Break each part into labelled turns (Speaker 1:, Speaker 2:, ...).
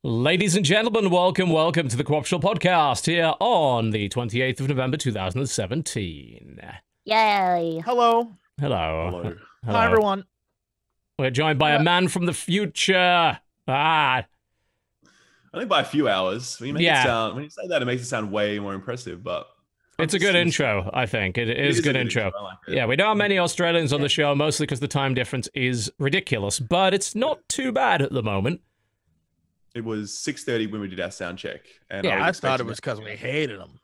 Speaker 1: Ladies and gentlemen, welcome to the Co-op Podcast here on the 28th of November 2017.
Speaker 2: Yay.
Speaker 3: Hello.
Speaker 1: Hello.
Speaker 3: Hi, everyone.
Speaker 1: We're joined by a man from the future.
Speaker 4: Only by a few hours. When you say that, it makes it sound way more impressive, but...
Speaker 1: It's a good intro, I think. It is a good intro.
Speaker 4: I like it.
Speaker 1: Yeah, we don't have many Australians on the show, mostly because the time difference is ridiculous, but it's not too bad at the moment.
Speaker 4: It was 6:30 when we did our sound check. And
Speaker 1: Yeah,
Speaker 3: I thought it was because we hated them.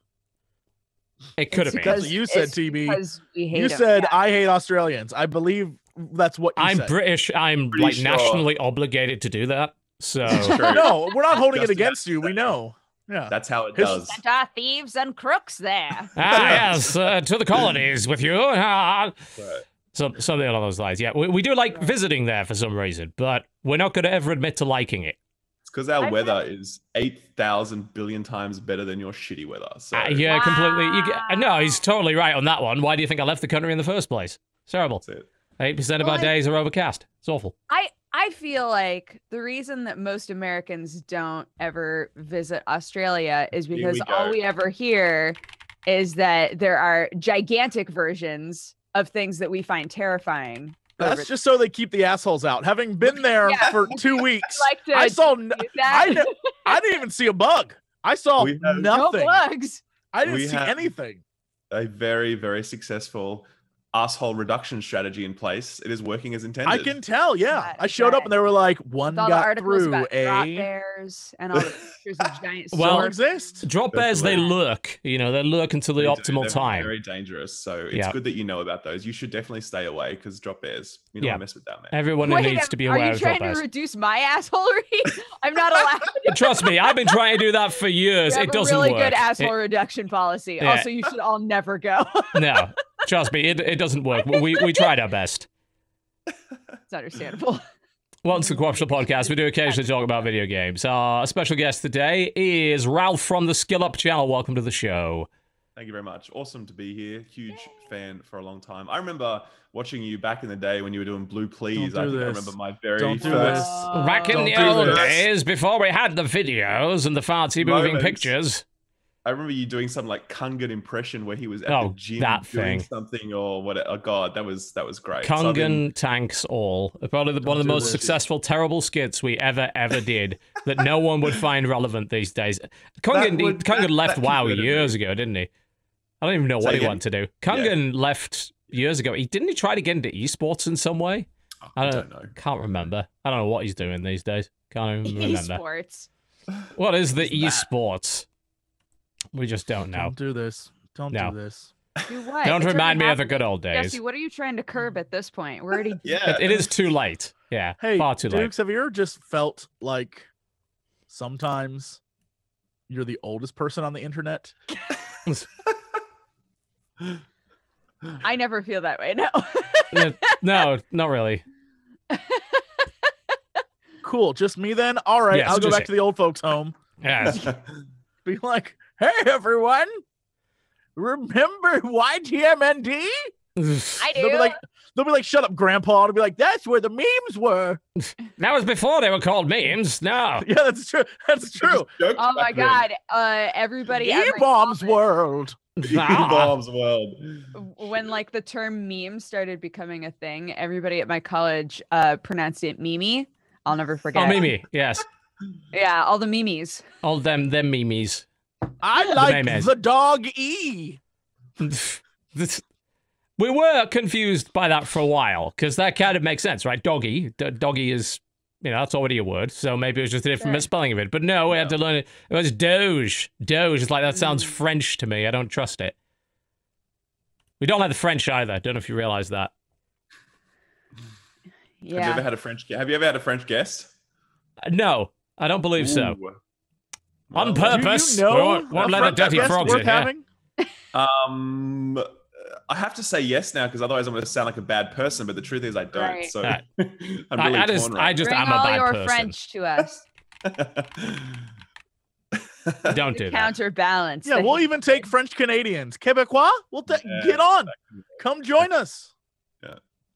Speaker 1: It could have been.
Speaker 3: That's what you said, TB. You
Speaker 2: them,
Speaker 3: said,
Speaker 2: yeah.
Speaker 3: I hate Australians. I believe that's what you
Speaker 1: I'm
Speaker 3: said.
Speaker 1: British. I'm
Speaker 4: Pretty
Speaker 1: like
Speaker 4: sure.
Speaker 1: nationally obligated to do that. So
Speaker 3: No, we're not holding it
Speaker 4: Just
Speaker 3: against you. We know. Yeah.
Speaker 4: That's how it
Speaker 3: His-
Speaker 4: does.
Speaker 2: Sent our thieves and crooks there.
Speaker 1: yes, to the colonies with you.
Speaker 4: Right.
Speaker 1: Something along those lines. Yeah, we do like visiting there for some reason, but we're not going to ever admit to liking it.
Speaker 4: It's because our weather is 8,000 billion times better than your shitty weather. So
Speaker 1: Yeah, completely. No, he's totally right on that one. Why do you think I left the country in the first place? It's terrible.
Speaker 4: that's it.
Speaker 1: 8% of our days are overcast. It's awful.
Speaker 5: I feel like the reason that most Americans don't ever visit Australia is
Speaker 4: Here
Speaker 5: because
Speaker 4: we go.
Speaker 5: all we ever hear is that there are gigantic versions of things that we find terrifying.
Speaker 3: That's just so they keep the assholes out. Having been there
Speaker 5: Yeah.
Speaker 3: for 2 weeks,
Speaker 5: like to
Speaker 3: I saw.
Speaker 5: do that.
Speaker 3: I didn't even see a bug. I saw
Speaker 4: We have-
Speaker 5: No
Speaker 3: nothing.
Speaker 5: bugs.
Speaker 3: I didn't
Speaker 4: We
Speaker 3: see
Speaker 4: have-
Speaker 3: anything.
Speaker 4: A very, very successful asshole reduction strategy in place. It is working as intended.
Speaker 3: I can tell. Yeah,
Speaker 5: That-
Speaker 3: I showed up and they were like, one
Speaker 5: With all the
Speaker 3: got
Speaker 5: articles
Speaker 3: through.
Speaker 5: about drop
Speaker 3: Eh?
Speaker 5: bears and all the pictures of giant
Speaker 1: Well,
Speaker 3: Don't
Speaker 5: swords.
Speaker 3: exist.
Speaker 1: Drop bears, they lurk. You know, they lurk until the
Speaker 4: They do.
Speaker 1: optimal
Speaker 4: They're
Speaker 1: time.
Speaker 4: Very dangerous. So it's
Speaker 1: Yeah.
Speaker 4: good that you know about those. You should definitely stay away because drop bears. You don't
Speaker 1: Yeah.
Speaker 4: want to mess with that, man.
Speaker 1: Everyone
Speaker 5: Wait,
Speaker 1: needs to be
Speaker 5: are
Speaker 1: aware
Speaker 5: you
Speaker 1: of drop
Speaker 5: trying to
Speaker 1: bears.
Speaker 5: reduce my assholery? I'm not allowed.
Speaker 1: Trust me, I've been trying to do that for years.
Speaker 5: You have
Speaker 1: It doesn't
Speaker 5: a really
Speaker 1: work.
Speaker 5: good asshole reduction policy.
Speaker 1: Yeah.
Speaker 5: Also, you should all never go.
Speaker 1: No, trust me, it doesn't work. We tried our best.
Speaker 5: It's understandable.
Speaker 1: Welcome to the Co-op Podcast. We do occasionally talk about video games. Our special guest today is Ralph from the SkillUp channel. Welcome to the show.
Speaker 4: Thank you very much. Awesome to be here. Huge fan for a long time. I remember watching you back in the day when you were doing Blue Please.
Speaker 3: Don't
Speaker 4: I
Speaker 3: do
Speaker 4: think I
Speaker 3: this.
Speaker 4: remember my very
Speaker 3: Don't do
Speaker 4: first.
Speaker 3: this.
Speaker 1: Back in
Speaker 3: Don't
Speaker 1: the
Speaker 3: do
Speaker 1: old
Speaker 3: this.
Speaker 1: days, before we had the videos and the fancy moving
Speaker 4: Moments.
Speaker 1: pictures.
Speaker 4: I remember you doing some like Kungan impression where he was at
Speaker 1: Oh,
Speaker 4: the gym
Speaker 1: that
Speaker 4: doing
Speaker 1: thing.
Speaker 4: something or what? Oh god, that was great. So I've been-
Speaker 1: Kungan tanks all. Probably one of the
Speaker 3: do
Speaker 1: most
Speaker 3: this.
Speaker 1: successful terrible skits we ever did that no one would find relevant these days. Kungan left
Speaker 4: that
Speaker 1: WoW
Speaker 4: converted me.
Speaker 1: years ago, didn't he? I don't even know
Speaker 4: Say
Speaker 1: what he
Speaker 4: again?
Speaker 1: wanted to do. Kungan left years ago. Didn't he try to get into esports in some way?
Speaker 4: Oh, I don't know.
Speaker 1: Can't remember. I don't know what he's doing these days. Can't even remember.
Speaker 5: Esports.
Speaker 1: What is the
Speaker 4: What's that?
Speaker 1: esports? We just don't know.
Speaker 3: Don't do this. Don't
Speaker 1: No.
Speaker 3: do this.
Speaker 5: Do what?
Speaker 1: Don't
Speaker 5: It's
Speaker 1: remind me
Speaker 5: already
Speaker 1: of the good old
Speaker 5: happening.
Speaker 1: days.
Speaker 5: Jesse, what are you trying to curb at this point? We're already.
Speaker 4: Yeah,
Speaker 1: It is too late. Yeah,
Speaker 3: Hey,
Speaker 1: far too late.
Speaker 3: Dukes, have you ever just felt like sometimes you're the oldest person on the internet?
Speaker 5: I never feel that way. No.
Speaker 1: No, not really.
Speaker 3: Cool, just me then? All right,
Speaker 1: Yes,
Speaker 3: I'll go
Speaker 1: just
Speaker 3: back to the old folks' home.
Speaker 1: Yes.
Speaker 3: Be like, hey, everyone, remember YTMND?
Speaker 5: I do.
Speaker 3: They'll be like, shut up, Grandpa. I'll be like, that's where the memes were.
Speaker 1: That was before they were called memes. No.
Speaker 3: Yeah, that's true. That's true.
Speaker 5: Oh my god. Everybody at my
Speaker 3: E-bombs
Speaker 5: college-
Speaker 3: world.
Speaker 1: Ah.
Speaker 4: Bombs world.
Speaker 5: when like the term meme started becoming a thing, everybody at my college pronounced it Mimi. I'll never forget.
Speaker 1: Oh, Mimi. Yes.
Speaker 5: Yeah, all the memes.
Speaker 1: All them memes.
Speaker 3: I like
Speaker 1: memes.
Speaker 3: the dog E.
Speaker 1: We were confused by that for a while because that kind of makes sense, right? Doggy. Doggy is, that's already a word. So maybe it was just a different
Speaker 5: Sure.
Speaker 1: misspelling of it. But no, we had to learn it. It was Doge. Doge is like, that sounds French to me. I don't trust it. We don't like the French either. Don't know if you realize that.
Speaker 4: Have you
Speaker 5: Yeah.
Speaker 4: ever had a French? Have you ever had a French guest?
Speaker 1: No, I don't believe so.
Speaker 4: Ooh.
Speaker 1: On
Speaker 4: Well,
Speaker 1: purpose.
Speaker 3: Do you know
Speaker 1: We won't
Speaker 3: a
Speaker 1: let the
Speaker 3: French
Speaker 1: dirty
Speaker 3: guest
Speaker 1: frogs
Speaker 3: worth
Speaker 1: in here.
Speaker 3: having?
Speaker 4: I have to say yes now because otherwise I'm going to sound like a bad person. But the truth is I don't.
Speaker 5: Right.
Speaker 4: So
Speaker 1: Right.
Speaker 4: I'm really
Speaker 1: I
Speaker 4: torn right
Speaker 1: just
Speaker 5: Bring
Speaker 1: am a
Speaker 5: all
Speaker 1: bad
Speaker 5: your
Speaker 1: person.
Speaker 5: French to us.
Speaker 1: Don't
Speaker 5: to
Speaker 1: do that.
Speaker 5: counterbalance.
Speaker 3: Yeah,
Speaker 5: the-
Speaker 3: we'll even take French Canadians. Quebecois?
Speaker 4: Yeah,
Speaker 3: Get on.
Speaker 4: exactly.
Speaker 3: Come join us.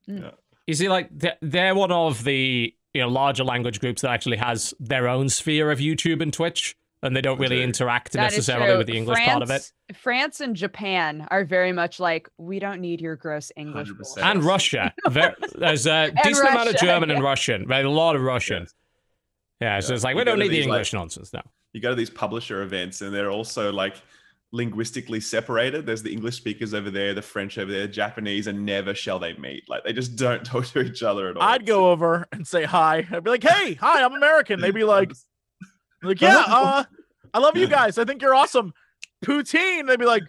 Speaker 1: You see, like, they're one of the larger language groups that actually has their own sphere of YouTube and Twitch, and they don't really interact
Speaker 5: That is
Speaker 1: necessarily
Speaker 5: true.
Speaker 1: with the English part of it.
Speaker 5: France and Japan are very much like, we don't need your gross English.
Speaker 4: 100%.
Speaker 5: bullshit.
Speaker 1: And Russia. There's a decent amount of
Speaker 5: Russia,
Speaker 1: German and Russian, right? A lot of Russian.
Speaker 4: Yes.
Speaker 1: Yeah, so it's like,
Speaker 4: You
Speaker 1: we don't
Speaker 4: go to
Speaker 1: need the
Speaker 4: these,
Speaker 1: English nonsense, no.
Speaker 4: You go to these publisher events and they're also like linguistically separated. There's the English speakers over there, the French over there, Japanese, and never shall they meet. Like they just don't talk to each other at all.
Speaker 3: I'd go over and say hi. I'd be like, "Hey, hi, I'm American." They'd be like, "Yeah, I love you guys. I think you're awesome." Poutine. They'd be like,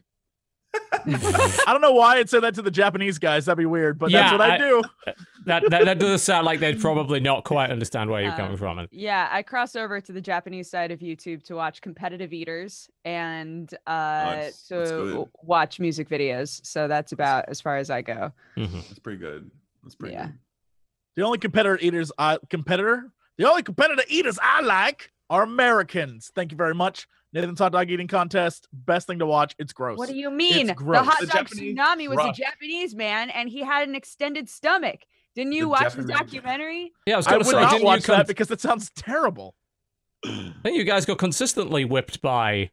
Speaker 3: I don't know why I'd say that to the Japanese guys. That'd be weird, but that's what I do.
Speaker 1: That does sound like they'd probably not quite understand where you're coming from.
Speaker 5: Yeah, I cross over to the Japanese side of YouTube to watch competitive eaters and
Speaker 4: Nice. That's
Speaker 5: to
Speaker 4: good.
Speaker 5: watch music videos. So that's about as far as I go.
Speaker 4: That's pretty good. That's pretty
Speaker 5: Yeah.
Speaker 4: good.
Speaker 3: The only competitor eaters I like are Americans. Thank you very much. Nathan's hot dog eating contest. Best thing to watch. It's gross.
Speaker 5: What do you mean?
Speaker 3: It's gross.
Speaker 5: The hot
Speaker 4: The
Speaker 5: dog
Speaker 4: Japanese
Speaker 5: tsunami was a
Speaker 4: rock.
Speaker 5: Japanese man, and he had an extended stomach. Didn't you
Speaker 4: The
Speaker 5: watch the
Speaker 4: Japanese-
Speaker 5: documentary?
Speaker 1: Yeah, I was
Speaker 3: I
Speaker 1: going
Speaker 3: would
Speaker 1: to say,
Speaker 3: not
Speaker 1: didn't
Speaker 3: watch
Speaker 1: you
Speaker 3: that because it sounds terrible.
Speaker 1: I think you guys got consistently whipped by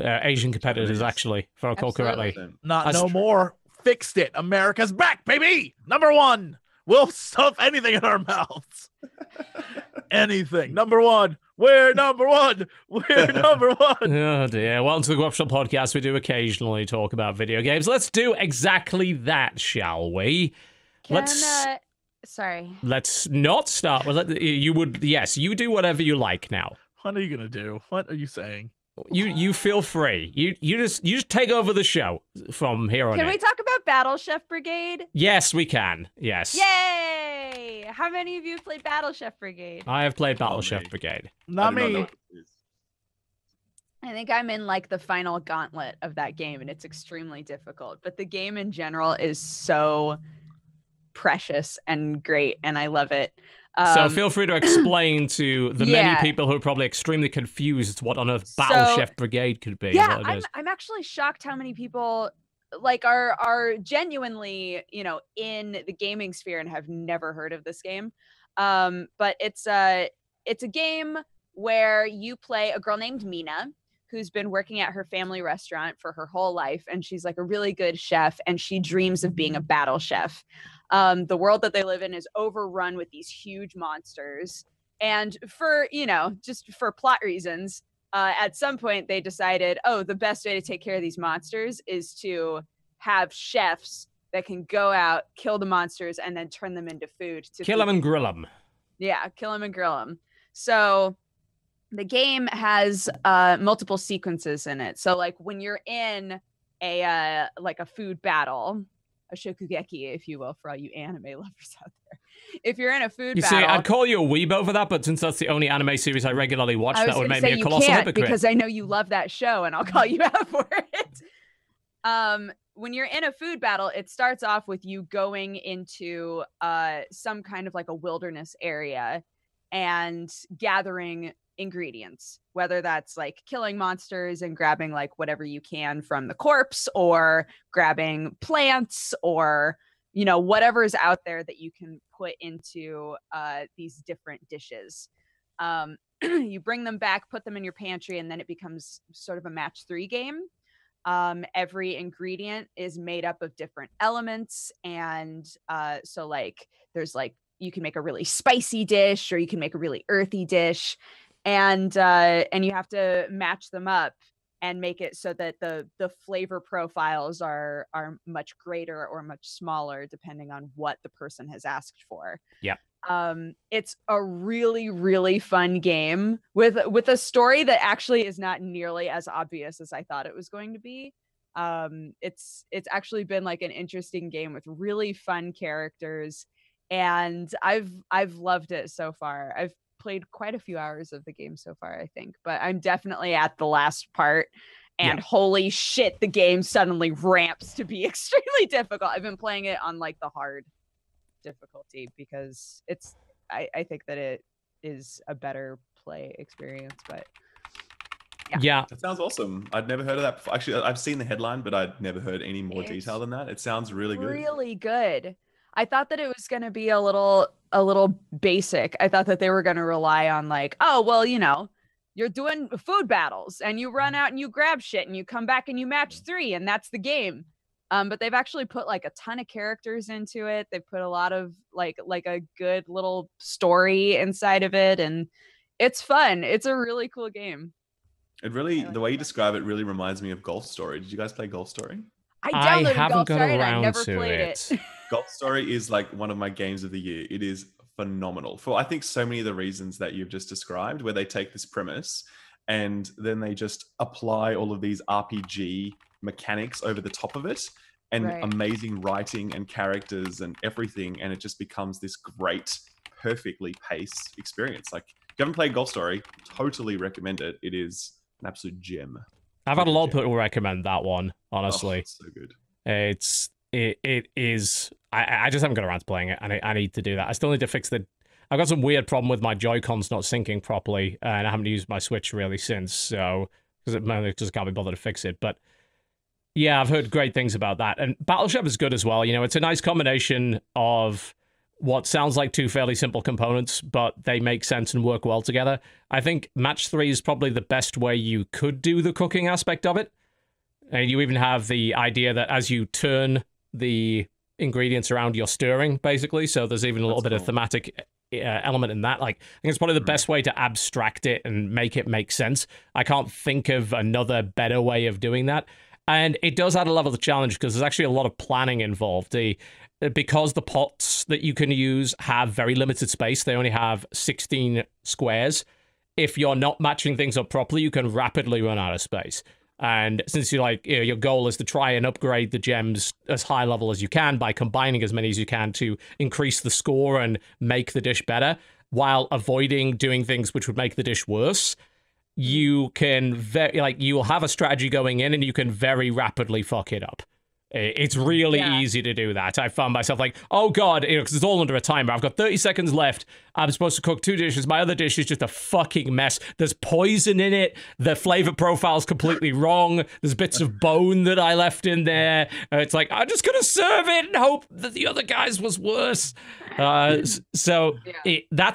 Speaker 1: Asian competitors,
Speaker 4: Japanese.
Speaker 1: actually, if I recall correctly.
Speaker 3: Not
Speaker 1: That's
Speaker 3: no
Speaker 1: true.
Speaker 3: more. Fixed it. America's back, baby. Number one. We'll stuff anything in our mouths. Anything. Number one. We're number one. We're number one.
Speaker 1: Oh dear. Welcome to the Workshop Podcast. We do occasionally talk about video games. Let's do exactly that, shall we?
Speaker 5: Sorry.
Speaker 1: Let's not start with it. Yes, you do whatever you like now.
Speaker 3: What are you gonna do? What are you saying?
Speaker 1: You feel free. You just take over the show from here on
Speaker 5: Can
Speaker 1: in.
Speaker 5: we talk about Battlechef Brigade?
Speaker 1: Yes, we can. Yes.
Speaker 5: Yay! How many of you have played Battlechef Brigade?
Speaker 1: I have played
Speaker 4: Oh,
Speaker 1: Battlechef
Speaker 4: me.
Speaker 1: Brigade.
Speaker 3: Not
Speaker 4: I do not know
Speaker 3: me.
Speaker 4: what it is.
Speaker 5: I think I'm in like the final gauntlet of that game, and it's extremely difficult. But the game in general is so precious and great, and I love it.
Speaker 1: So feel free to explain to the many
Speaker 5: yeah.
Speaker 1: people who are probably extremely confused what on earth Battlechef Brigade could be.
Speaker 5: Yeah,
Speaker 1: what it is.
Speaker 5: I'm actually shocked how many people like are genuinely, in the gaming sphere and have never heard of this game. But it's a game where you play a girl named Mina who's been working at her family restaurant for her whole life, and she's like a really good chef, and she dreams of being a battle chef. The world that they live in is overrun with these huge monsters, and for just for plot reasons, at some point they decided, the best way to take care of these monsters is to have chefs that can go out, kill the monsters, and then turn them into food.
Speaker 1: Kill them and grill them.
Speaker 5: Yeah, kill them and grill them. So the game has multiple sequences in it. So like when you're in a food battle, a shokugeki, if you will, for all you anime lovers out there. If you're in a food
Speaker 1: You
Speaker 5: battle,
Speaker 1: see, I'd call you a weebo for that, but since that's the only anime series I regularly watch,
Speaker 5: I was
Speaker 1: that would
Speaker 5: gonna
Speaker 1: make
Speaker 5: say
Speaker 1: me a
Speaker 5: you
Speaker 1: colossal
Speaker 5: can't
Speaker 1: hypocrite.
Speaker 5: because I know you love that show, and I'll call you out for it. When you're in a food battle, it starts off with you going into some kind of like a wilderness area and gathering ingredients, whether that's like killing monsters and grabbing like whatever you can from the corpse, or grabbing plants, or whatever's out there that you can put into these different dishes. You bring them back, put them in your pantry, and then it becomes sort of a match 3 game. Every ingredient is made up of different elements, and so like there's like you can make a really spicy dish, or you can make a really earthy dish, and you have to match them up and make it so that the flavor profiles are much greater or much smaller depending on what the person has asked for.
Speaker 1: Yeah.
Speaker 5: It's a really, really fun game with a story that actually is not nearly as obvious as I thought it was going to be. It's actually been like an interesting game with really fun characters, and I've loved it so far. I've played quite a few hours of the game so far, I think, but I'm definitely at the last part, and holy shit, the game suddenly ramps to be extremely difficult. I've been playing it on like the hard difficulty because I think that it is a better play experience, but
Speaker 1: Yeah.
Speaker 4: That sounds awesome. I'd never heard of that before. Actually, I've seen the headline, but I'd never heard any more
Speaker 5: It's
Speaker 4: detail than that. It sounds really good.
Speaker 5: really good. I thought that it was going to be a little basic. I thought that they were going to rely on like, oh, well, you know, you're doing food battles and you run out and you grab shit and you come back and you match 3 and that's the game. But they've actually put like a ton of characters into it. They've put a lot of like a good little story inside of it, and it's fun. It's a really cool game.
Speaker 4: It really, the way you describe it really reminds me of Golf Story. Did you guys play Golf Story?
Speaker 5: I downloaded
Speaker 1: haven't
Speaker 5: Golf
Speaker 1: got
Speaker 5: Story and I
Speaker 1: around
Speaker 5: never
Speaker 1: to
Speaker 5: played it.
Speaker 4: Golf Story is like one of my games of the year. It is phenomenal for, I think, so many of the reasons that you've just described, where they take this premise and then they just apply all of these RPG mechanics over the top of it, and amazing writing and characters and everything, and it just becomes this great, perfectly paced experience. Like, if you haven't played Golf Story, totally recommend it. It is an absolute gem.
Speaker 1: I've had a lot of people recommend that one, honestly.
Speaker 4: Oh, it's so good.
Speaker 1: It is. I just haven't got around to playing it, and I need to do that. I still need to fix the. I've got some weird problem with my Joy-Cons not syncing properly, and I haven't used my Switch really since. So because it just can't be bothered to fix it. But yeah, I've heard great things about that, and Battlechef is good as well. You know, it's a nice combination of what sounds like 2 fairly simple components, but they make sense and work well together. I think Match 3 is probably the best way you could do the cooking aspect of it. And you even have the idea that as you turn the ingredients around, you're stirring, basically. So there's even a little bit of thematic element in that. Like, I think it's probably the best way to abstract it and make it make sense. I can't think of another better way of doing that. And it does add a level of challenge because there's actually a lot of planning involved. Because the pots that you can use have very limited space, they only have 16 squares. If you're not matching things up properly, you can rapidly run out of space. And since your goal is to try and upgrade the gems as high level as you can by combining as many as you can to increase the score and make the dish better, while avoiding doing things which would make the dish worse, you can you'll have a strategy going in and you can very rapidly fuck it up. It's really easy to do that. I found myself like, oh god, because it's all under a timer. I've got 30 seconds left. I'm supposed to cook 2 dishes. My other dish is just a fucking mess. There's poison in it. The flavor profile's completely wrong. There's bits of bone that I left in there. It's like, I'm just gonna serve it and hope that the other guy's was worse. That's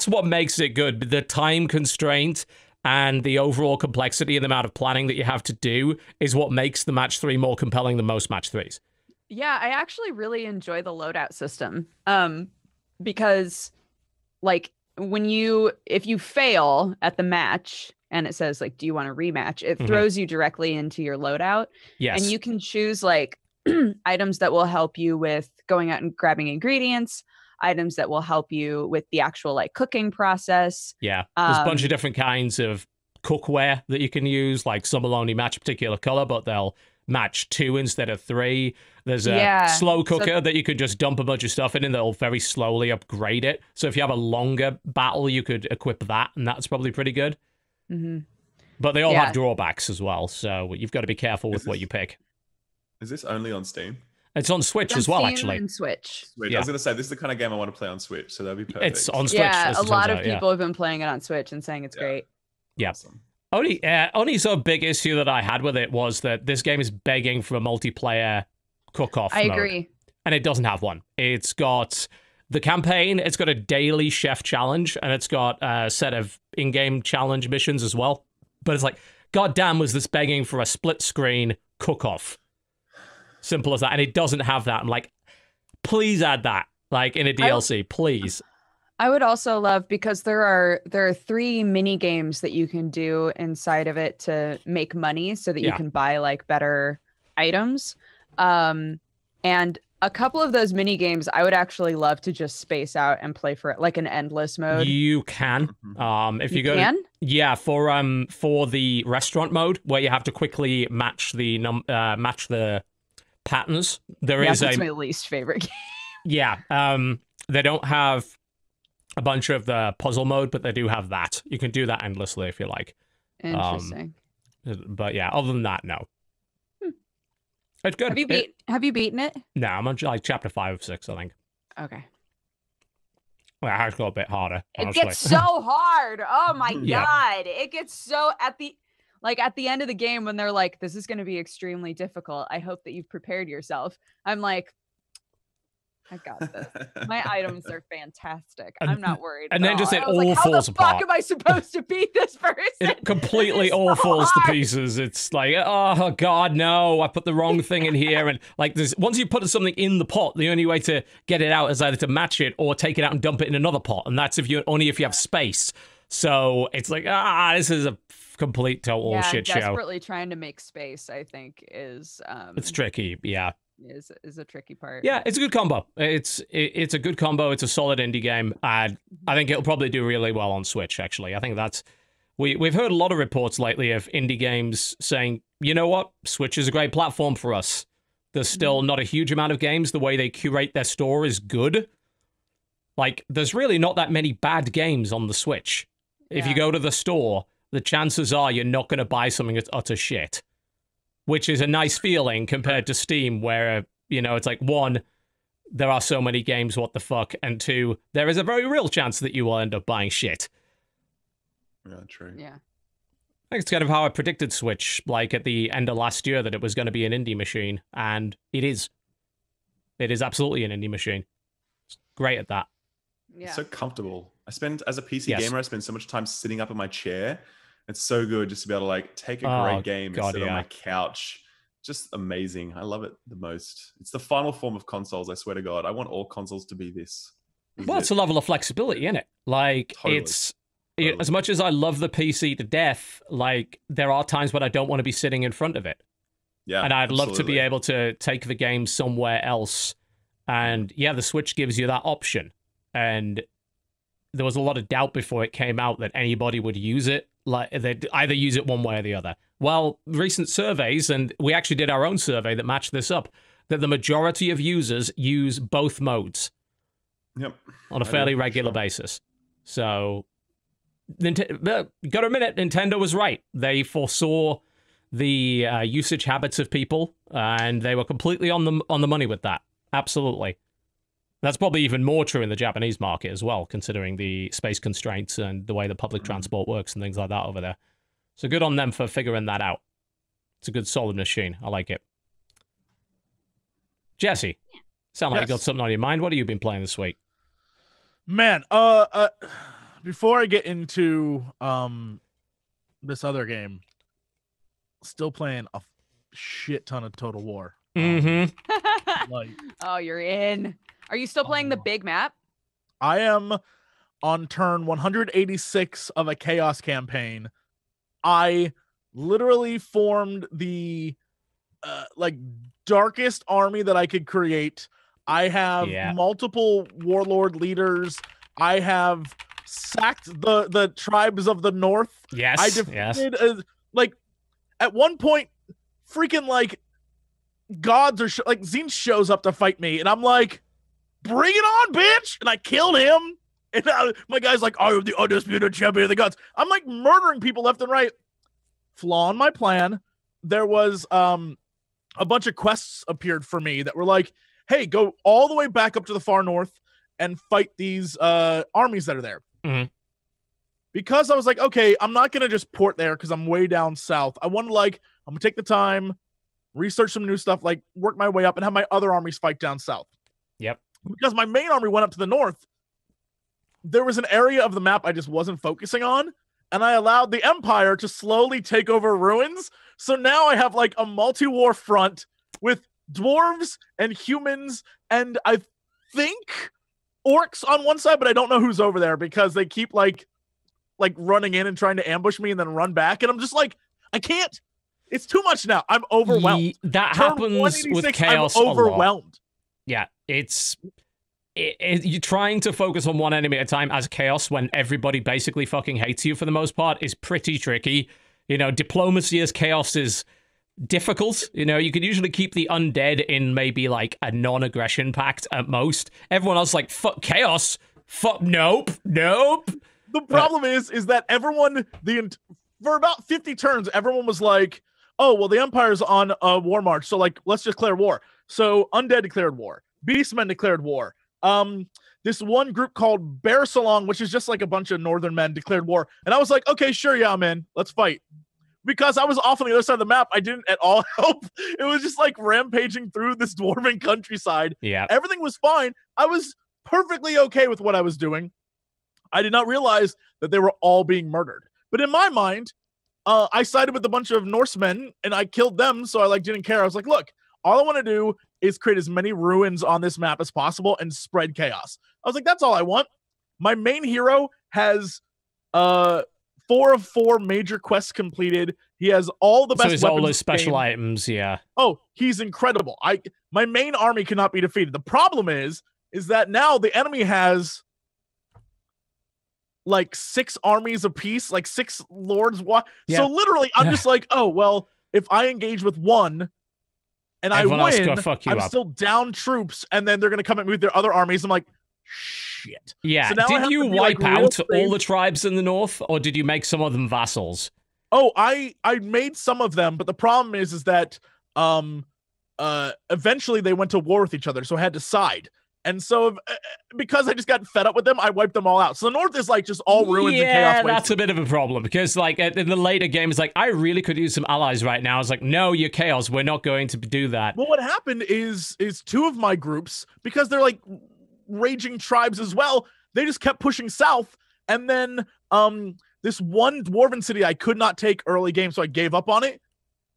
Speaker 1: what makes it good. The time constraint and the overall complexity and the amount of planning that you have to do is what makes the Match 3 more compelling than most Match 3s.
Speaker 5: Yeah, I actually really enjoy the loadout system. Because like if you fail at the match and it says like, do you want to rematch? It throws you directly into your loadout.
Speaker 1: Yes.
Speaker 5: And you can choose like items that will help you with going out and grabbing ingredients, items that will help you with the actual like cooking process.
Speaker 1: Yeah, there's a bunch of different kinds of cookware that you can use. Like some will only match a particular color, but they'll match 2 instead of 3. There's a slow cooker that you could just dump a bunch of stuff in and that'll very slowly upgrade it. So if you have a longer battle, you could equip that, and that's probably pretty good. But they all have drawbacks as well, so you've got to be careful with what you pick.
Speaker 4: Is this only on Steam?
Speaker 1: It's on Switch as well, actually.
Speaker 5: And Switch.
Speaker 4: I was going to say, this is the kind of game I want to play on Switch, so that'd be perfect.
Speaker 1: It's on Switch.
Speaker 5: Yeah, a lot of people have been playing it on Switch and saying it's great.
Speaker 1: Yeah.
Speaker 4: Awesome.
Speaker 1: Only sort of big issue that I had with it was that this game is begging for a multiplayer cook-off mode.
Speaker 5: I agree.
Speaker 1: And it doesn't have one. It's got the campaign, it's got a daily chef challenge, and it's got a set of in-game challenge missions as well. But it's like, goddamn, was this begging for a split-screen cook-off? Simple as that. And it doesn't have that. I'm like, please add that, like, in a DLC, please.
Speaker 5: I would also love, because there are 3 mini games that you can do inside of it to make money so that you can buy like better items. And a couple of those mini games I would actually love to just space out and play for it, like an endless mode.
Speaker 1: You can. If you go for the restaurant mode where you have to quickly match the patterns. That's my least favorite game. Yeah. They don't have a bunch of the puzzle mode, but they do have that. You can do that endlessly if you like.
Speaker 5: Interesting.
Speaker 1: But yeah, other than that, no. It's good.
Speaker 5: Have you beaten it?
Speaker 1: No, I'm on like chapter 5 of 6, I think.
Speaker 5: Okay.
Speaker 1: Well, it has got a bit harder.
Speaker 5: Honestly. It gets so hard. Oh my god. It gets so at the end of the game when they're like, this is going to be extremely difficult. I hope that you've prepared yourself. I'm like, I got this. My items are fantastic.
Speaker 1: And-
Speaker 5: I'm not worried.
Speaker 1: and
Speaker 5: at
Speaker 1: then just
Speaker 5: all.
Speaker 1: it
Speaker 5: I was like,
Speaker 1: all
Speaker 5: how
Speaker 1: falls
Speaker 5: the fuck
Speaker 1: apart.
Speaker 5: am I supposed to beat this person?
Speaker 1: It completely
Speaker 5: It's
Speaker 1: all
Speaker 5: so
Speaker 1: falls to
Speaker 5: hard.
Speaker 1: pieces. It's like, oh god, no, I put the wrong thing in here. And like, there's once you put something in the pot, the only way to get it out is either to match it or take it out and dump it in another pot, and that's if you have space. So it's like, this is a complete total shit show.
Speaker 5: Desperately trying to make space, I think, is
Speaker 1: It's tricky, yeah.
Speaker 5: Is a tricky part.
Speaker 1: Yeah, it's a good combo. It's a good combo. It's a solid indie game. I think it'll probably do really well on Switch, actually. I think that's... We've heard a lot of reports lately of indie games saying, you know what? Switch is a great platform for us. There's still not a huge amount of games. The way they curate their store is good. Like, there's really not that many bad games on the Switch. If you go to the store, the chances are you're not going to buy something that's utter shit. Which is a nice feeling compared to Steam, where, it's like, one, there are so many games, what the fuck, and two, there is a very real chance that you will end up buying shit.
Speaker 4: Yeah, true.
Speaker 5: Yeah.
Speaker 1: I think it's kind of how I predicted Switch, like at the end of last year, that it was going to be an indie machine, and it is. It is absolutely an indie machine. It's great at that.
Speaker 5: Yeah.
Speaker 4: It's so comfortable. As a PC gamer, I spend so much time sitting up in my chair. It's so good just to be able to like take a great game and sit on my couch. Just amazing. I love it the most. It's the final form of consoles, I swear to God. I want all consoles to be this.
Speaker 1: Well, it's a level of flexibility, isn't it? Like,
Speaker 4: Totally.
Speaker 1: As much as I love the PC to death, like, there are times when I don't want to be sitting in front of it.
Speaker 4: Yeah,
Speaker 1: and I'd love to be
Speaker 4: absolutely.
Speaker 1: able to take the game somewhere else. And yeah, the Switch gives you that option. And there was a lot of doubt before it came out that anybody would use it. Like, they'd either use it one way or the other. Well, recent surveys, and we actually did our own survey that matched this up, that the majority of users use both modes.
Speaker 4: Yep.
Speaker 1: On a fairly regular basis. So, got to admit it, Nintendo was right. They foresaw the usage habits of people, and they were completely on the money with that. Absolutely. That's probably even more true in the Japanese market as well, considering the space constraints and the way the public transport works and things like that over there. So good on them for figuring that out. It's a good, solid machine. I like it. Jesse, sound like you got something on your mind. What have you been playing this week?
Speaker 3: Man, before I get into this other game, still playing a shit ton of Total War. Like,
Speaker 5: oh, you're in. Are you still playing the big map?
Speaker 3: I am on turn 186 of a Chaos campaign. I literally formed the darkest army that I could create. I have multiple warlord leaders. I have sacked the tribes of the north.
Speaker 1: Yes.
Speaker 3: I defeated at one point, freaking gods are Zine shows up to fight me, and I'm like, bring it on, bitch! And I killed him. And my guy's like, I am the undisputed champion of the gods. I'm like murdering people left and right. Flaw in my plan. There was a bunch of quests appeared for me that were like, hey, go all the way back up to the far north and fight these armies that are there.
Speaker 1: Mm-hmm.
Speaker 3: Because I was like, okay, I'm not going to just port there because I'm way down south. I want to I'm going to take the time, research some new stuff, work my way up and have my other armies fight down south.
Speaker 1: Yep.
Speaker 3: Because my main army went up to the north, there was an area of the map I just wasn't focusing on, and I allowed the Empire to slowly take over ruins. So now I have a multi-war front with dwarves and humans, and I think orcs on one side, but I don't know who's over there because they keep running in and trying to ambush me and then run back, and I'm just I can't. It's too much now. I'm overwhelmed.
Speaker 1: That happens with Chaos.
Speaker 3: I'm overwhelmed.
Speaker 1: Yeah, you're trying to focus on one enemy at a time as Chaos when everybody basically fucking hates you for the most part is pretty tricky. Diplomacy as Chaos is difficult. You could usually keep the undead in maybe a non-aggression pact at most. Everyone else is fuck Chaos. Fuck, nope.
Speaker 3: The problem is that everyone, for about 50 turns, everyone was like, oh, well, the Empire's on a war march, so let's just declare war. So Undead declared war. Beastmen declared war. This one group called Bear Salong, which is just a bunch of northern men, declared war. And I was like, okay, sure, yeah, I'm in. Let's fight. because I was off on the other side of the map, I didn't at all help. It was just like rampaging through this dwarven countryside.
Speaker 1: Yeah.
Speaker 3: Everything was fine. I was perfectly okay with what I was doing. I did not realize that they were all being murdered. But in my mind, I sided with a bunch of Norsemen and I killed them, so I didn't care. I was like, look, all I want to do is create as many ruins on this map as possible and spread chaos. I was like, that's all I want. My main hero has 4 of 4 major quests completed. He has all the best weapons.
Speaker 1: So all those special items, yeah.
Speaker 3: Oh, he's incredible. My main army cannot be defeated. The problem is that now the enemy has like 6 armies apiece, like 6 lords.
Speaker 1: Yeah.
Speaker 3: So literally, I'm just like, oh, well, if I engage with one and
Speaker 1: Everyone
Speaker 3: I
Speaker 1: else
Speaker 3: win,
Speaker 1: go fuck you
Speaker 3: I'm
Speaker 1: up.
Speaker 3: still down troops, and then they're going to come at me with their other armies. I'm like, shit.
Speaker 1: Yeah.
Speaker 3: So now I
Speaker 1: did
Speaker 3: have
Speaker 1: you
Speaker 3: to be,
Speaker 1: wipe
Speaker 3: like, real
Speaker 1: out
Speaker 3: safe.
Speaker 1: all the tribes in the north, or did you make some of them vassals?
Speaker 3: Oh, I made some of them, but the problem is that eventually they went to war with each other, so I had to side. And so because I just got fed up with them, I wiped them all out. So the north is like just all ruins and chaos.
Speaker 1: Yeah, that's a bit of a problem because like in the later game, it's like I really could use some allies right now. I was like, no, you're chaos. We're not going to do that.
Speaker 3: Well, what happened is 2 of my groups, because they're like raging tribes as well, they just kept pushing south. And then this one dwarven city I could not take early game, so I gave up on it.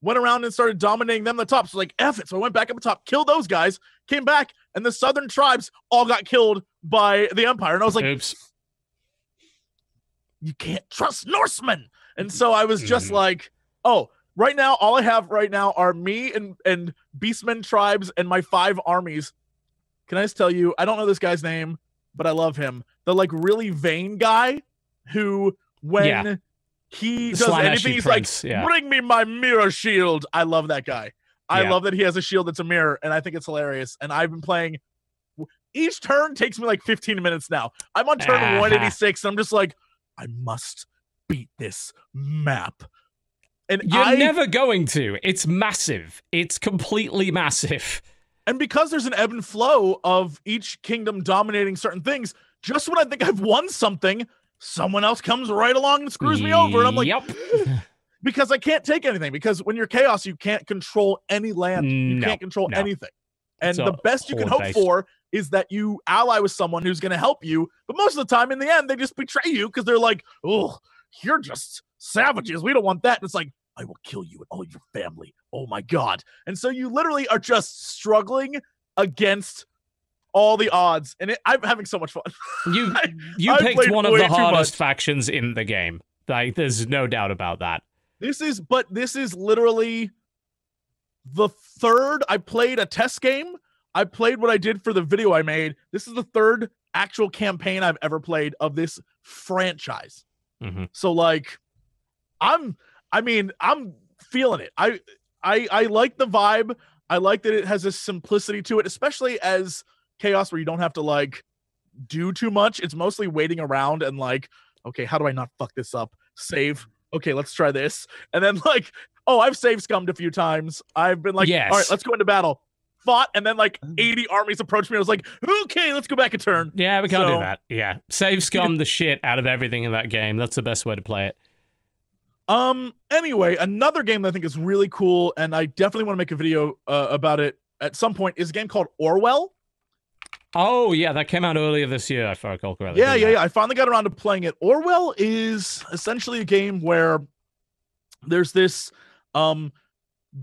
Speaker 3: Went around and started dominating them at the top. So like, F it. So I went back up the top, killed those guys, came back, and the southern tribes all got killed by the Empire. And I was like,
Speaker 1: oops.
Speaker 3: You can't trust Norsemen. And so I was just like, oh, right now, all I have right now are me and Beastmen tribes and my 5 armies. Can I just tell you, I don't know this guy's name, but I love him. The like really vain guy who, when he does anything, he's
Speaker 1: Prince,
Speaker 3: like, bring me my mirror shield. I love that guy. I
Speaker 1: Yeah.
Speaker 3: love that he has a shield that's a mirror, and I think it's hilarious. And I've been playing. Each turn takes me like 15 minutes now. I'm on turn 186, and I'm just like, I must beat this map. And
Speaker 1: You're never going to. It's massive. It's completely massive.
Speaker 3: And because there's an ebb and flow of each kingdom dominating certain things, just when I think I've won something, someone else comes right along and screws me over. And I'm like,
Speaker 1: yep.
Speaker 3: Because I can't take anything. Because when you're chaos, you can't control any land. You can't control anything. And the best you can hope for is that you ally with someone who's going to help you. But most of the time, in the end, they just betray you because they're like, oh, you're just savages. We don't want that. And it's like, I will kill you and all your family. Oh my God. And so you literally are just struggling against all the odds. And I'm having so much fun.
Speaker 1: You
Speaker 3: I
Speaker 1: picked
Speaker 3: played
Speaker 1: one of
Speaker 3: way
Speaker 1: the
Speaker 3: too
Speaker 1: hardest
Speaker 3: much.
Speaker 1: factions in the game. Like, there's no doubt about that.
Speaker 3: This is literally the 3rd. I played a test game. I played what I did for the video I made. This is the 3rd actual campaign I've ever played of this franchise.
Speaker 1: Mm-hmm.
Speaker 3: So like, I'm feeling it. I like the vibe. I like that it has a simplicity to it, especially as chaos where you don't have to like do too much. It's mostly waiting around and like, okay, how do I not fuck this up? Save. Okay, let's try this. And then like, oh, I've save scummed a few times. I've been like,
Speaker 1: Yes.
Speaker 3: all right, let's go into battle. Fought, and then like 80 armies approached me. I was like, okay, let's go back a turn.
Speaker 1: Yeah, we can't do that. Yeah. Save scum the shit out of everything in that game. That's the best way to play it.
Speaker 3: Anyway, another game that I think is really cool, and I definitely want to make a video about it at some point, is a game called Orwell.
Speaker 1: Oh, yeah, that came out earlier this year, if I recall correctly.
Speaker 3: Yeah. I finally got around to playing it. Orwell is essentially a game where there's this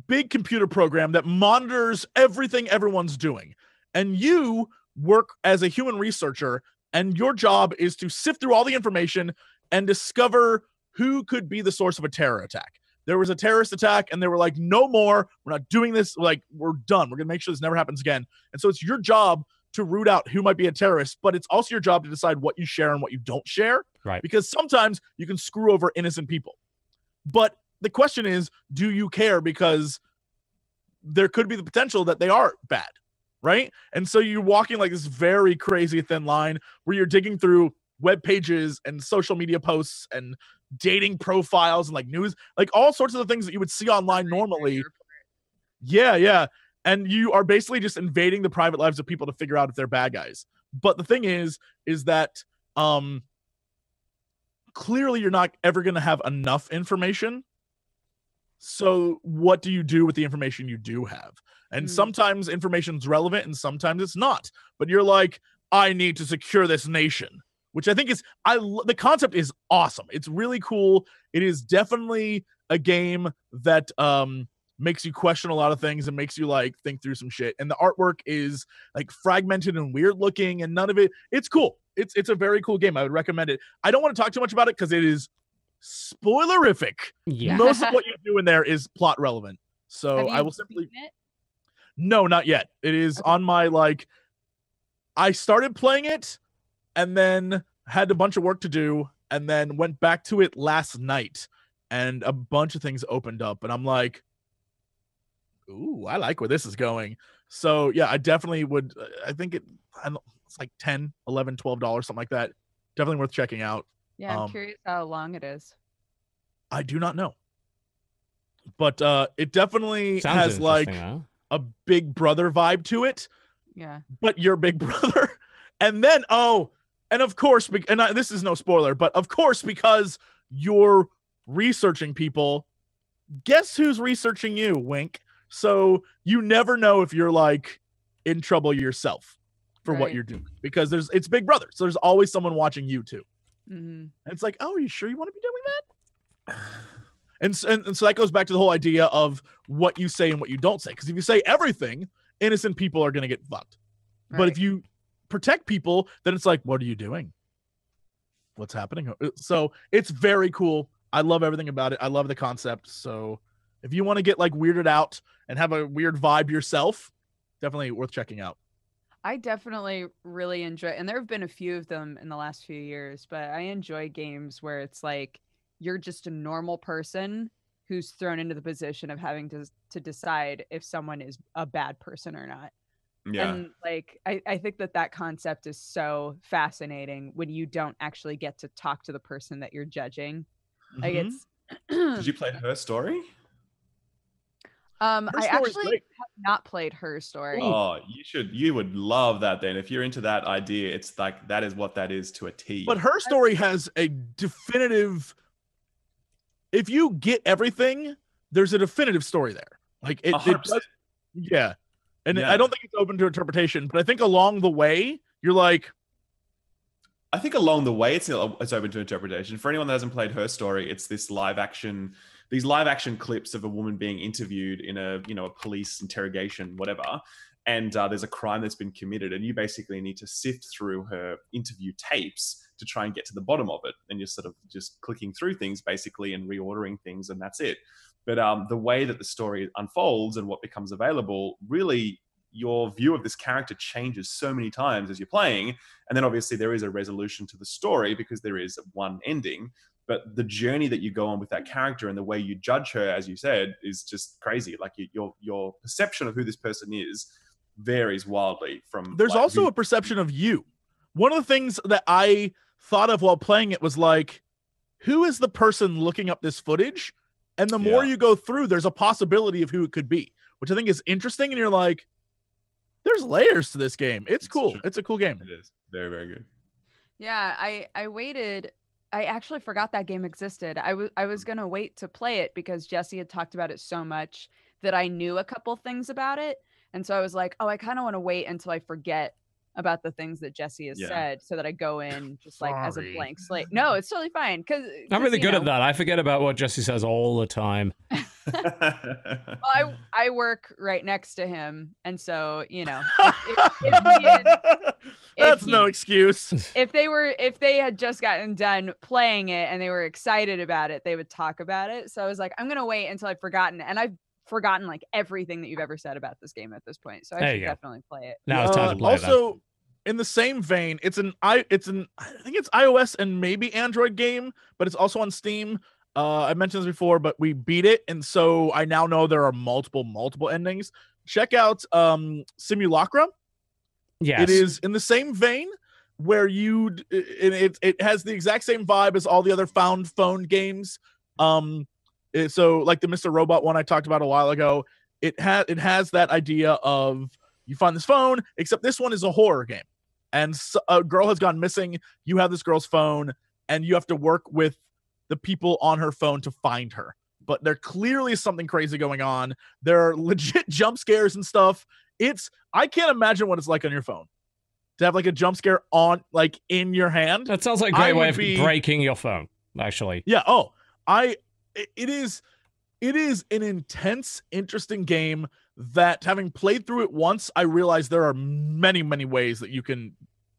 Speaker 3: big computer program that monitors everything everyone's doing. And you work as a human researcher, and your job is to sift through all the information and discover who could be the source of a terror attack. There was a terrorist attack, and they were like, no more. We're not doing this. Like, we're done. We're going to make sure this never happens again. And so it's your job to root out who might be a terrorist, but it's also your job to decide what you share and what you don't share.
Speaker 1: Right.
Speaker 3: Because sometimes you can screw over innocent people. But the question is, do you care? Because there could be the potential that they are bad, right? And so you're walking like this very crazy thin line where you're digging through web pages and social media posts and dating profiles and like news, like all sorts of the things that you would see online normally. Yeah. And you are basically just invading the private lives of people to figure out if they're bad guys. But the thing is that clearly you're not ever going to have enough information So what do you do with the information you do have? And sometimes information's relevant and sometimes it's not. But you're like, I need to secure this nation, which I think is the concept is awesome. It's really cool. It is definitely a game that makes you question a lot of things and makes you like think through some shit. And the artwork is like fragmented and weird looking, and none of it's cool. It's a very cool game. I would recommend it. I don't want to talk too much about it because it is spoilerific.
Speaker 1: Yeah.
Speaker 3: Most of what you do in there is plot relevant. So I will simply no, not yet. It is on my like I started playing it and then had a bunch of work to do and then went back to it last night and a bunch of things opened up and I'm like, ooh, I like where this is going. So yeah, I definitely would. I think it's like $10, $11, $12, something like that. Definitely worth checking out.
Speaker 5: Yeah, I'm curious how long it is.
Speaker 3: I do not know. But it definitely
Speaker 1: Sounds
Speaker 3: has like
Speaker 1: huh?
Speaker 3: a Big Brother vibe to it.
Speaker 5: Yeah.
Speaker 3: But you're Big Brother. And then, and of course, this is no spoiler, but of course, because you're researching people, guess who's researching you, wink. So you never know if you're like in trouble yourself for what you're doing because it's Big Brother. So there's always someone watching you too. And it's like, oh, are you sure you want to be doing that? And so that goes back to the whole idea of what you say and what you don't say. Because if you say everything, innocent people are going to get fucked. Right. But if you protect people, then it's like, what are you doing? What's happening? So it's very cool. I love everything about it. I love the concept. So if you want to get like weirded out and have a weird vibe yourself, definitely worth checking out.
Speaker 5: I definitely really enjoy, and there have been a few of them in the last few years, but I enjoy games where it's like you're just a normal person who's thrown into the position of having to decide if someone is a bad person or not.
Speaker 4: Yeah.
Speaker 5: And like, I think that concept is so fascinating when you don't actually get to talk to the person that you're judging. Like it's.
Speaker 4: Did you play Her Story?
Speaker 5: I actually have not played Her Story.
Speaker 4: Oh, you would love that then. If you're into that idea, it's like that is what that is to a T.
Speaker 3: But Her Story has a definitive, if you get everything, there's a definitive story there. Like it does, yeah. And I don't think it's open to interpretation, but I think along the way, you're like,
Speaker 4: I think along the way it's open to interpretation. For anyone that hasn't played Her Story, it's this these live action clips of a woman being interviewed in a police interrogation, whatever. And there's a crime that's been committed, and you basically need to sift through her interview tapes to try and get to the bottom of it. And you're sort of just clicking through things basically and reordering things, and that's it. But the way that the story unfolds and what becomes available, really your view of this character changes so many times as you're playing. And then obviously there is a resolution to the story because there is one ending. But the journey that you go on with that character and the way you judge her, as you said, is just crazy. Like your perception of who this person is varies wildly from.
Speaker 3: There's also a perception of you. One of the things that I thought of while playing it was like, who is the person looking up this footage? And the more you go through, there's a possibility of who it could be, which I think is interesting. And you're like, there's layers to this game. It's cool.
Speaker 4: True.
Speaker 3: It's a cool game.
Speaker 4: It is very, very good.
Speaker 5: Yeah, I waited. I actually forgot that game existed. I was going to wait to play it because Jesse had talked about it so much that I knew a couple things about it. And so I was like, oh, I kind of want to wait until I forget about the things that Jesse has said so that I go in just like as a blank slate. No, it's totally fine. Because
Speaker 1: I'm really good at that. I forget about what Jesse says all the time.
Speaker 5: Well, I work right next to him. And so,
Speaker 3: that's no excuse.
Speaker 5: If they had just gotten done playing it and they were excited about it, they would talk about it. So I was like, I'm going to wait until I've forgotten. And I've forgotten like everything that you've ever said about this game at this point. So I should definitely play it.
Speaker 1: Now it's time to play
Speaker 3: also, in the same vein, I think it's iOS and maybe Android game, but it's also on Steam. I mentioned this before, but we beat it, and so I now know there are multiple endings. Check out Simulacra.
Speaker 1: Yes.
Speaker 3: It is in the same vein where it has the exact same vibe as all the other found phone games. So like the Mr. Robot one I talked about a while ago, it has that idea of you find this phone, except this one is a horror game. And a girl has gone missing. You have this girl's phone, and you have to work with the people on her phone to find her. but there clearly is something crazy going on. There are legit jump scares and stuff. I can't imagine what it's like on your phone to have like a jump scare on like in your hand.
Speaker 1: That sounds like a great way of breaking your phone, actually.
Speaker 3: Yeah. It is an intense, interesting game that, having played through it once, I realized there are many, many ways that you can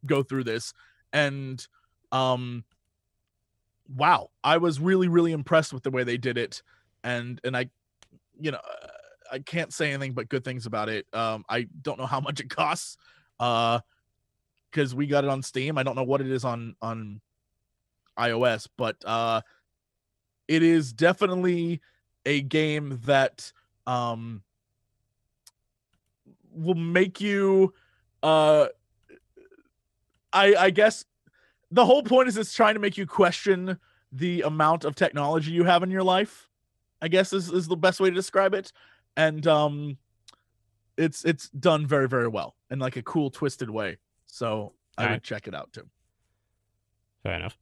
Speaker 3: go through this. And wow, I was really, really impressed with the way they did it. And I, I can't say anything but good things about it. I don't know how much it costs, because we got it on Steam. I don't know what it is on iOS, but it is definitely a game that will make you I guess the whole point is it's trying to make you question the amount of technology you have in your life, I guess is the best way to describe it. And it's done very, very well in like a cool, twisted way. So I would check it out too.
Speaker 1: Fair enough.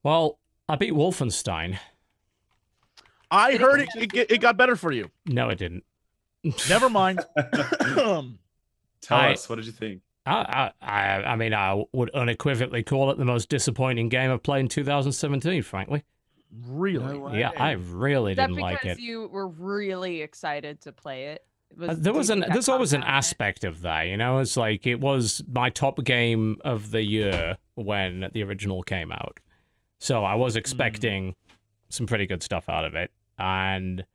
Speaker 1: Well, I beat Wolfenstein.
Speaker 3: I heard it got better for you.
Speaker 1: No, it didn't.
Speaker 3: Never mind.
Speaker 4: Tell us, what did you think?
Speaker 1: I mean, I would unequivocally call it the most disappointing game I've played in 2017, frankly.
Speaker 3: Really?
Speaker 4: No
Speaker 1: Yeah, I really didn't like it.
Speaker 5: Is that because you were really excited to play it?
Speaker 1: There's always an aspect of that, It's like, it was my top game of the year when the original came out. So I was expecting some pretty good stuff out of it. And,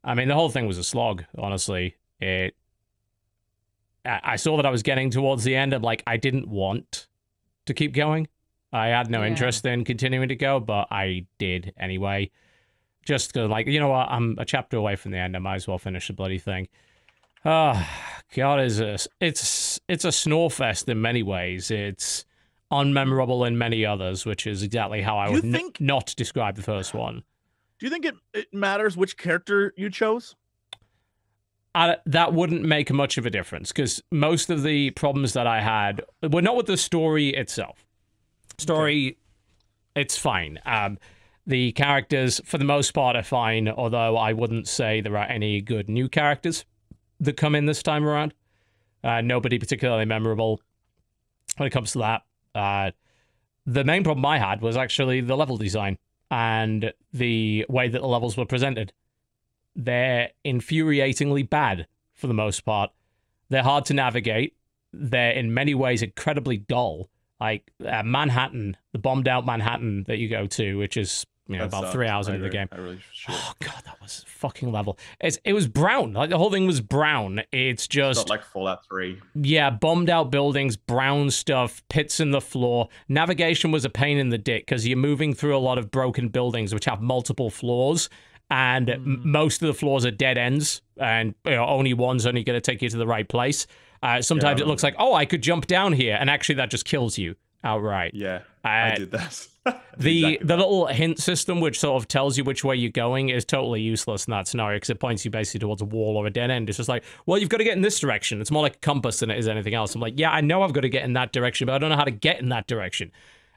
Speaker 1: I mean, the whole thing was a slog, honestly. I saw that I was getting towards the end, and, like, I didn't want to keep going. I had no interest in continuing to go, but I did anyway. Just because, like, you know what? I'm a chapter away from the end. I might as well finish the bloody thing. Oh, God, it's a snore fest in many ways. It's unmemorable in many others, which is exactly how I would not describe the first one.
Speaker 3: Do you think it matters which character you chose?
Speaker 1: That wouldn't make much of a difference, because most of the problems that I had were not with the story itself. It's fine. The characters, for the most part, are fine, although I wouldn't say there are any good new characters that come in this time around. Nobody particularly memorable when it comes to that. The main problem I had was actually the level design and the way that the levels were presented. They're infuriatingly bad for the most part. They're hard to navigate. They're in many ways incredibly dull. Like Manhattan, the bombed out Manhattan that you go to, which is about 3 hours into the game. Oh God, that was fucking level. It was brown. Like the whole thing was brown. It's just
Speaker 4: not like Fallout 3.
Speaker 1: Yeah, bombed out buildings, brown stuff, pits in the floor. Navigation was a pain in the dick because you're moving through a lot of broken buildings which have multiple floors. And most of the floors are dead ends, and only one's only going to take you to the right place. Sometimes it looks like, oh, I could jump down here, and actually that just kills you outright.
Speaker 4: Yeah, I did that.
Speaker 1: The little hint system, which sort of tells you which way you're going, is totally useless in that scenario, because it points you basically towards a wall or a dead end. It's just like, well, you've got to get in this direction. It's more like a compass than it is anything else. I'm like, yeah, I know I've got to get in that direction, but I don't know how to get in that direction.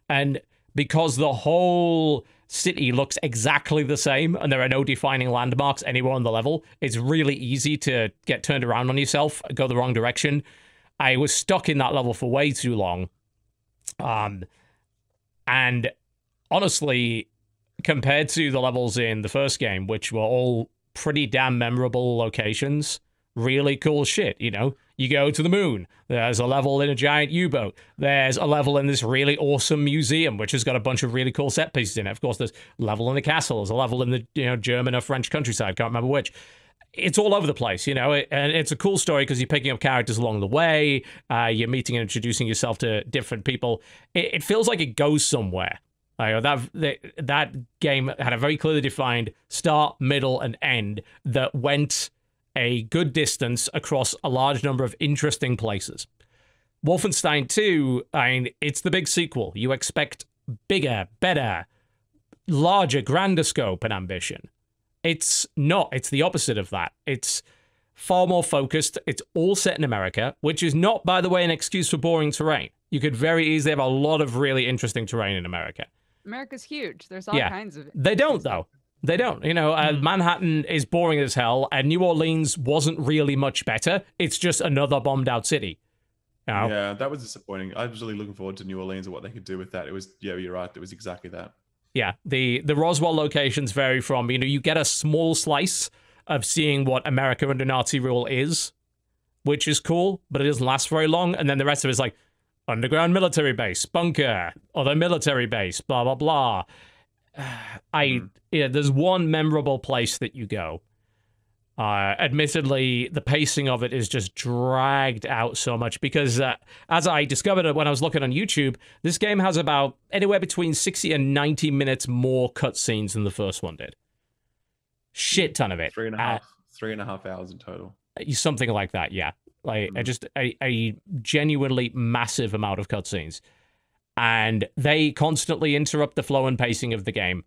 Speaker 1: And because the whole city looks exactly the same and there are no defining landmarks anywhere on the level, it's really easy to get turned around on yourself, go the wrong direction. I was stuck in that level for way too long. And honestly, compared to the levels in the first game, which were all pretty damn memorable locations, really cool shit, You go to the moon. There's a level in a giant U-boat. There's a level in this really awesome museum, which has got a bunch of really cool set pieces in it. Of course, there's a level in the castle. There's a level in the German or French countryside. Can't remember which. It's all over the place, and it's a cool story because you're picking up characters along the way. You're meeting and introducing yourself to different people. It feels like it goes somewhere. That game had a very clearly defined start, middle, and end that went a good distance across a large number of interesting places. Wolfenstein 2, it's the big sequel. You expect bigger, better, larger, grander scope and ambition. It's not. It's the opposite of that. It's far more focused. It's all set in America, which is not, by the way, an excuse for boring terrain. You could very easily have a lot of really interesting terrain in America.
Speaker 5: America's huge. There's all
Speaker 1: Yeah.
Speaker 5: kinds of.
Speaker 1: They don't, though. They don't. You know, Manhattan is boring as hell, and New Orleans wasn't really much better. It's just another bombed out city. You know?
Speaker 4: Yeah, that was disappointing. I was really looking forward to New Orleans and what they could do with that. It was, yeah, you're right. It was exactly that.
Speaker 1: Yeah, the Roswell locations vary from, you know, you get a small slice of seeing what America under Nazi rule is, which is cool, but it doesn't last very long. And then the rest of it is like underground military base, bunker, other military base, blah, blah, blah. There's one memorable place that you go. Admittedly, the pacing of it is just dragged out so much because, as I discovered when I was looking on YouTube, this game has about anywhere between 60 and 90 minutes more cutscenes than the first one did. Shit ton of it.
Speaker 4: 3.5 hours in total.
Speaker 1: Something like that, yeah. Like just a genuinely massive amount of cutscenes. And they constantly interrupt the flow and pacing of the game.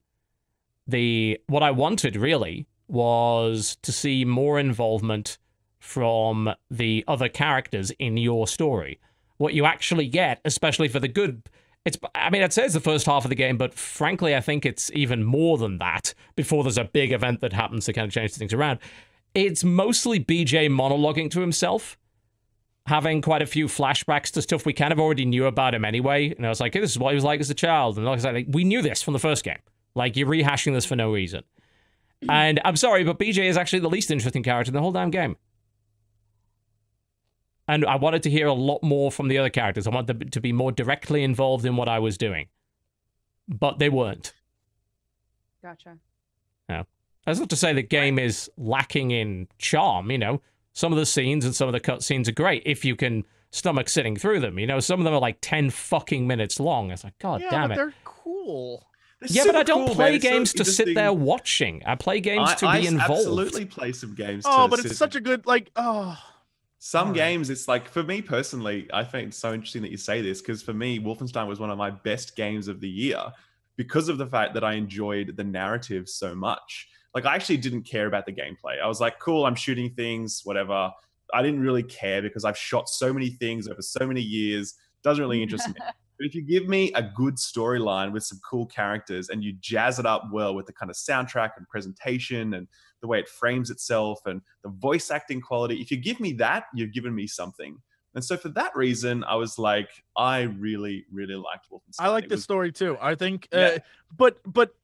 Speaker 1: What I wanted, really, was to see more involvement from the other characters in your story. What you actually get, especially for the good... I'd say it's the first half of the game, but frankly, I think it's even more than that before there's a big event that happens to kind of change things around. It's mostly BJ monologuing to himself, having quite a few flashbacks to stuff we kind of already knew about him anyway. And I was like, hey, this is what he was like as a child. And like I said, we knew this from the first game. Like, you're rehashing this for no reason. And I'm sorry, but BJ is actually the least interesting character in the whole damn game. And I wanted to hear a lot more from the other characters. I wanted them to be more directly involved in what I was doing. But they weren't.
Speaker 5: Gotcha.
Speaker 1: No. That's not to say the game is lacking in charm, you know. Some of the scenes and some of the cutscenes are great if you can stomach sitting through them. You know, some of them are like 10 fucking minutes long. It's like, God damn it.
Speaker 3: They're cool.
Speaker 1: Yeah, but I don't play games to sit there watching. I play games to be involved.
Speaker 4: I absolutely play some games
Speaker 3: but it's such a good,
Speaker 4: Some games, it's like, for me personally, I think it's so interesting that you say this, because for me, Wolfenstein was one of my best games of the year because of the fact that I enjoyed the narrative so much. Like, I actually didn't care about the gameplay. I was like, cool, I'm shooting things, whatever. I didn't really care because I've shot so many things over so many years. Doesn't really interest me. But if you give me a good storyline with some cool characters and you jazz it up well with the kind of soundtrack and presentation and the way it frames itself and the voice acting quality, if you give me that, you've given me something. And so for that reason, I was like, I really, really liked Wolfenstein.
Speaker 3: I like this story too. I think,
Speaker 4: Yeah.
Speaker 3: but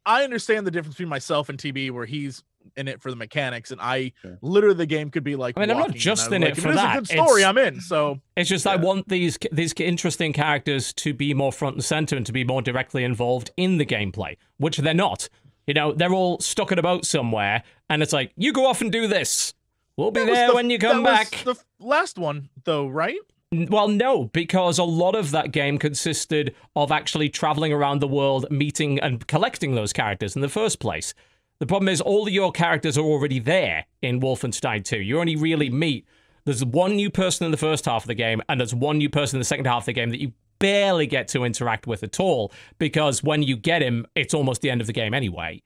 Speaker 3: I understand the difference between myself and TB, where he's in it for the mechanics, and I literally the game could be like.
Speaker 1: I mean, I'm not
Speaker 3: walking,
Speaker 1: just
Speaker 3: and
Speaker 1: in
Speaker 3: I'm
Speaker 1: it
Speaker 3: like,
Speaker 1: for
Speaker 3: if
Speaker 1: that.
Speaker 3: It's a good story. I'm in. So
Speaker 1: it's just I want these interesting characters to be more front and center and to be more directly involved in the gameplay, which they're not. You know, they're all stuck in a boat somewhere, and it's like, you go off and do this. We'll be there when you come back.
Speaker 3: The last one, though, right?
Speaker 1: Well, no, because a lot of that game consisted of actually traveling around the world, meeting and collecting those characters in the first place. The problem is all of your characters are already there in Wolfenstein 2. You only really meet... There's one new person in the first half of the game, and there's one new person in the second half of the game that you barely get to interact with at all, because when you get him, it's almost the end of the game anyway.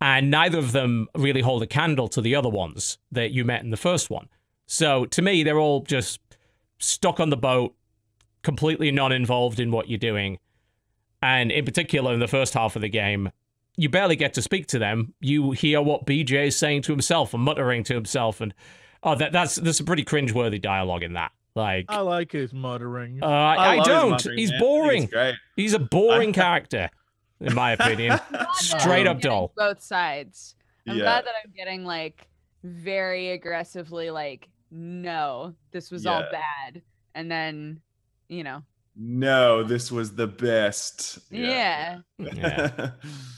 Speaker 1: And neither of them really hold a candle to the other ones that you met in the first one. So, to me, they're all just stuck on the boat, completely non-involved in what you're doing. And in particular, in the first half of the game, you barely get to speak to them. You hear what BJ is saying to himself and muttering to himself, and there's some pretty cringeworthy dialogue in that. Like,
Speaker 3: I like his muttering.
Speaker 1: I don't. He's boring.
Speaker 4: Great.
Speaker 1: He's a boring character, in my opinion. Straight up dull.
Speaker 5: Both sides. I'm
Speaker 4: Yeah.
Speaker 5: glad that I'm getting like very aggressively like, no, this was all bad, and then, you know.
Speaker 4: No, this was the best.
Speaker 5: Yeah.
Speaker 1: Yeah.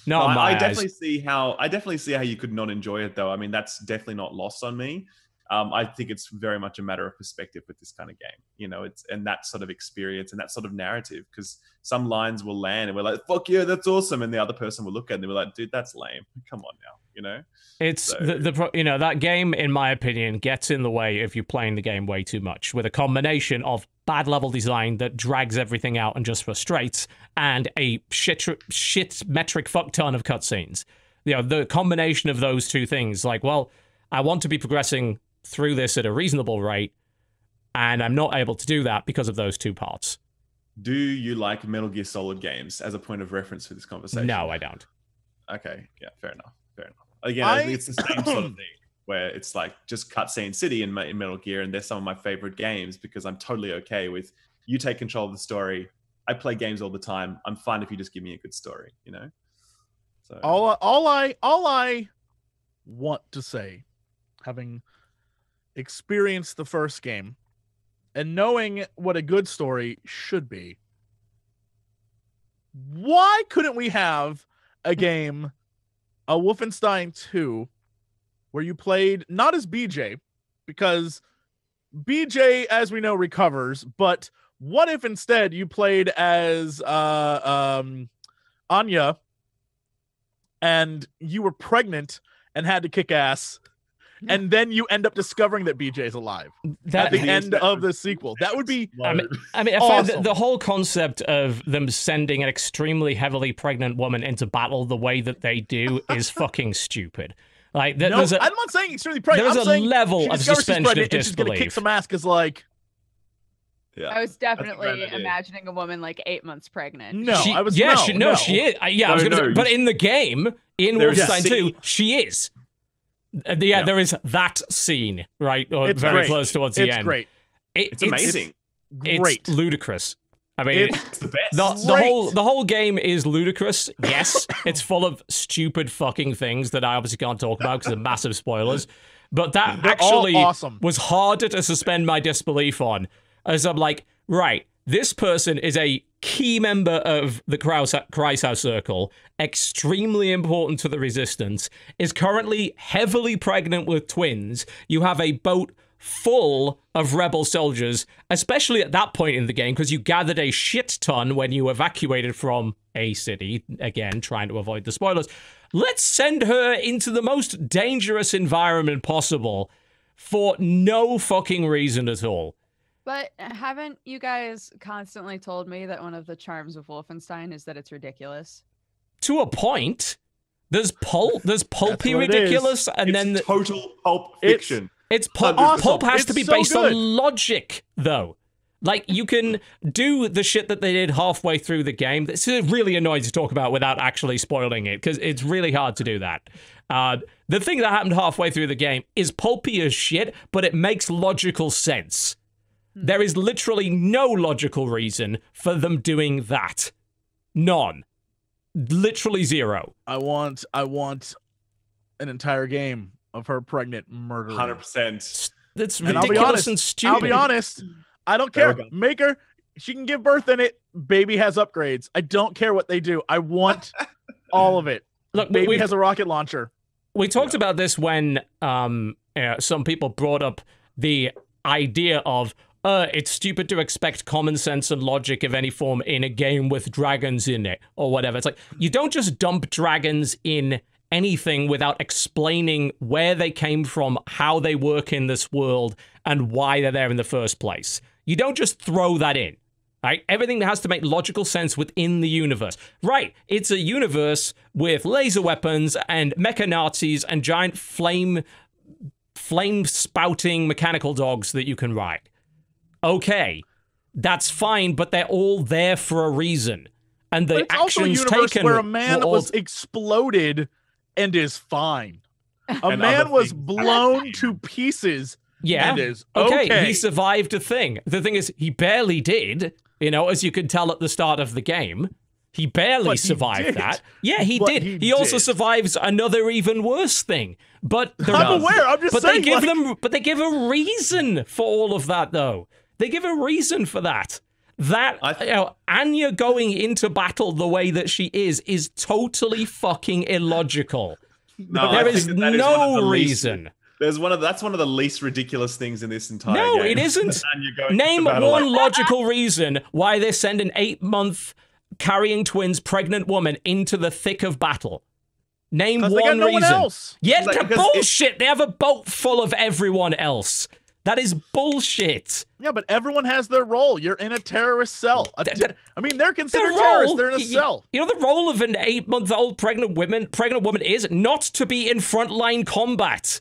Speaker 4: No,
Speaker 1: Not in my
Speaker 4: I
Speaker 1: eyes.
Speaker 4: definitely see how you could not enjoy it though. I mean, that's definitely not lost on me. I think it's very much a matter of perspective with this kind of game, you know, and that sort of experience and that sort of narrative, because some lines will land and we're like, fuck yeah, that's awesome. And the other person will look at it and they're like, dude, that's lame. Come on now, you know?
Speaker 1: It's you know, that game, in my opinion, gets in the way if you're playing the game way too much, with a combination of bad level design that drags everything out and just frustrates, and a shit metric fuck ton of cutscenes. You know, the combination of those two things, like, well, I want to be progressing through this at a reasonable rate, and I'm not able to do that because of those two parts.
Speaker 4: do you like Metal Gear Solid games as a point of reference for this conversation?
Speaker 1: No, I don't.
Speaker 4: Okay, yeah, fair enough. Again, I think it's the same sort of thing where it's like just Cutscene City in Metal Gear, and they're some of my favorite games because I'm totally okay with you take control of the story. I play games all the time. I'm fine if you just give me a good story, you know? So
Speaker 3: All I want to say, having experienced the first game and knowing what a good story should be, why couldn't we have a game, a Wolfenstein 2, where you played not as BJ, because BJ, as we know, recovers, but what if instead you played as Anya and you were pregnant and had to kick ass, and then you end up discovering that BJ is alive at the end of the sequel? That would be
Speaker 1: I mean, I
Speaker 3: awesome.
Speaker 1: find the whole concept of them sending an extremely heavily pregnant woman into battle the way that they do is fucking stupid. Like,
Speaker 3: I'm not saying extremely pregnant.
Speaker 1: There's
Speaker 3: I'm saying
Speaker 1: a level
Speaker 3: she
Speaker 1: of
Speaker 3: discovers she's
Speaker 1: suspension
Speaker 3: pregnant
Speaker 1: of
Speaker 3: and she's gonna kick
Speaker 1: disbelief.
Speaker 3: some ass because, like,
Speaker 4: yeah.
Speaker 5: I was
Speaker 4: a great
Speaker 5: definitely
Speaker 4: idea.
Speaker 5: imagining a woman like 8 months pregnant.
Speaker 3: no,
Speaker 1: She,
Speaker 3: I was
Speaker 1: yeah,
Speaker 3: no,
Speaker 1: she,
Speaker 3: no.
Speaker 1: she is. Yeah, I was
Speaker 4: No,
Speaker 1: gonna say,
Speaker 4: no,
Speaker 1: but in the game, in
Speaker 4: There's a
Speaker 1: Wolfenstein 2,
Speaker 4: scene.
Speaker 1: she is. Yeah,
Speaker 4: Yeah.
Speaker 1: there is that scene, right? Or
Speaker 3: It's
Speaker 1: very
Speaker 3: great.
Speaker 1: close towards the
Speaker 3: It's
Speaker 1: end.
Speaker 3: great.
Speaker 4: It's amazing.
Speaker 3: Great.
Speaker 1: It's ludicrous. I mean,
Speaker 4: It's the best.
Speaker 1: the whole game is ludicrous. Yes, it's full of stupid fucking things that I obviously can't talk about because they're massive spoilers. But that
Speaker 3: They're all
Speaker 1: actually
Speaker 3: awesome.
Speaker 1: was harder to suspend my disbelief on, as I'm like, right, this person is a key member of the Kreisau Circle, extremely important to the Resistance, is currently heavily pregnant with twins. You have a boat full of rebel soldiers, especially at that point in the game, because you gathered a shit ton when you evacuated from a city, again, trying to avoid the spoilers. Let's send her into the most dangerous environment possible for no fucking reason at all.
Speaker 5: But haven't you guys constantly told me that one of the charms of Wolfenstein is that it's ridiculous?
Speaker 1: To a point. There's pulpy
Speaker 3: what it is.
Speaker 1: ridiculous, and
Speaker 4: It's
Speaker 1: then
Speaker 4: total pulp fiction.
Speaker 1: it's
Speaker 3: Awesome.
Speaker 1: pulp has to
Speaker 3: It's
Speaker 1: be
Speaker 3: so
Speaker 1: based
Speaker 3: good.
Speaker 1: on logic, though. Like, you can do the shit that they did halfway through the game. This is really annoying to talk about without actually spoiling it, because it's really hard to do that. The thing that happened halfway through the game is pulpy as shit, but it makes logical sense. There is literally no logical reason for them doing that. None. Literally zero.
Speaker 3: I want an entire game of her pregnant murdering.
Speaker 4: 100%.
Speaker 1: It's
Speaker 3: And I'll be
Speaker 1: ridiculous
Speaker 3: honest,
Speaker 1: and stupid.
Speaker 3: I'll be honest. I don't
Speaker 4: There
Speaker 3: care.
Speaker 4: we go.
Speaker 3: Make her. She can give birth in it. Baby has upgrades. I don't care what they do. I want all of it.
Speaker 1: Look,
Speaker 3: Baby
Speaker 1: we've-
Speaker 3: has a rocket launcher.
Speaker 1: We talked about this when some people brought up the idea of it's stupid to expect common sense and logic of any form in a game with dragons in it or whatever. It's like, you don't just dump dragons in anything without explaining where they came from, how they work in this world, and why they're there in the first place. You don't just throw that in. Right? Everything has to make logical sense within the universe. Right, it's a universe with laser weapons and mecha Nazis and giant flame spouting mechanical dogs that you can ride. Okay, that's fine, but they're all there for a reason. And the
Speaker 3: But it's also a
Speaker 1: actions
Speaker 3: universe
Speaker 1: taken
Speaker 3: where a man
Speaker 1: were all-
Speaker 3: was exploded and is fine. A
Speaker 4: And
Speaker 3: man
Speaker 4: other
Speaker 3: was
Speaker 4: things
Speaker 3: blown to pieces
Speaker 1: yeah,
Speaker 3: and is
Speaker 1: okay,
Speaker 3: okay.
Speaker 1: he survived a thing. The thing is, he barely did, as you could tell at the start of the game. He barely
Speaker 3: But he
Speaker 1: survived
Speaker 3: did.
Speaker 1: that. Yeah, he
Speaker 3: But
Speaker 1: did.
Speaker 3: he
Speaker 1: He also
Speaker 3: did.
Speaker 1: survives another even worse thing. But
Speaker 3: I'm aware. I'm just
Speaker 1: but
Speaker 3: saying.
Speaker 1: they give a reason for all of that, though. They give a reason for that. Anya going into battle the way that she is totally fucking illogical.
Speaker 4: No,
Speaker 1: There
Speaker 4: I
Speaker 1: is
Speaker 4: think that is one of
Speaker 1: no
Speaker 4: the least-
Speaker 1: reason.
Speaker 4: That's one of the least ridiculous things in this entire
Speaker 1: No,
Speaker 4: game.
Speaker 1: it isn't.
Speaker 4: And you're going
Speaker 1: Name
Speaker 4: to battle
Speaker 1: one
Speaker 4: like-
Speaker 1: logical reason why they send an 8-month carrying twins pregnant woman into the thick of battle. Name
Speaker 3: 'Cause
Speaker 1: one
Speaker 3: they got no
Speaker 1: reason.
Speaker 3: one else.
Speaker 1: Yeah,
Speaker 4: Like, because
Speaker 1: bullshit. They have a boat full of everyone else. That is bullshit.
Speaker 3: Yeah, but everyone has their role. You're in a terrorist cell. I mean, they're considered
Speaker 1: The
Speaker 3: terrorists.
Speaker 1: role-
Speaker 3: They're in a cell.
Speaker 1: You know the role of an 8-month-old pregnant woman is not to be in frontline combat.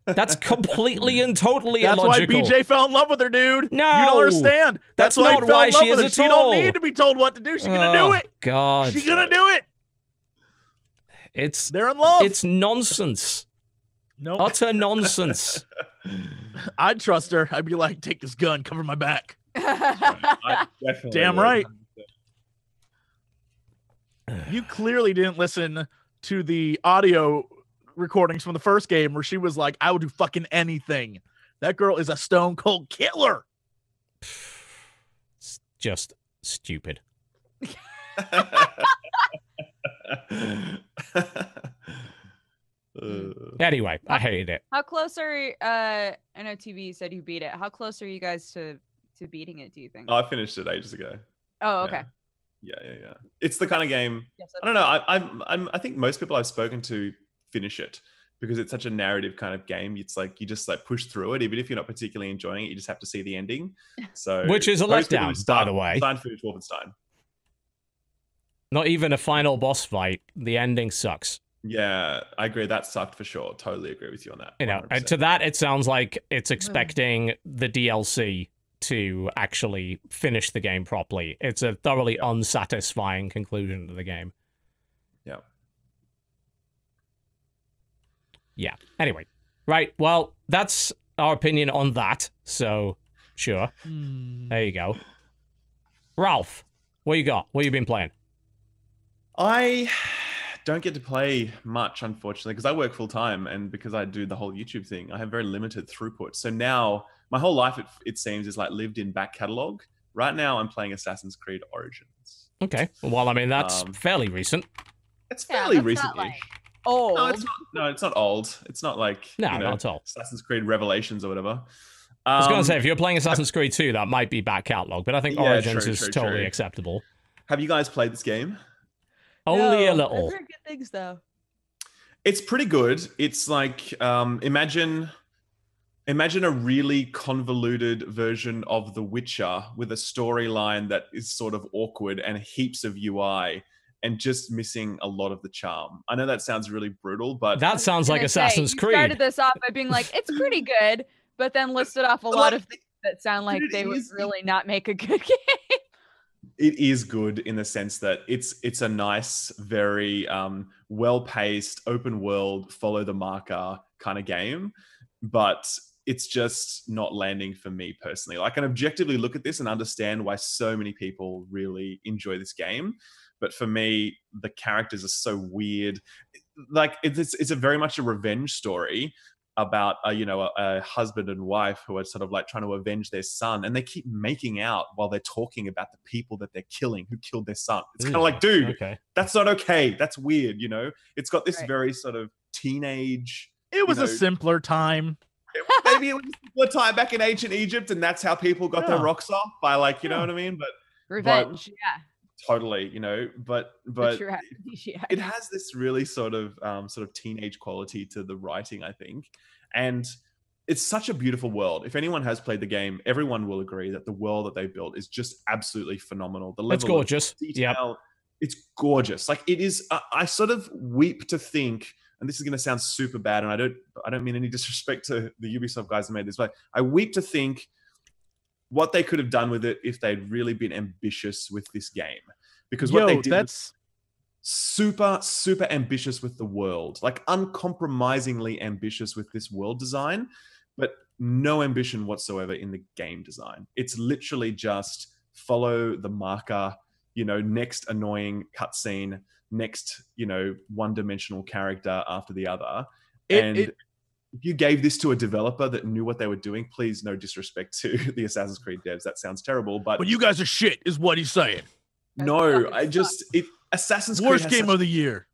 Speaker 1: That's completely and totally
Speaker 3: That's why
Speaker 1: illogical.
Speaker 3: BJ fell in love with her, dude.
Speaker 1: No,
Speaker 3: you don't understand.
Speaker 1: that's
Speaker 3: why
Speaker 1: not
Speaker 3: he fell
Speaker 1: why
Speaker 3: in love
Speaker 1: she
Speaker 3: with
Speaker 1: is
Speaker 3: her.
Speaker 1: at
Speaker 3: She
Speaker 1: all.
Speaker 3: don't need to be told what to do. She's gonna do it.
Speaker 1: God,
Speaker 3: She's gonna do it. They're in love.
Speaker 1: It's nonsense.
Speaker 3: No,
Speaker 1: Utter nonsense.
Speaker 3: I'd trust her. I'd be like, take this gun, cover my back.
Speaker 4: I definitely
Speaker 3: Damn
Speaker 4: would.
Speaker 3: right. You clearly didn't listen to the audio recordings from the first game where she was like, I will do fucking anything. That girl is a stone cold killer.
Speaker 1: It's just stupid. Anyway, I hated it.
Speaker 5: How close are I know TV said you beat it. How close are you guys to beating it, do you think?
Speaker 4: I finished it ages ago.
Speaker 5: Oh, okay.
Speaker 4: Yeah. It's the kind of game.
Speaker 5: Yes,
Speaker 4: I don't know. I think most people I've spoken to finish it because it's such a narrative kind of game. It's like you just like push through it, even if you're not particularly enjoying it. You just have to see the ending. So,
Speaker 1: Which is a
Speaker 4: most people
Speaker 1: letdown,
Speaker 4: who
Speaker 1: by the way.
Speaker 4: Signed for Wolfenstein.
Speaker 1: Not even a final boss fight. The ending sucks.
Speaker 4: Yeah, I agree. That sucked for sure. Totally agree with you on that.
Speaker 1: You know,
Speaker 4: 100%.
Speaker 1: to that, it sounds like it's expecting the DLC to actually finish the game properly. It's a thoroughly unsatisfying conclusion to the game.
Speaker 4: Yeah.
Speaker 1: Yeah. Anyway, right. Well, that's our opinion on that. So, sure. There you go. Ralph, what you got? What you been playing?
Speaker 4: I don't get to play much, unfortunately, because I work full time and because I do the whole YouTube thing, I have very limited throughput. So now my whole life, it seems, is like lived in back catalog. Right now, I'm playing Assassin's Creed Origins.
Speaker 1: Okay. Well, I mean, that's fairly recent.
Speaker 4: It's fairly
Speaker 5: that's
Speaker 4: recent-ish.
Speaker 5: not, like, old.
Speaker 4: No, it's not old. It's not like
Speaker 1: No, not at all.
Speaker 4: Assassin's Creed Revelations or whatever.
Speaker 1: I was going to say, if you're playing Assassin's Creed 2, that might be back catalog, but I think
Speaker 4: Yeah,
Speaker 1: Origins
Speaker 4: true,
Speaker 1: is
Speaker 4: true,
Speaker 1: totally
Speaker 4: true.
Speaker 1: acceptable.
Speaker 4: Have you guys played this game?
Speaker 1: Only a
Speaker 5: No,
Speaker 1: little.
Speaker 5: I've heard good things though.
Speaker 4: It's pretty good. It's like imagine a really convoluted version of The Witcher with a storyline that is sort of awkward and heaps of UI and just missing a lot of the charm. I know that sounds really brutal, but
Speaker 1: That sounds like
Speaker 5: Gonna say,
Speaker 1: Assassin's
Speaker 5: you
Speaker 1: Creed.
Speaker 5: started this off by being like, it's pretty good, but then listed off a lot of things that sound like they would really not make a good game.
Speaker 4: it is good in the sense that it's a nice, very well-paced, open world, follow the marker kind of game, but it's just not landing for me personally. Like, I can objectively look at this and understand why so many people really enjoy this game, but for me, the characters are so weird. Like, it's a very much a revenge story about a husband and wife who are sort of like trying to avenge their son, and they keep making out while they're talking about the people that they're killing who killed their son. It's kind of like, dude,
Speaker 1: okay.
Speaker 4: that's not okay. That's weird. It's got this
Speaker 5: Right.
Speaker 4: very sort of teenage.
Speaker 3: It was a simpler time.
Speaker 4: Maybe it was a simpler time back in ancient Egypt, and that's how people got their
Speaker 3: Yeah.
Speaker 4: rocks off by, like, you know
Speaker 3: Yeah.
Speaker 4: what I mean? But
Speaker 5: Revenge, yeah.
Speaker 4: totally, but
Speaker 5: The true aphrodisiac.
Speaker 4: it has this really sort of teenage quality to the writing, I think, and it's such a beautiful world. If anyone has played the game, everyone will agree that the world that they built is just absolutely phenomenal. The level
Speaker 1: It's gorgeous.
Speaker 4: of detail, it's gorgeous. Like, it is. I sort of weep to think, and this is going to sound super bad, and I don't mean any disrespect to the Ubisoft guys who made this, but I weep to think what they could have done with it if they'd really been ambitious with this game. Because what they did was super, super ambitious with the world, like uncompromisingly ambitious with this world design, but no ambition whatsoever in the game design. It's literally just follow the marker, next annoying cutscene, next, one-dimensional character after the other. If you gave this to a developer that knew what they were doing, please, no disrespect to the Assassin's Creed devs, that sounds terrible, but
Speaker 3: you guys are shit, is what he's saying.
Speaker 4: no, Assassin's Creed
Speaker 3: Worst game of the year.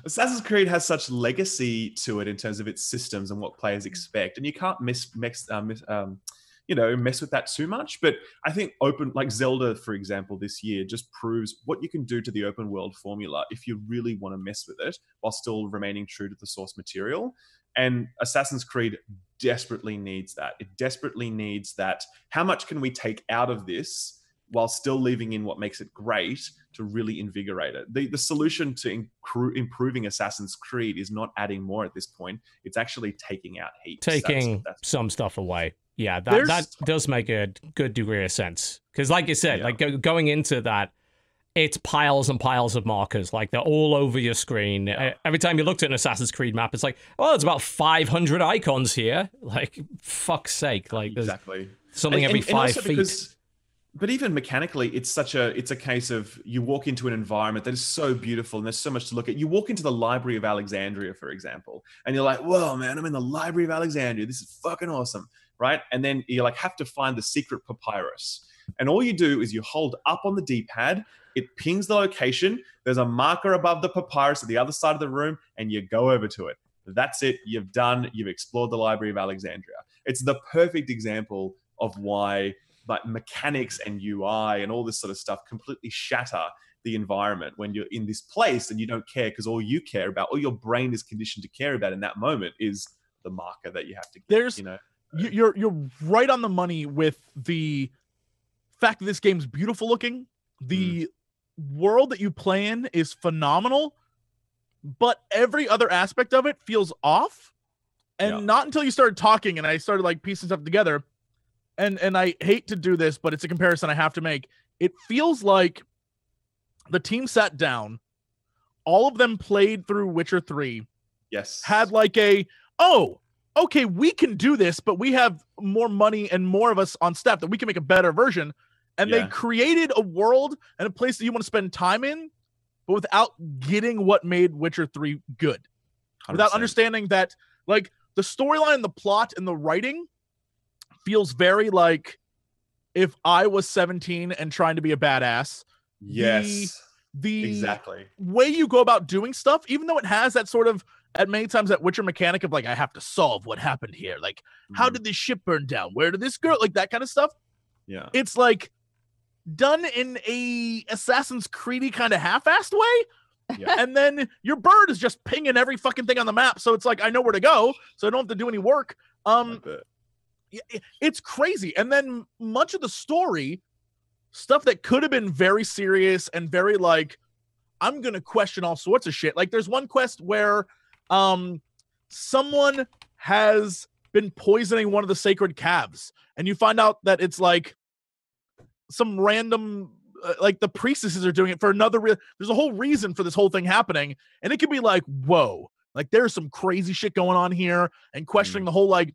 Speaker 4: Assassin's Creed has such legacy to it in terms of its systems and what players expect, and you can't mess with that too much. But I think like Zelda, for example, this year just proves what you can do to the open world formula if you really want to mess with it while still remaining true to the source material. And Assassin's Creed desperately needs that. It desperately needs that. How much can we take out of this while still leaving in what makes it great to really invigorate it. The solution to improving Assassin's Creed is not adding more at this point. It's actually taking out heaps.
Speaker 1: Taking some stuff away. Yeah, that does make a good degree of sense. Because like you said, like going into that, it's piles and piles of markers. Like they're all over your screen. Every time you looked at an Assassin's Creed map, it's like, oh, there's about 500 icons here. Like, fuck's sake. Like there's something every 5 feet.
Speaker 4: But even mechanically, it's a case of you walk into an environment that is so beautiful and there's so much to look at. You walk into the Library of Alexandria, for example, and you're like, whoa, man, I'm in the Library of Alexandria. This is fucking awesome, right? And then you like have to find the secret papyrus. And all you do is you hold up on the D-pad, it pings the location, there's a marker above the papyrus at the other side of the room, and you go over to it. That's it. You've explored the Library of Alexandria. It's the perfect example of why mechanics and UI and all this sort of stuff completely shatter the environment when you're in this place and you don't care, because all you care about, all your brain is conditioned to care about in that moment is the marker that you have to get.
Speaker 3: You're right on the money with the fact that this game's beautiful looking. The world that you play in is phenomenal, but every other aspect of it feels off. And not until you started talking and I started like piecing stuff together, and I hate to do this, but it's a comparison I have to make. It feels like the team sat down, all of them played through Witcher 3.
Speaker 4: Yes.
Speaker 3: Had like okay, we can do this, but we have more money and more of us on staff that we can make a better version. And they created a world and a place that you want to spend time in, but without getting what made Witcher 3 good. 100%. Without understanding that, like, the storyline, the plot, and the writing feels very like if I was 17 and trying to be a badass.
Speaker 4: Yes.
Speaker 3: The
Speaker 4: exactly
Speaker 3: way you go about doing stuff, even though it has that sort of, at many times, that Witcher mechanic of like, I have to solve what happened here. Like, how did this ship burn down? Where did this girl, like that kind of stuff?
Speaker 4: Yeah.
Speaker 3: It's like done in a Assassin's Creed kind of half-assed way. Yeah. And then your bird is just pinging every fucking thing on the map. So it's like, I know where to go, so I don't have to do any work. It's crazy. And then much of the story, stuff that could have been very serious and very like, I'm going to question all sorts of shit. Like there's one quest where someone has been poisoning one of the sacred calves, and you find out that it's like some random like the priestesses are doing it for another there's a whole reason for this whole thing happening, and it could be like, whoa, like there's some crazy shit going on here, and questioning the whole like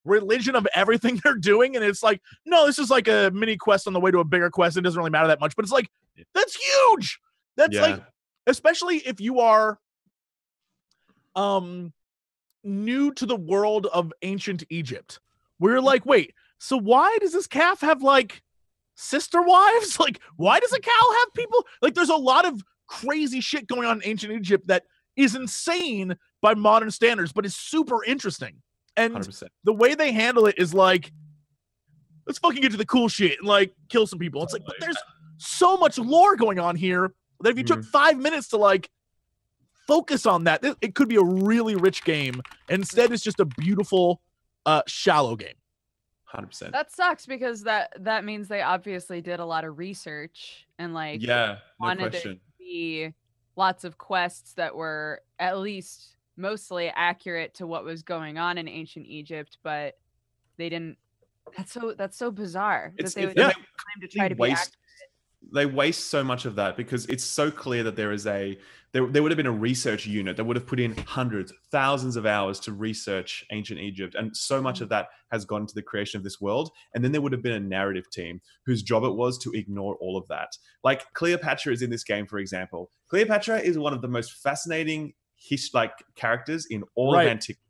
Speaker 3: religion of everything they're doing. And it's like, no, this is like a mini quest on the way to a bigger quest. It doesn't really matter that much, but it's like, that's huge. That's like, especially if you are new to the world of ancient Egypt, where you're like, wait, so why does this calf have like sister wives? Like, why does a cow have people? Like, there's a lot of crazy shit going on in ancient Egypt that is insane by modern standards, but is super interesting. And 100%. The way they handle it is like, let's fucking get to the cool shit and like kill some people. It's like, but there's so much lore going on here that if you took 5 minutes to like focus on that, it could be a really rich game. Instead, it's just a beautiful, shallow game.
Speaker 4: 100%.
Speaker 5: That sucks, because that means they obviously did a lot of research and like wanted it to be lots of quests that were at least mostly accurate to what was going on in ancient Egypt, but they didn't. That's so bizarre that they would take time to try to be accurate.
Speaker 4: They waste so much of that because it's so clear that there would have been a research unit that would have put in hundreds, thousands of hours to research ancient Egypt. And so much of that has gone into the creation of this world. And then there would have been a narrative team whose job it was to ignore all of that. Like Cleopatra is in this game, for example. Cleopatra is one of the most fascinating characters in all of antiquity.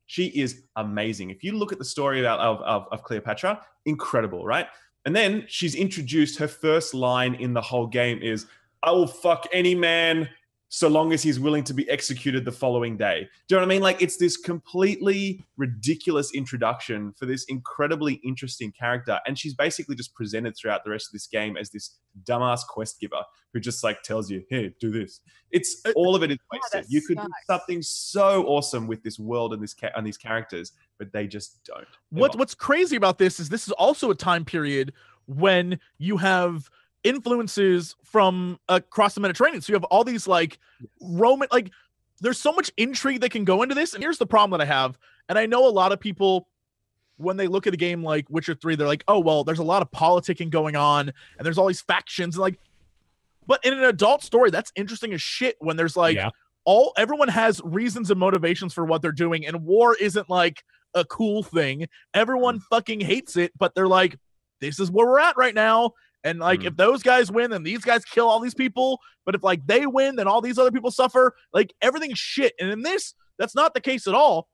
Speaker 4: She is amazing. If you look at the story of Cleopatra, incredible, right? And then she's introduced, her first line in the whole game is, I will fuck any man so long as he's willing to be executed the following day. Do you know what I mean? Like, it's this completely ridiculous introduction for this incredibly interesting character. And she's basically just presented throughout the rest of this game as this dumbass quest giver who just like tells you, hey, do this. It's all of it is wasted. You could do something so awesome with this world and these characters, but they just don't.
Speaker 3: What's crazy about this is also a time period when you have influences from across the Mediterranean. So you have all these like Roman, like there's so much intrigue that can go into this. And here's the problem that I have. And I know a lot of people, when they look at a game like Witcher 3, they're like, oh, well, there's a lot of politicking going on and there's all these factions. And like, but in an adult story, that's interesting as shit when there's like everyone has reasons and motivations for what they're doing. And war isn't like a cool thing. Everyone fucking hates it, but they're like, this is where we're at right now. And like, if those guys win, then these guys kill all these people. But if like they win, then all these other people suffer. Like everything's shit. And in this, that's not the case at all.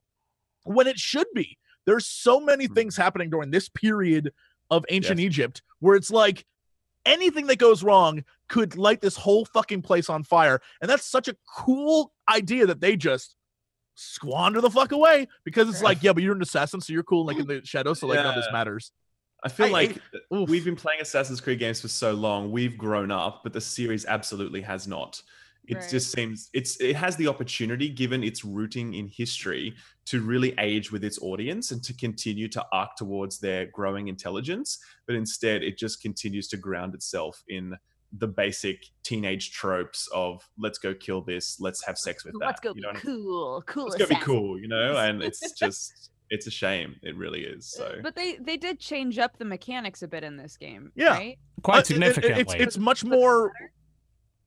Speaker 3: When it should be. There's so many things happening during this period of ancient Egypt where it's like anything that goes wrong could light this whole fucking place on fire. And that's such a cool idea that they just squander the fuck away because it's like, yeah, but you're an assassin, so you're cool like in the shadows, so like none of this matters.
Speaker 4: I feel we've been playing Assassin's Creed games for so long. We've grown up, but the series absolutely has not. It just seems it has the opportunity, given its rooting in history, to really age with its audience and to continue to arc towards their growing intelligence. But instead, it just continues to ground itself in the basic teenage tropes of let's go kill this, let's have sex with that.
Speaker 2: Let's go be cool.
Speaker 4: Let's go be cool, you know? And it's just... it's a shame. It really is. So,
Speaker 5: but they did change up the mechanics a bit in this game.
Speaker 3: Yeah,
Speaker 5: right?
Speaker 1: Quite significantly.
Speaker 3: It's much more.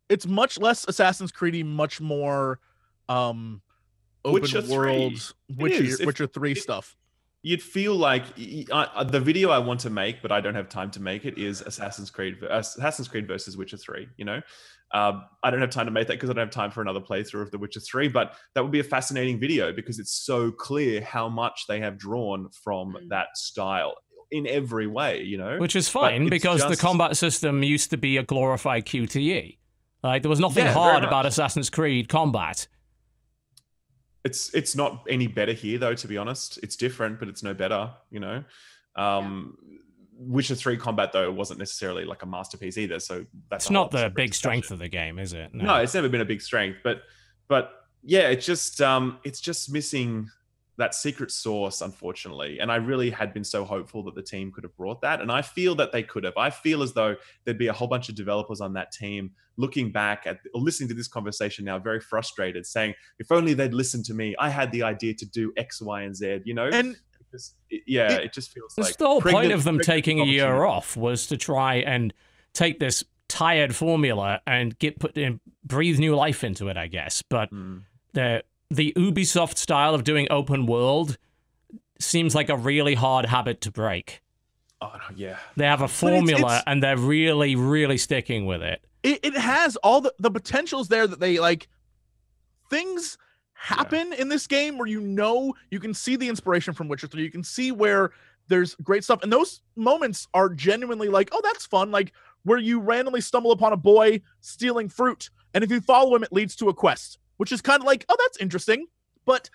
Speaker 3: It's much less Assassin's Creed-y, much more open world Witcher 3 stuff.
Speaker 4: You'd feel like the video I want to make, but I don't have time to make it, is Assassin's Creed versus Witcher 3. You know, I don't have time to make that because I don't have time for another playthrough of The Witcher 3. But that would be a fascinating video because it's so clear how much they have drawn from that style in every way. You know,
Speaker 1: which is fine because the combat system used to be a glorified QTE. Like there was nothing hard about Assassin's Creed combat.
Speaker 4: It's not any better here, though, to be honest. It's different, but it's no better, you know? Witcher 3 combat, though, wasn't necessarily like a masterpiece either, so that's...
Speaker 1: It's not the big strength of the game, is it?
Speaker 4: No, it's never been a big strength, but yeah, it's just missing that secret sauce, unfortunately. And I really had been so hopeful that the team could have brought that, and I feel that they could have. I feel as though there'd be a whole bunch of developers on that team looking back at or listening to this conversation now, very frustrated, saying, if only they'd listened to me. I had the idea to do X, Y, and Z, you know? And it just feels like...
Speaker 1: The whole point of them taking a year off was to try and take this tired formula and breathe new life into it, I guess. But the Ubisoft style of doing open world seems like a really hard habit to break.
Speaker 4: Oh, no, yeah.
Speaker 1: They have a formula and they're really, really sticking with it.
Speaker 3: It has all the potentials there that they like. Things happen in this game where you can see the inspiration from Witcher 3. You can see where there's great stuff. And those moments are genuinely like, oh, that's fun. Like where you randomly stumble upon a boy stealing fruit. And if you follow him, it leads to a quest, which is kind of like, oh, that's interesting. But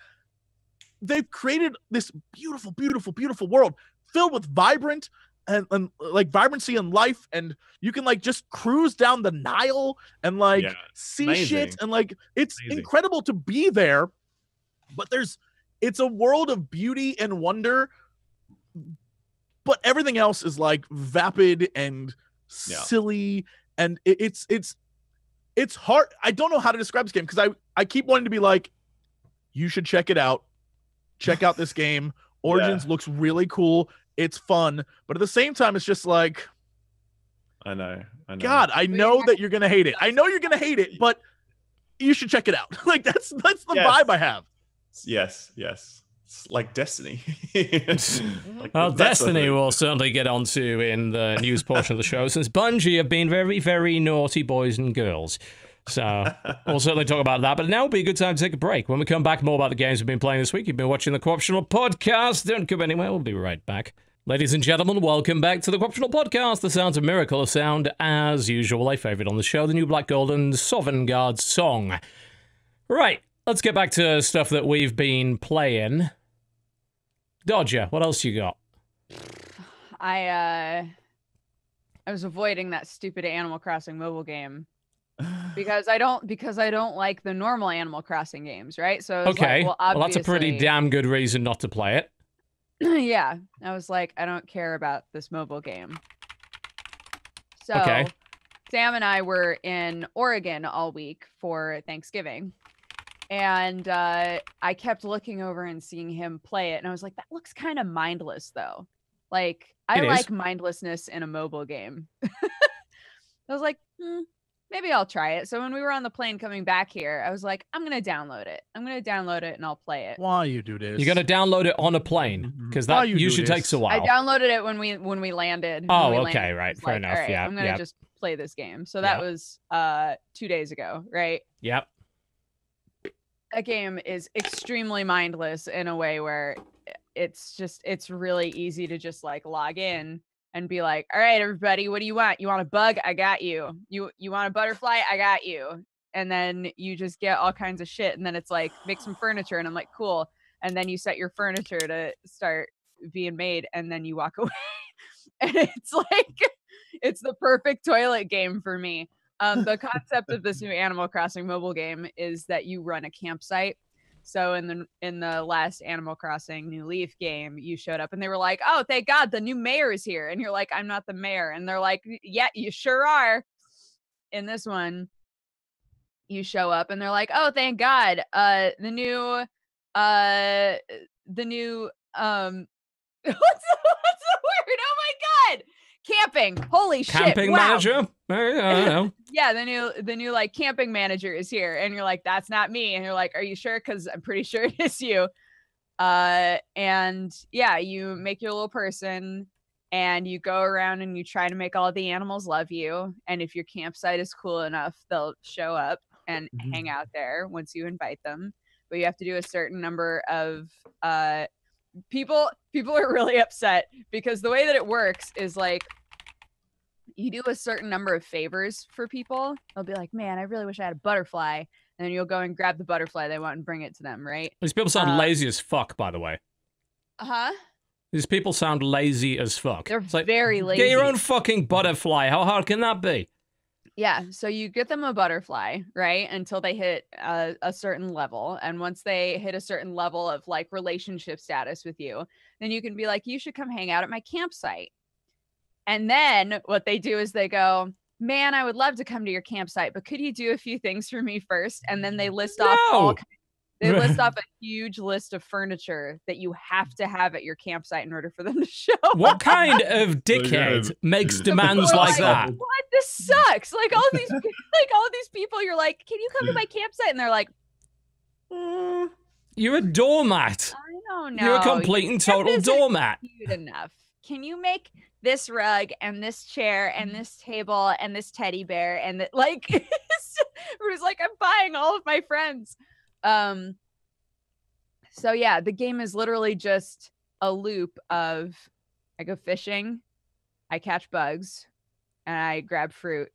Speaker 3: they've created this beautiful, beautiful, beautiful world filled with vibrant and like vibrancy and life. And you can like just cruise down the Nile and like see shit. And like, it's incredible to be there. But it's a world of beauty and wonder. But everything else is like vapid and silly. And it's hard. I don't know how to describe this game because I keep wanting to be like, you should check it out. Check out this game. Origins looks really cool. It's fun. But at the same time, it's just like,
Speaker 4: I know.
Speaker 3: God, I know that you're going to hate it. I know you're going to hate it, but you should check it out. Like that's the vibe I have.
Speaker 4: Yes. It's like Destiny.
Speaker 1: Well, Destiny we'll certainly get onto in the news portion of the show, since Bungie have been very, very naughty boys and girls. So we'll certainly talk about that. But now will be a good time to take a break. When we come back, more about the games we've been playing this week. You've been watching the Co-optional Podcast. Don't go anywhere. We'll be right back. Ladies and gentlemen, welcome back to the Co-optional Podcast. The sounds of Miracle of Sound, as usual, a favourite on the show, the new Black Gold and Sovngarde song. Right, let's get back to stuff that we've been playing. Dodger, what else you got?
Speaker 5: I was avoiding that stupid Animal Crossing mobile game because I don't like the normal Animal Crossing games, right? So
Speaker 1: okay,
Speaker 5: like, well,
Speaker 1: that's a pretty damn good reason not to play it.
Speaker 5: Yeah, I was like, I don't care about this mobile game. So
Speaker 1: Okay.
Speaker 5: Sam and I were in Oregon all week for Thanksgiving. And I kept looking over and seeing him play it. And I was like, that looks kind of mindless, though. Like, I
Speaker 1: It is.
Speaker 5: like mindlessness in a mobile game. I was like, maybe I'll try it. So when we were on the plane coming back here, I was like, I'm going to download it. I'm going to download it and I'll play it.
Speaker 3: Why you do this?
Speaker 1: You got to download it on a plane because
Speaker 3: Why
Speaker 1: that
Speaker 3: you do
Speaker 1: usually
Speaker 3: this?
Speaker 1: takes a while.
Speaker 5: I downloaded it when we landed.
Speaker 1: Oh,
Speaker 5: When we
Speaker 1: okay,
Speaker 5: landed, I
Speaker 1: right,
Speaker 5: was
Speaker 1: fair
Speaker 5: like,
Speaker 1: enough,
Speaker 5: all right,
Speaker 1: yeah,
Speaker 5: I'm going to
Speaker 1: yep.
Speaker 5: just play this game. So that
Speaker 1: Yep.
Speaker 5: was 2 days ago, right?
Speaker 1: Yep.
Speaker 5: That game is extremely mindless in a way where it's really easy to just like log in and be like, all right, everybody, what do you want? You want a bug? I got you. You want a butterfly? I got you. And then you just get all kinds of shit. And then it's like, make some furniture. And I'm like, cool. And then you set your furniture to start being made. And then you walk away. And it's like, it's the perfect toilet game for me. The concept of this new Animal Crossing mobile game is that you run a campsite. So in the last Animal Crossing New Leaf game, you showed up and they were like, "Oh, thank God, the new mayor is here." And you're like, "I'm not the mayor." And they're like, "Yeah, you sure are." In this one, you show up and they're like, "Oh, thank God, the new what's the word? Oh my God. Camping. Holy shit.
Speaker 1: Camping
Speaker 5: Wow.
Speaker 1: manager? I don't know.
Speaker 5: Yeah, the new like camping manager is here. And you're like, that's not me. And you're like, are you sure? Because I'm pretty sure it is you. And yeah, you make your little person and you go around and you try to make all the animals love you. And if your campsite is cool enough, they'll show up and hang out there once you invite them. But you have to do a certain number of people are really upset because the way that it works is like you do a certain number of favors for people. They'll be like, man, I really wish I had a butterfly. And then you'll go and grab the butterfly they want and bring it to them, right?
Speaker 1: These people sound lazy as fuck, by the way.
Speaker 5: Uh-huh.
Speaker 1: These people sound lazy as fuck.
Speaker 5: They're
Speaker 1: It's like,
Speaker 5: very lazy.
Speaker 1: get your own fucking butterfly. How hard can that be?
Speaker 5: Yeah, so you get them a butterfly, right? Until they hit a certain level. And once they hit a certain level of like relationship status with you, then you can be like, you should come hang out at my campsite. And then what they do is they go, man, I would love to come to your campsite, but could you do a few things for me first? And then they list off they list off a huge list of furniture that you have to have at your campsite in order for them to show
Speaker 1: What
Speaker 5: up.
Speaker 1: kind of dickhead makes demands like that?
Speaker 5: What? This sucks. Like all these people, you're like, can you come to my campsite? And they're like,
Speaker 1: You're a doormat.
Speaker 5: I don't know.
Speaker 1: You're a complete and total
Speaker 5: isn't
Speaker 1: doormat.
Speaker 5: Cute enough. Can you make this rug and this chair and this table and this teddy bear and that like it was like I'm buying all of my friends. So yeah, the game is literally just a loop of I go fishing, I catch bugs, and I grab fruit,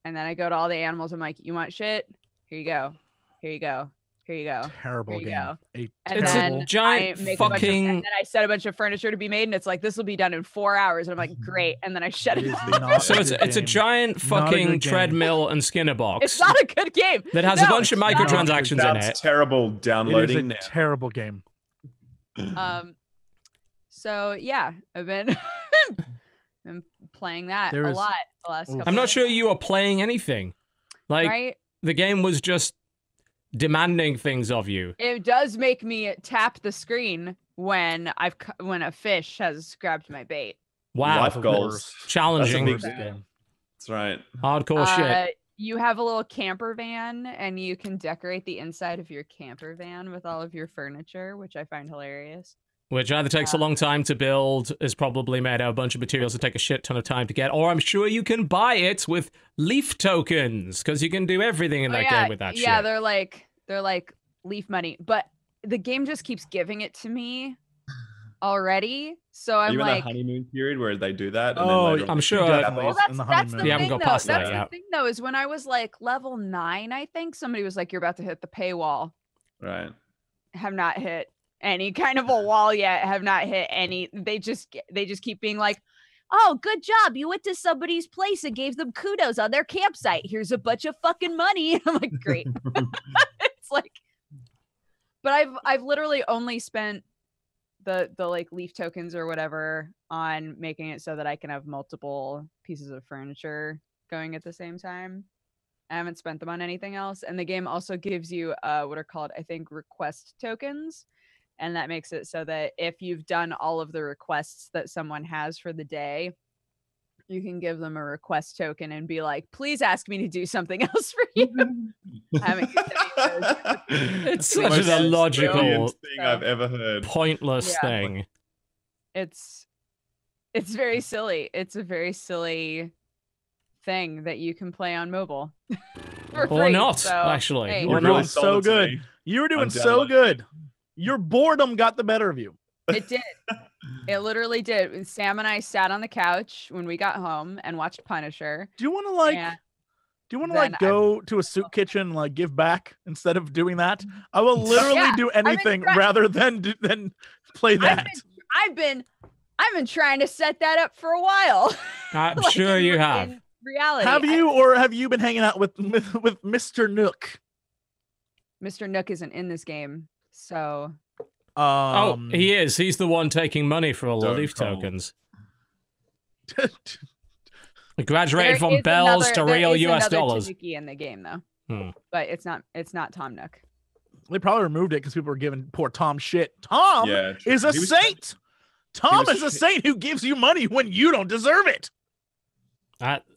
Speaker 5: and then I go to all the animals. I'm like, you want shit? Here you go. Here you go. Here you go.
Speaker 3: Terrible
Speaker 5: Here you
Speaker 3: game.
Speaker 5: go.
Speaker 3: A
Speaker 1: It's
Speaker 3: terrible.
Speaker 1: a giant
Speaker 5: I make a bunch of,
Speaker 1: fucking.
Speaker 5: and then I set a bunch of furniture to be made, and it's like this will be done in 4 hours. And I'm like, great. And then I shut
Speaker 3: It
Speaker 5: it
Speaker 3: is
Speaker 5: off.
Speaker 3: not
Speaker 1: So
Speaker 3: a
Speaker 1: it's
Speaker 3: good
Speaker 1: a
Speaker 3: game.
Speaker 1: giant
Speaker 3: Not a
Speaker 1: fucking
Speaker 3: good game.
Speaker 1: treadmill and Skinner box
Speaker 5: It's not a good game.
Speaker 1: that has
Speaker 5: No,
Speaker 1: a bunch of
Speaker 5: it's not.
Speaker 1: microtransactions in
Speaker 4: That's
Speaker 1: it.
Speaker 4: terrible
Speaker 3: It is
Speaker 4: downloading
Speaker 3: a
Speaker 4: now.
Speaker 3: terrible game.
Speaker 5: So yeah, I've been been playing that
Speaker 3: There
Speaker 5: a
Speaker 3: is-
Speaker 5: lot the last couple.
Speaker 1: I'm not
Speaker 5: of
Speaker 1: sure you are playing anything. Like
Speaker 5: right?
Speaker 1: the game was just demanding things of you.
Speaker 5: It does make me tap the screen when when a fish has grabbed my bait.
Speaker 1: Wow,
Speaker 4: Life goals.
Speaker 1: challenging,
Speaker 4: That's a
Speaker 3: Worst game.
Speaker 4: That's right.
Speaker 1: hardcore shit.
Speaker 5: You have a little camper van, and you can decorate the inside of your camper van with all of your furniture, which I find hilarious.
Speaker 1: Which either takes a long time to build, is probably made out of a bunch of materials that take a shit ton of time to get, or I'm sure you can buy it with leaf tokens, because you can do everything in that game with that
Speaker 5: yeah,
Speaker 1: shit.
Speaker 5: they're like leaf money, but the game just keeps giving it to me already. So
Speaker 4: Are
Speaker 5: I'm
Speaker 4: you in
Speaker 5: like,
Speaker 4: a honeymoon period where they do that? And
Speaker 3: Oh,
Speaker 4: then later
Speaker 1: I'm
Speaker 4: on-
Speaker 1: sure-
Speaker 3: definitely
Speaker 5: well,
Speaker 3: is
Speaker 5: that's
Speaker 3: in the
Speaker 5: the
Speaker 3: honeymoon.
Speaker 1: You haven't
Speaker 5: thing,
Speaker 1: got
Speaker 5: though.
Speaker 1: past that
Speaker 5: That's
Speaker 1: yet.
Speaker 5: the thing, though, is when I was like level 9, I think somebody was like, "You're about to hit the paywall."
Speaker 4: Right.
Speaker 5: Have not hit any kind of a wall yet. Have not hit any. They just keep being like, "Oh, good job! You went to somebody's place and gave them kudos on their campsite. Here's a bunch of fucking money." I'm like, great. It's like, but I've literally only spent the like leaf tokens or whatever on making it so that I can have multiple pieces of furniture going at the same time. I haven't spent them on anything else. And the game also gives you what are called, I think, request tokens. And that makes it so that if you've done all of the requests that someone has for the day, you can give them a request token and be like, please ask me to do something else for you. I haven't used any of those.
Speaker 1: It's
Speaker 4: The
Speaker 1: such
Speaker 4: most
Speaker 1: an illogical,
Speaker 4: brilliant thing I've ever heard.
Speaker 1: pointless
Speaker 5: Yeah.
Speaker 1: thing.
Speaker 5: It's very silly. It's a very silly thing that you can play on mobile. For
Speaker 1: Or
Speaker 5: free,
Speaker 1: not,
Speaker 5: so,
Speaker 1: actually.
Speaker 5: hey.
Speaker 1: Or
Speaker 3: You're
Speaker 1: not.
Speaker 3: doing so good. You were doing
Speaker 4: I'm
Speaker 3: so
Speaker 4: down.
Speaker 3: good. Your boredom got the better of you.
Speaker 5: It did. It literally did. Sam and I sat on the couch when we got home and watched Punisher.
Speaker 3: Do you want to like?
Speaker 5: and
Speaker 3: Do you want to
Speaker 5: then
Speaker 3: like go to a soup kitchen and like give back instead of doing that? I will literally
Speaker 5: Yeah,
Speaker 3: do
Speaker 5: been
Speaker 3: anything
Speaker 5: try-
Speaker 3: rather than play that.
Speaker 5: I've been trying to set that up for a while.
Speaker 1: I'm
Speaker 5: Like,
Speaker 1: sure you have.
Speaker 5: in reality.
Speaker 3: Have you, or have you been hanging out with Mr. Nook?
Speaker 5: Mr. Nook isn't in this game, so
Speaker 1: Oh, he is. He's the one taking money for all the
Speaker 4: Don't
Speaker 1: leaf
Speaker 4: call.
Speaker 1: tokens. He graduated
Speaker 5: there
Speaker 1: from
Speaker 5: is
Speaker 1: bells
Speaker 5: another-
Speaker 1: to
Speaker 5: there
Speaker 1: real
Speaker 5: is
Speaker 1: US
Speaker 5: another
Speaker 1: dollars.
Speaker 5: Tanuki in the game though,
Speaker 1: Hmm.
Speaker 5: but it's not Tom Nook.
Speaker 3: They probably removed it because people were giving poor Tom shit. Tom
Speaker 4: Yeah, true.
Speaker 3: is a
Speaker 4: He was-
Speaker 3: saint. Tom
Speaker 4: was
Speaker 3: is a
Speaker 4: tra-
Speaker 3: saint who gives you money when you don't deserve it.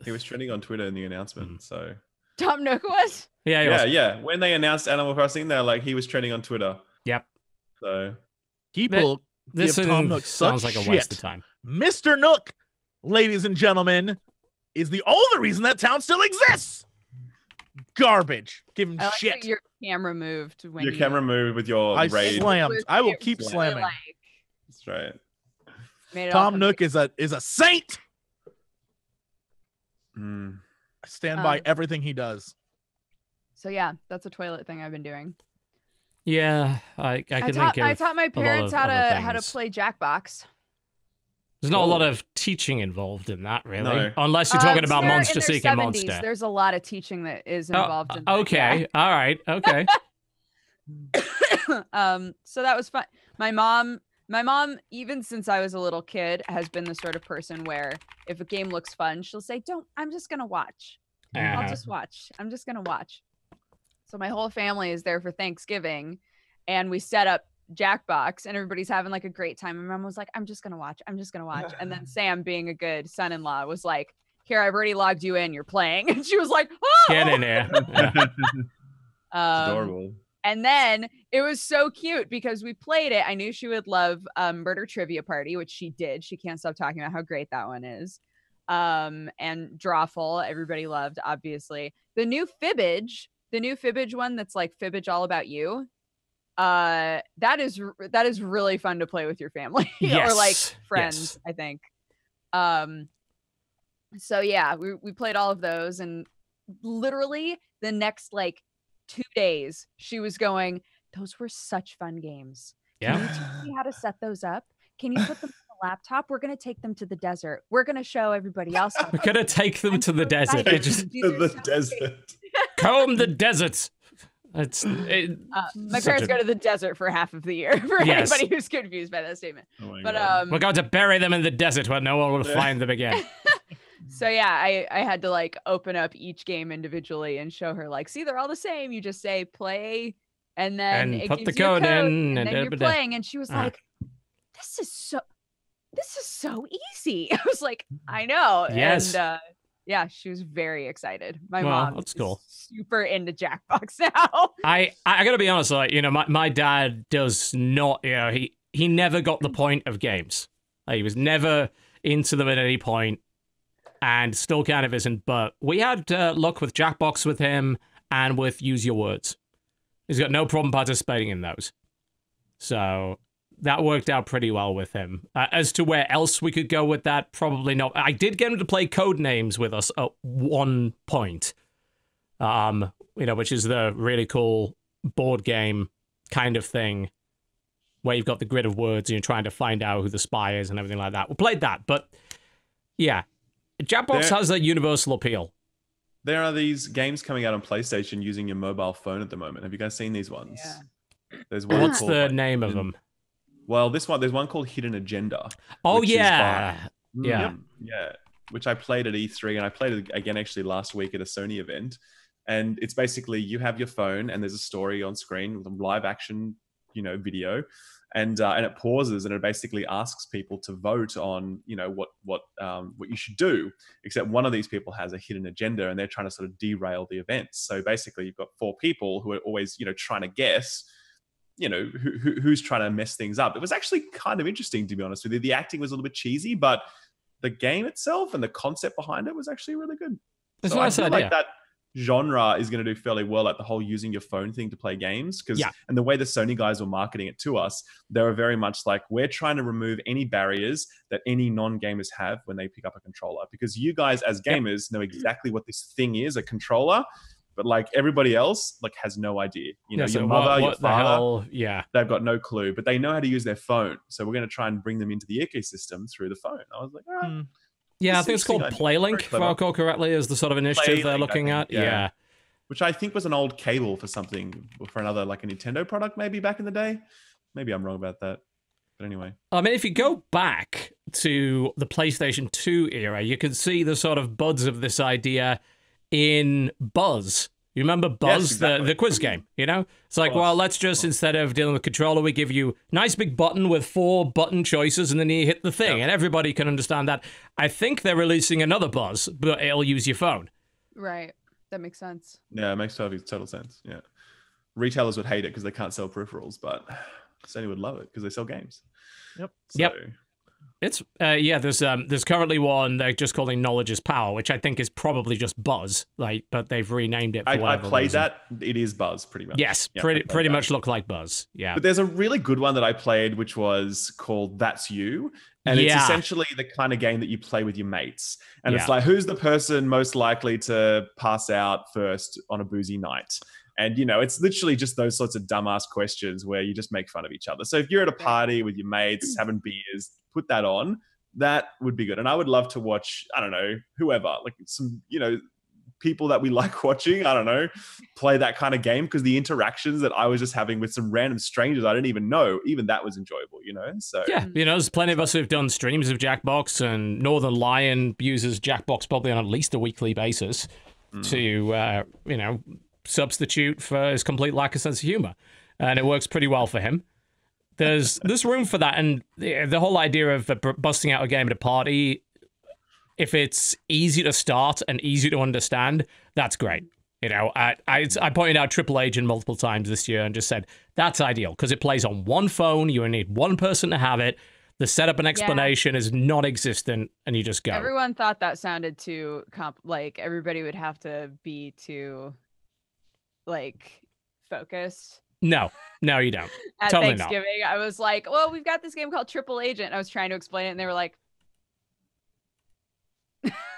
Speaker 4: He was trending on Twitter in the announcement. So
Speaker 5: Tom Nook was.
Speaker 1: Yeah, he
Speaker 4: yeah,
Speaker 1: was.
Speaker 4: yeah. When they announced Animal Crossing, they're like he was trending on Twitter.
Speaker 1: Yep.
Speaker 4: So
Speaker 3: People
Speaker 1: This
Speaker 3: give Tom Nook
Speaker 1: sounds
Speaker 3: such
Speaker 1: like a waste of
Speaker 3: shit.
Speaker 1: time.
Speaker 3: Mr. Nook, ladies and gentlemen, is the only reason that town still exists. Garbage. Give him
Speaker 5: I like
Speaker 3: shit.
Speaker 5: that your camera moved when
Speaker 4: your
Speaker 5: you
Speaker 4: camera moved with your
Speaker 3: I
Speaker 4: raid.
Speaker 3: slammed. I will
Speaker 5: it
Speaker 3: keep
Speaker 5: really,
Speaker 3: slamming.
Speaker 5: like,
Speaker 4: That's right.
Speaker 5: made it all
Speaker 3: Tom
Speaker 5: come
Speaker 3: Nook is a saint.
Speaker 4: Mm.
Speaker 3: I stand by
Speaker 5: Um,
Speaker 3: everything he does.
Speaker 5: So yeah, that's a toilet thing I've been doing.
Speaker 1: Yeah, I can think
Speaker 5: I
Speaker 1: of
Speaker 5: taught my
Speaker 1: a lot
Speaker 5: parents
Speaker 1: of
Speaker 5: how
Speaker 1: other
Speaker 5: to
Speaker 1: things.
Speaker 5: play Jackbox.
Speaker 1: There's not a lot
Speaker 4: Cool.
Speaker 1: of teaching involved in that, really.
Speaker 4: No.
Speaker 1: Unless you're talking
Speaker 5: So
Speaker 1: about
Speaker 5: they're in
Speaker 1: monster
Speaker 5: their
Speaker 1: seeking
Speaker 5: 70s.
Speaker 1: monster.
Speaker 5: There's a lot of teaching that is
Speaker 1: Oh,
Speaker 5: involved in that,
Speaker 1: okay, all right, okay.
Speaker 5: yeah. So that was fun. My mom, even since I was a little kid, has been the sort of person where if a game looks fun, she'll say, I'm just gonna watch. I'll
Speaker 1: Uh-huh.
Speaker 5: just watch. I'm just gonna watch. So my whole family is there for Thanksgiving, and we set up Jackbox, and everybody's having like a great time. And mom was like, I'm just gonna watch. I'm just gonna watch. And then Sam, being a good son-in-law, was like, here, I've already logged you in. You're playing. And she was like, oh!
Speaker 1: Get in there. Yeah.
Speaker 4: It's
Speaker 5: Um,
Speaker 4: adorable.
Speaker 5: And then it was so cute because we played it. I knew she would love Murder Trivia Party, which she did. She can't stop talking about how great that one is. And Drawful, everybody loved, obviously. The new Fibbage one that's like Fibbage All About You. That is really fun to play with your family or like
Speaker 1: Yes,
Speaker 5: friends,
Speaker 1: yes.
Speaker 5: I think. So yeah, we played all of those, and literally the next like 2 days she was going, those were such fun games. Can you
Speaker 1: Yeah.
Speaker 5: teach me how to set those up? Can you put them on the laptop? We're going to take them to the desert. We're going to show everybody else. how
Speaker 1: We're
Speaker 5: to
Speaker 1: gonna take them
Speaker 5: I'm
Speaker 1: to the
Speaker 5: so
Speaker 1: desert.
Speaker 5: excited.
Speaker 1: They just
Speaker 5: These are
Speaker 4: the
Speaker 5: so great.
Speaker 4: desert.
Speaker 1: comb the deserts. It's
Speaker 5: My
Speaker 1: such
Speaker 5: parents
Speaker 1: a-
Speaker 5: go to the desert for half of the year. For
Speaker 1: Yes.
Speaker 5: anybody who's confused by that statement,
Speaker 4: Oh my
Speaker 5: but
Speaker 4: God.
Speaker 1: We're going to bury them in the desert where no one will
Speaker 4: Yeah.
Speaker 1: find them again.
Speaker 5: so yeah, I had to like open up each game individually and show her like, see, they're all the same. You just say play, and then
Speaker 1: And
Speaker 5: it
Speaker 1: put the
Speaker 5: gives you a
Speaker 1: code in,
Speaker 5: and
Speaker 1: and
Speaker 5: then you're
Speaker 1: da-da-da.
Speaker 5: playing. And she was
Speaker 1: Uh-huh.
Speaker 5: like, this is so easy. I was like, I know.
Speaker 1: Yes.
Speaker 5: And yeah, she was very excited. My
Speaker 1: Well,
Speaker 5: mom
Speaker 1: that's
Speaker 5: is
Speaker 1: cool.
Speaker 5: super into Jackbox now.
Speaker 1: I gotta be honest, like, you know, my dad does not, you know, he never got the point of games. Like, he was never into them at any point, and still kind of isn't. But we had luck with Jackbox with him and with Use Your Words. He's got no problem participating in those. So that worked out pretty well with him. As to where else we could go with that, probably not. I did get him to play Codenames with us at one point. You know, which is the really cool board game kind of thing where you've got the grid of words and you're trying to find out who the spy is and everything like that. We played that, but yeah, Jackbox
Speaker 4: There-
Speaker 1: has a universal appeal.
Speaker 4: There are these games coming out on PlayStation using your mobile phone at the moment. Have you guys seen these ones?
Speaker 5: Yeah.
Speaker 4: There's one
Speaker 1: What's
Speaker 4: called,
Speaker 1: the
Speaker 4: like,
Speaker 1: name of them?
Speaker 4: Well, there's one called Hidden Agenda.
Speaker 1: Oh
Speaker 4: which is
Speaker 1: yeah,
Speaker 4: by-
Speaker 1: yeah.
Speaker 4: yeah, which I played at E3, and I played it again actually last week at a Sony event. And it's basically you have your phone, and there's a story on screen with a live action, video, and it pauses, and it basically asks people to vote on, what you should do. Except one of these people has a hidden agenda, and they're trying to sort of derail the events. So basically, you've got 4 people who are always, trying to guess. Who's trying to mess things up. It was actually kind of interesting, to be honest with you. The acting was a little bit cheesy, but the game itself and the concept behind it was actually really good.
Speaker 1: It's
Speaker 4: So
Speaker 1: a nice
Speaker 4: I feel
Speaker 1: idea.
Speaker 4: like that genre is going to do fairly well, like the whole using your phone thing to play games. And the way the Sony guys were marketing it to us, they were very much like, we're trying to remove any barriers that any non-gamers have when they pick up a controller. Because you guys as gamers know exactly what this thing is, a controller. But like everybody else, like has no idea.
Speaker 1: So
Speaker 4: your mother, your
Speaker 1: what the
Speaker 4: father,
Speaker 1: hell? Yeah.
Speaker 4: they've got no clue, but they know how to use their phone. So we're going to try and bring them into the ecosystem through the phone. I was like,
Speaker 1: Yeah, I
Speaker 4: This
Speaker 1: think it's called
Speaker 4: interesting idea.
Speaker 1: Playlink,
Speaker 4: Very
Speaker 1: if
Speaker 4: clever.
Speaker 1: I recall correctly, is the sort of initiative they're
Speaker 4: Playlink, I
Speaker 1: looking
Speaker 4: think,
Speaker 1: at.
Speaker 4: yeah.
Speaker 1: Yeah.
Speaker 4: which I think was an old cable for something, for another, like a Nintendo product maybe back in the day. Maybe I'm wrong about that. But anyway.
Speaker 1: I mean, if you go back to the PlayStation 2 era, you can see the sort of buds of this idea in Buzz. You remember Buzz,
Speaker 4: Yes, exactly.
Speaker 1: the quiz game, It's like, well, let's just, instead of dealing with controller, we give you nice big button with 4 button choices, and then you hit the thing, and everybody can understand that. I think they're releasing another Buzz, but it'll use your phone.
Speaker 5: Right. That makes sense.
Speaker 4: Yeah, it makes total sense. Yeah. Retailers would hate it because they can't sell peripherals, but Sony would love it because they sell games.
Speaker 3: Yep.
Speaker 1: Yep. It's there's currently one they're just calling Knowledge is Power, which I think is probably just Buzz, but they've renamed it for
Speaker 4: I
Speaker 1: whatever
Speaker 4: played
Speaker 1: reason.
Speaker 4: that. It is Buzz, pretty much.
Speaker 1: Yes,
Speaker 4: Yeah, I
Speaker 1: pretty
Speaker 4: played that.
Speaker 1: much look like Buzz. Yeah.
Speaker 4: But there's a really good one that I played, which was called That's You. And it's
Speaker 1: Yeah.
Speaker 4: essentially the kind of game that you play with your mates. And it's
Speaker 1: Yeah.
Speaker 4: like, who's the person most likely to pass out first on a boozy night? And, it's literally just those sorts of dumbass questions where you just make fun of each other. So if you're at a party with your mates having beers, put that on. That would be good. And I would love to watch, I don't know, whoever, like some, people that we like watching, I don't know, play that kind of game, because the interactions that I was just having with some random strangers I didn't even know, even that was enjoyable, So
Speaker 1: Yeah, there's plenty of us who've done streams of Jackbox, and Northern Lion uses Jackbox probably on at least a weekly basis to, substitute for his complete lack of sense of humor. And it works pretty well for him. There's room for that, and the whole idea of busting out a game at a party, if it's easy to start and easy to understand, that's great. I pointed out Triple Agent multiple times this year and just said that's ideal because it plays on one phone. You only need one person to have it. The setup and explanation is non-existent, and you just go.
Speaker 5: Everyone thought that sounded too like everybody would have to be too focused.
Speaker 1: No, you don't.
Speaker 5: At
Speaker 1: Totally not.
Speaker 5: Thanksgiving, I was like, well, we've got this game called Triple Agent. I was trying to explain it, and they were like,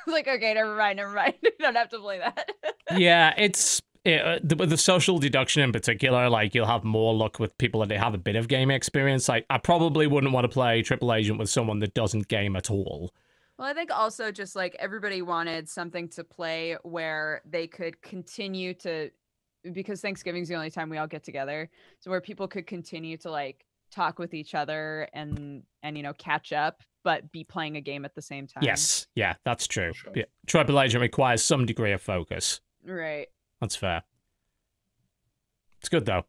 Speaker 5: okay, never mind. You don't have to play that.
Speaker 1: Yeah, with the social deduction in particular, like you'll have more luck with people that have a bit of game experience. Like I probably wouldn't want to play Triple Agent with someone that doesn't game at all.
Speaker 5: Well, I think also just like everybody wanted something to play where they could continue to, because Thanksgiving's the only time we all get together, so where people could continue to like talk with each other and catch up, but be playing a game at the same time.
Speaker 1: Yes, yeah, that's true.
Speaker 4: Sure.
Speaker 1: Yeah. Triple Agent requires some degree of focus.
Speaker 5: Right.
Speaker 1: That's fair. It's good though.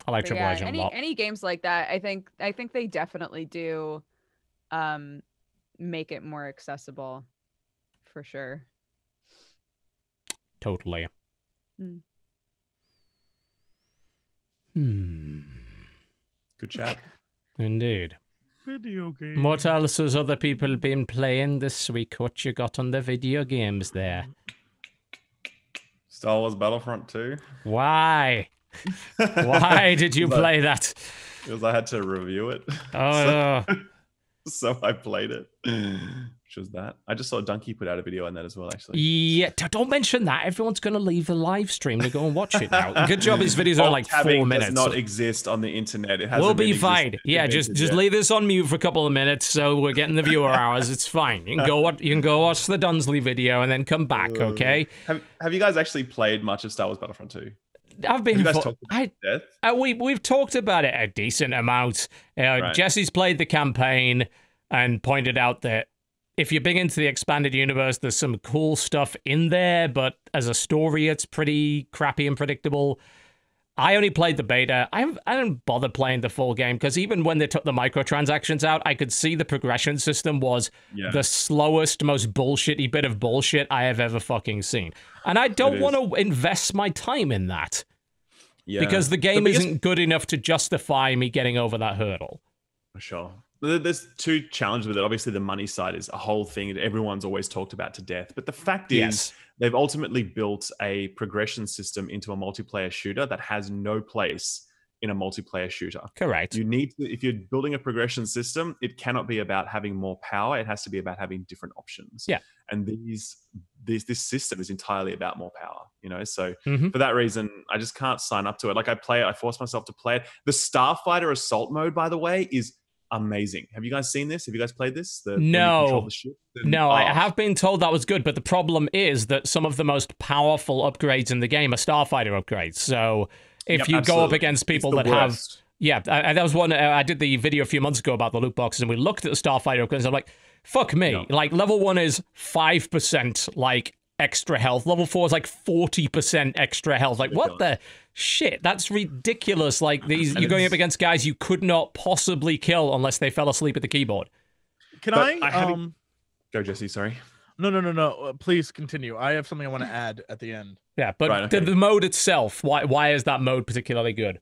Speaker 1: I like
Speaker 5: But
Speaker 1: Triple Agent a lot.
Speaker 5: any games like that, I think they definitely do make it more accessible for sure.
Speaker 1: Totally.
Speaker 4: Good chat.
Speaker 1: Indeed.
Speaker 3: Video game.
Speaker 1: What else has other people been playing this week? What you got on the video games there?
Speaker 4: Star Wars Battlefront 2.
Speaker 1: Why? Why did you play that?
Speaker 4: Because I had to review it.
Speaker 1: Oh, no.
Speaker 4: So I played it. Which was that. I just saw Donkey put out a video on that as well, actually.
Speaker 1: Yeah, don't mention that. Everyone's going to leave the live stream to go and watch it now. Good job his videos are like 4
Speaker 4: Alt-tabbing
Speaker 1: minutes.
Speaker 4: does not exist on the internet. It hasn't
Speaker 1: We'll be
Speaker 4: been
Speaker 1: fine.
Speaker 4: existed
Speaker 1: Yeah, just
Speaker 4: yet.
Speaker 1: leave this on mute for a couple of minutes so we're getting the viewer hours. It's fine. You can go watch the Dunsley video and then come back, okay?
Speaker 4: Have you guys actually played much of Star Wars Battlefront 2?
Speaker 1: I've been.
Speaker 4: Have you guys talked about death?
Speaker 1: We've talked about it a decent amount.
Speaker 4: Right.
Speaker 1: Jesse's played the campaign and pointed out that if you're big into the expanded universe, there's some cool stuff in there, but as a story, it's pretty crappy and predictable. I only played the beta. I didn't bother playing the full game because even when they took the microtransactions out, I could see the progression system was the slowest, most bullshitty bit of bullshit I have ever fucking seen. And I don't want to invest my time in that because the game isn't good enough to justify me getting over that hurdle.
Speaker 4: For sure. There's two challenges with it. Obviously, the money side is a whole thing that everyone's always talked about to death. But the fact is, they've ultimately built a progression system into a multiplayer shooter that has no place in a multiplayer shooter.
Speaker 1: Correct.
Speaker 4: You need to, if you're building a progression system, it cannot be about having more power. It has to be about having different options.
Speaker 1: Yeah.
Speaker 4: And this system is entirely about more power, you know? So for that reason, I just can't sign up to it. Like I force myself to play it. The Starfighter Assault mode, by the way, is amazing. Have you guys seen this? Have you guys played this?
Speaker 1: No. I have been told that was good, but the problem is that some of the most powerful upgrades in the game are Starfighter upgrades. So if you go up against people that have... Yeah, that was one... I did the video a few months ago about the loot boxes, and we looked at the Starfighter upgrades, and I'm like, fuck me. Like, level 1 is 5%, like, extra health. Level 4 is, like, 40% extra health. Like, what the... Shit, that's ridiculous. Like, you're going up against guys you could not possibly kill unless they fell asleep at the keyboard.
Speaker 3: Can
Speaker 4: Go, Jesse, sorry.
Speaker 3: No. Please continue. I have something I want to add at the end.
Speaker 1: Yeah, but the mode itself, why is that mode particularly good?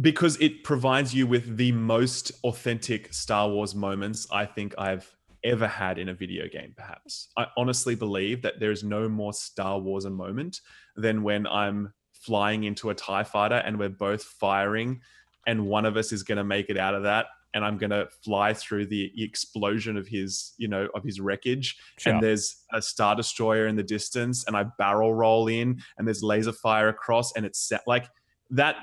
Speaker 4: Because it provides you with the most authentic Star Wars moments I think I've ever had in a video game, perhaps. I honestly believe that there is no more Star Wars a moment than when I'm flying into a TIE fighter and we're both firing and one of us is going to make it out of that and I'm going to fly through the explosion of his, of his wreckage. Sure. And there's a Star Destroyer in the distance and I barrel roll in and there's laser fire across and it's set like that.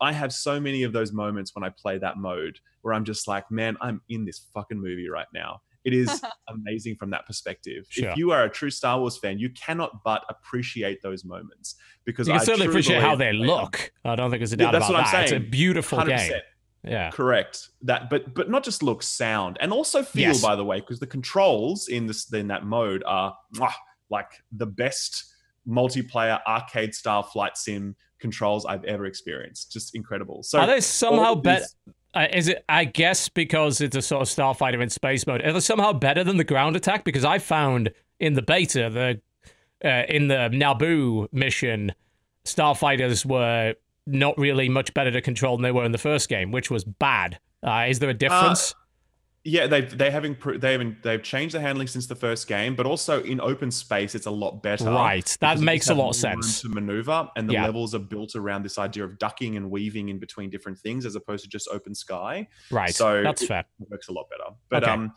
Speaker 4: I have so many of those moments when I play that mode where I'm just like, man, I'm in this fucking movie right now. It is amazing from that perspective. Sure. If you are a true Star Wars fan, you cannot but appreciate those moments because
Speaker 1: you can certainly appreciate how they look. I don't think there's a doubt about that. It's a beautiful 100%. Game. Yeah,
Speaker 4: correct. That, but not just look, sound, and also feel. By the way, because the controls in that mode are like the best multiplayer arcade style flight sim controls I've ever experienced. Just incredible. So
Speaker 1: are they somehow better? Is it, I guess, because it's a sort of starfighter in space mode, are they somehow better than the ground attack? Because I found in the beta, in the Naboo mission, starfighters were not really much better to control than they were in the first game, which was bad. Is there a difference?
Speaker 4: Yeah, they've changed the handling since the first game, but also in open space, it's a lot better.
Speaker 1: Right, that makes a lot of sense.
Speaker 4: To maneuver, and the levels are built around this idea of ducking and weaving in between different things, as opposed to just open sky.
Speaker 1: Right,
Speaker 4: so
Speaker 1: that's fair.
Speaker 4: It works a lot better. But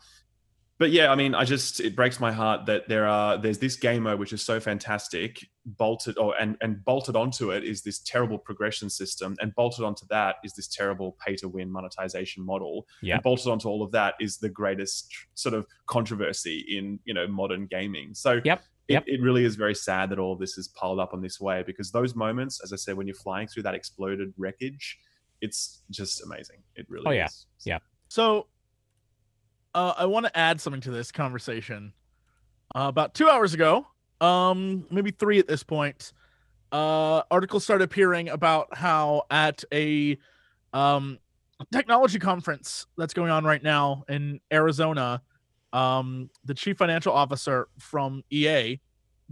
Speaker 4: but yeah, I mean, it breaks my heart that there's this game mode which is so fantastic, bolted onto it is this terrible progression system, and bolted onto that is this terrible pay-to-win monetization model. Yeah. And bolted onto all of that is the greatest sort of controversy in modern gaming. So it really is very sad that all of this is piled up on this way, because those moments, as I said, when you're flying through that exploded wreckage, it's just amazing. It really is.
Speaker 1: Yeah.
Speaker 3: So I want to add something to this conversation. About 2 hours ago, maybe 3 at this point, articles started appearing about how at a technology conference that's going on right now in Arizona, the chief financial officer from EA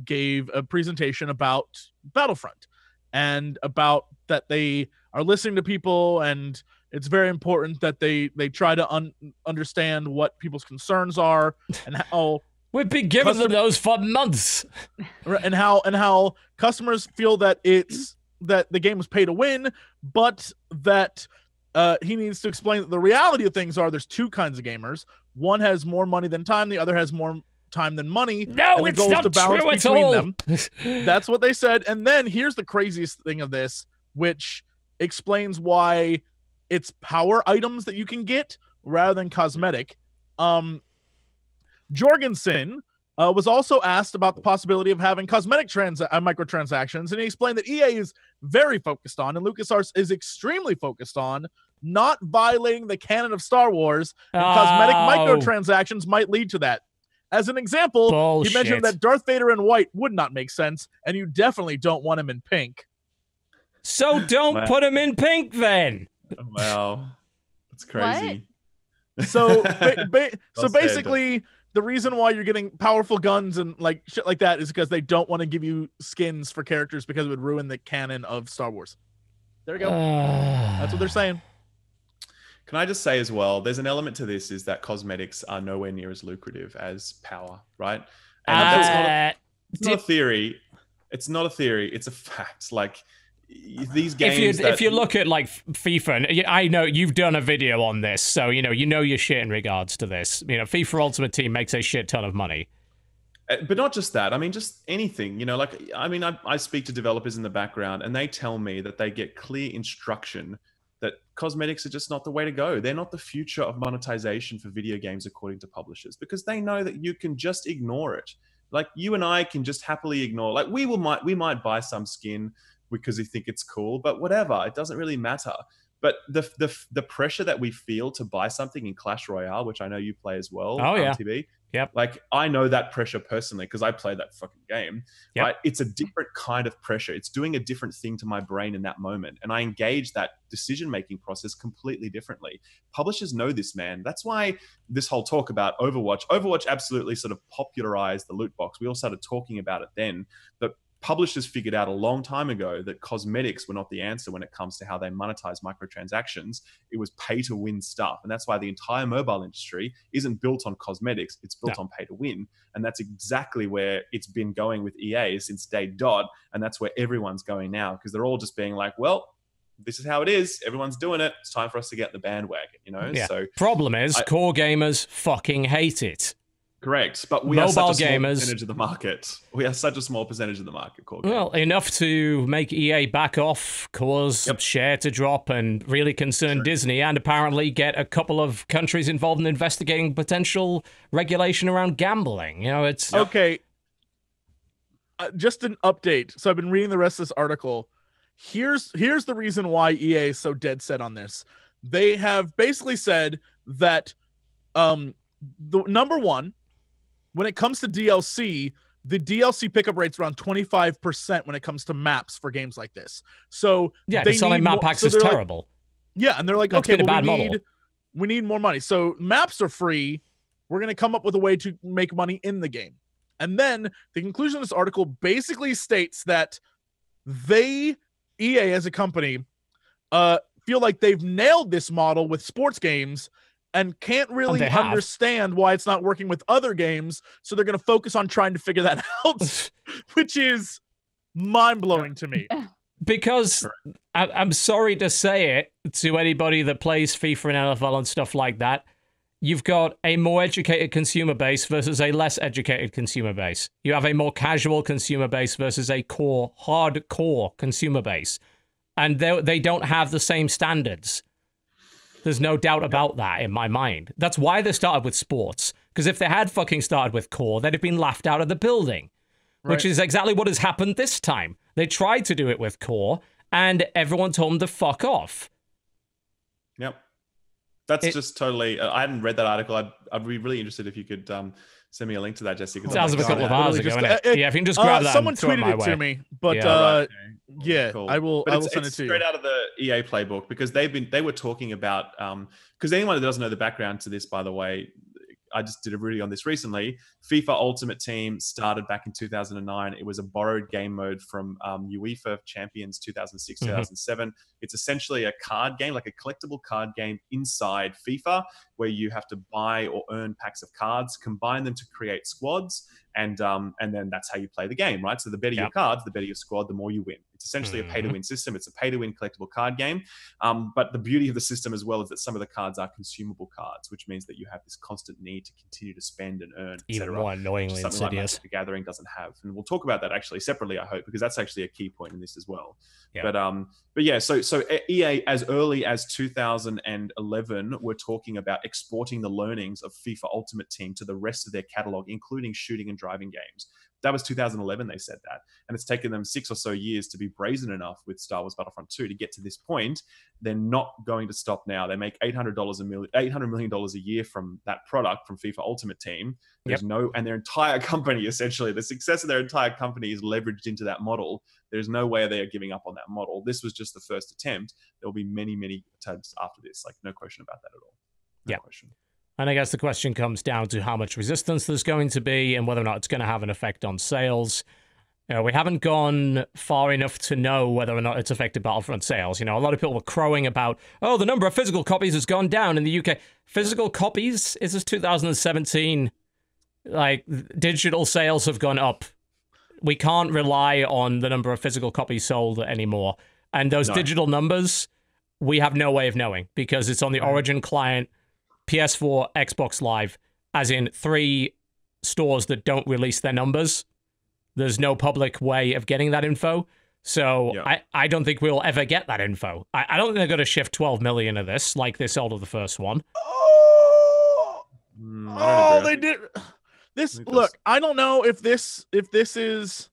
Speaker 3: gave a presentation about Battlefront and about that they are listening to people, and it's very important that they try to understand what people's concerns are and how
Speaker 1: we've been giving them those for months,
Speaker 3: and how customers feel that that the game was pay to win, but that he needs to explain that the reality of things are there's 2 kinds of gamers. One has more money than time, the other has more time than money.
Speaker 1: No, it's not true at all.
Speaker 3: Them. That's what they said. And then here's the craziest thing of this, which explains why it's power items that you can get rather than cosmetic. Jorgensen, was also asked about the possibility of having cosmetic microtransactions, and he explained that EA is very focused on, and LucasArts is extremely focused on, not violating the canon of Star Wars, and cosmetic microtransactions might lead to that. As an example, he mentioned that Darth Vader in white would not make sense, and you definitely don't want him in pink.
Speaker 1: So don't put him in pink then.
Speaker 4: Wow, that's crazy.
Speaker 3: So, so basically, the reason why you're getting powerful guns and like shit like that is because they don't want to give you skins for characters because it would ruin the canon of Star Wars. There you go. That's what they're saying.
Speaker 4: Can I just say as well, there's an element to this is that cosmetics are nowhere near as lucrative as power, right? And that's not a theory. It's not a theory. It's a fact. Like these games.
Speaker 1: If you look at like FIFA, and I know you've done a video on this, so you know your shit in regards to this. You know, FIFA Ultimate Team makes a shit ton of money.
Speaker 4: But not just that. I mean, just anything. You know, like I speak to developers in the background, and they tell me that they get clear instruction that cosmetics are just not the way to go. They're not the future of monetization for video games, according to publishers, because they know that you can just ignore it. Like you and I can just happily ignore. Like we might buy some skin because we think it's cool, but whatever, it doesn't really matter. But the pressure that we feel to buy something in Clash Royale, which I know you play as well, TB.
Speaker 1: Yep.
Speaker 4: Like I know that pressure personally because I play that fucking game.
Speaker 1: Yep.
Speaker 4: Right? It's a different kind of pressure. It's doing a different thing to my brain in that moment, and I engage that decision-making process completely differently. Publishers know this, man. That's why this whole talk about Overwatch absolutely sort of popularized the loot box. We all started talking about it then, but publishers figured out a long time ago that cosmetics were not the answer when it comes to how they monetize microtransactions. It was pay to win stuff. And that's why the entire mobile industry isn't built on cosmetics. It's built on pay to win. And that's exactly where it's been going with EA since day dot. And that's where everyone's going now, because they're all just being like, well, this is how it is. Everyone's doing it. It's time for us to get in the bandwagon, you know?
Speaker 1: Yeah.
Speaker 4: So
Speaker 1: problem is core gamers fucking hate it.
Speaker 4: Correct, but we are such a small percentage of the market. We are such a small percentage of the market.
Speaker 1: Well, enough to make EA back off, cause share to drop, and really concern Disney, and apparently get a couple of countries involved in investigating potential regulation around gambling. You know, it's
Speaker 3: okay. Just an update. So I've been reading the rest of this article. Here's the reason why EA is so dead set on this. They have basically said that the number one, when it comes to DLC, the DLC pickup rate's around 25% when it comes to maps for games like this. So
Speaker 1: they selling map packs is terrible.
Speaker 3: And they're like, okay, we need more money. So maps are free. We're going to come up with a way to make money in the game. And then the conclusion of this article basically states that EA as a company, feel like they've nailed this model with sports games and can't really understand why it's not working with other games. So they're going to focus on trying to figure that out, which is mind-blowing to me.
Speaker 1: Because I'm sorry to say it to anybody that plays FIFA and NFL and stuff like that, you've got a more educated consumer base versus a less educated consumer base. You have a more casual consumer base versus a hardcore consumer base. And they don't have the same standards. There's no doubt about that in my mind. That's why they started with sports. Because if they had fucking started with core, they'd have been laughed out of the building. Right. Which is exactly what has happened this time. They tried to do it with core, and everyone told them to fuck off.
Speaker 4: Yep. That's just totally... I hadn't read that article. I'd be really interested if you could send me a link to that, Jesse.
Speaker 1: That was a couple of hours ago, isn't it? Yeah, if you can just grab that.
Speaker 3: Someone tweeted it to me, but
Speaker 4: cool.
Speaker 3: I will send it to you.
Speaker 4: Straight out of the EA playbook, because they were talking about because anyone that doesn't know the background to this, by the way, I just did a video on this recently. FIFA Ultimate Team started back in 2009. It was a borrowed game mode from UEFA Champions 2006, 2007. It's essentially a card game, like a collectible card game inside FIFA, where you have to buy or earn packs of cards, combine them to create squads, and then that's how you play the game, right? So the better your cards, the better your squad, the more you win. It's essentially a pay-to-win system. It's a pay-to-win collectible card game. But the beauty of the system as well is that some of the cards are consumable cards, which means that you have this constant need to continue to spend and earn,
Speaker 1: even more annoyingly
Speaker 4: something like Magic the Gathering doesn't have. And we'll talk about that actually separately, I hope, because that's actually a key point in this as well. But yeah, so EA as early as 2011 were talking about exporting the learnings of FIFA Ultimate Team to the rest of their catalog, including shooting and driving games. That was 2011, they said that. And it's taken them 6 or so years to be brazen enough with Star Wars Battlefront 2 to get to this point. They're not going to stop now. They make $800 million a year from that product, from FIFA Ultimate Team. There's and their entire company, essentially, the success of their entire company is leveraged into that model. There's no way they are giving up on that model. This was just the first attempt. There will be many, many attempts after this. Like, no question about that at all. No question.
Speaker 1: And I guess the question comes down to how much resistance there's going to be and whether or not it's going to have an effect on sales. We haven't gone far enough to know whether or not it's affected Battlefront sales. A lot of people were crowing about, oh, the number of physical copies has gone down in the UK. Physical copies? Is this 2017? Like, digital sales have gone up. We can't rely on the number of physical copies sold anymore. And those digital numbers, we have no way of knowing because it's on the Origin client, PS4, Xbox Live, as in 3 stores that don't release their numbers. There's no public way of getting that info. So I don't think we'll ever get that info. I don't think they're going to shift 12 million of this like they sold of the first one.
Speaker 3: They did. This look, I don't know if this is.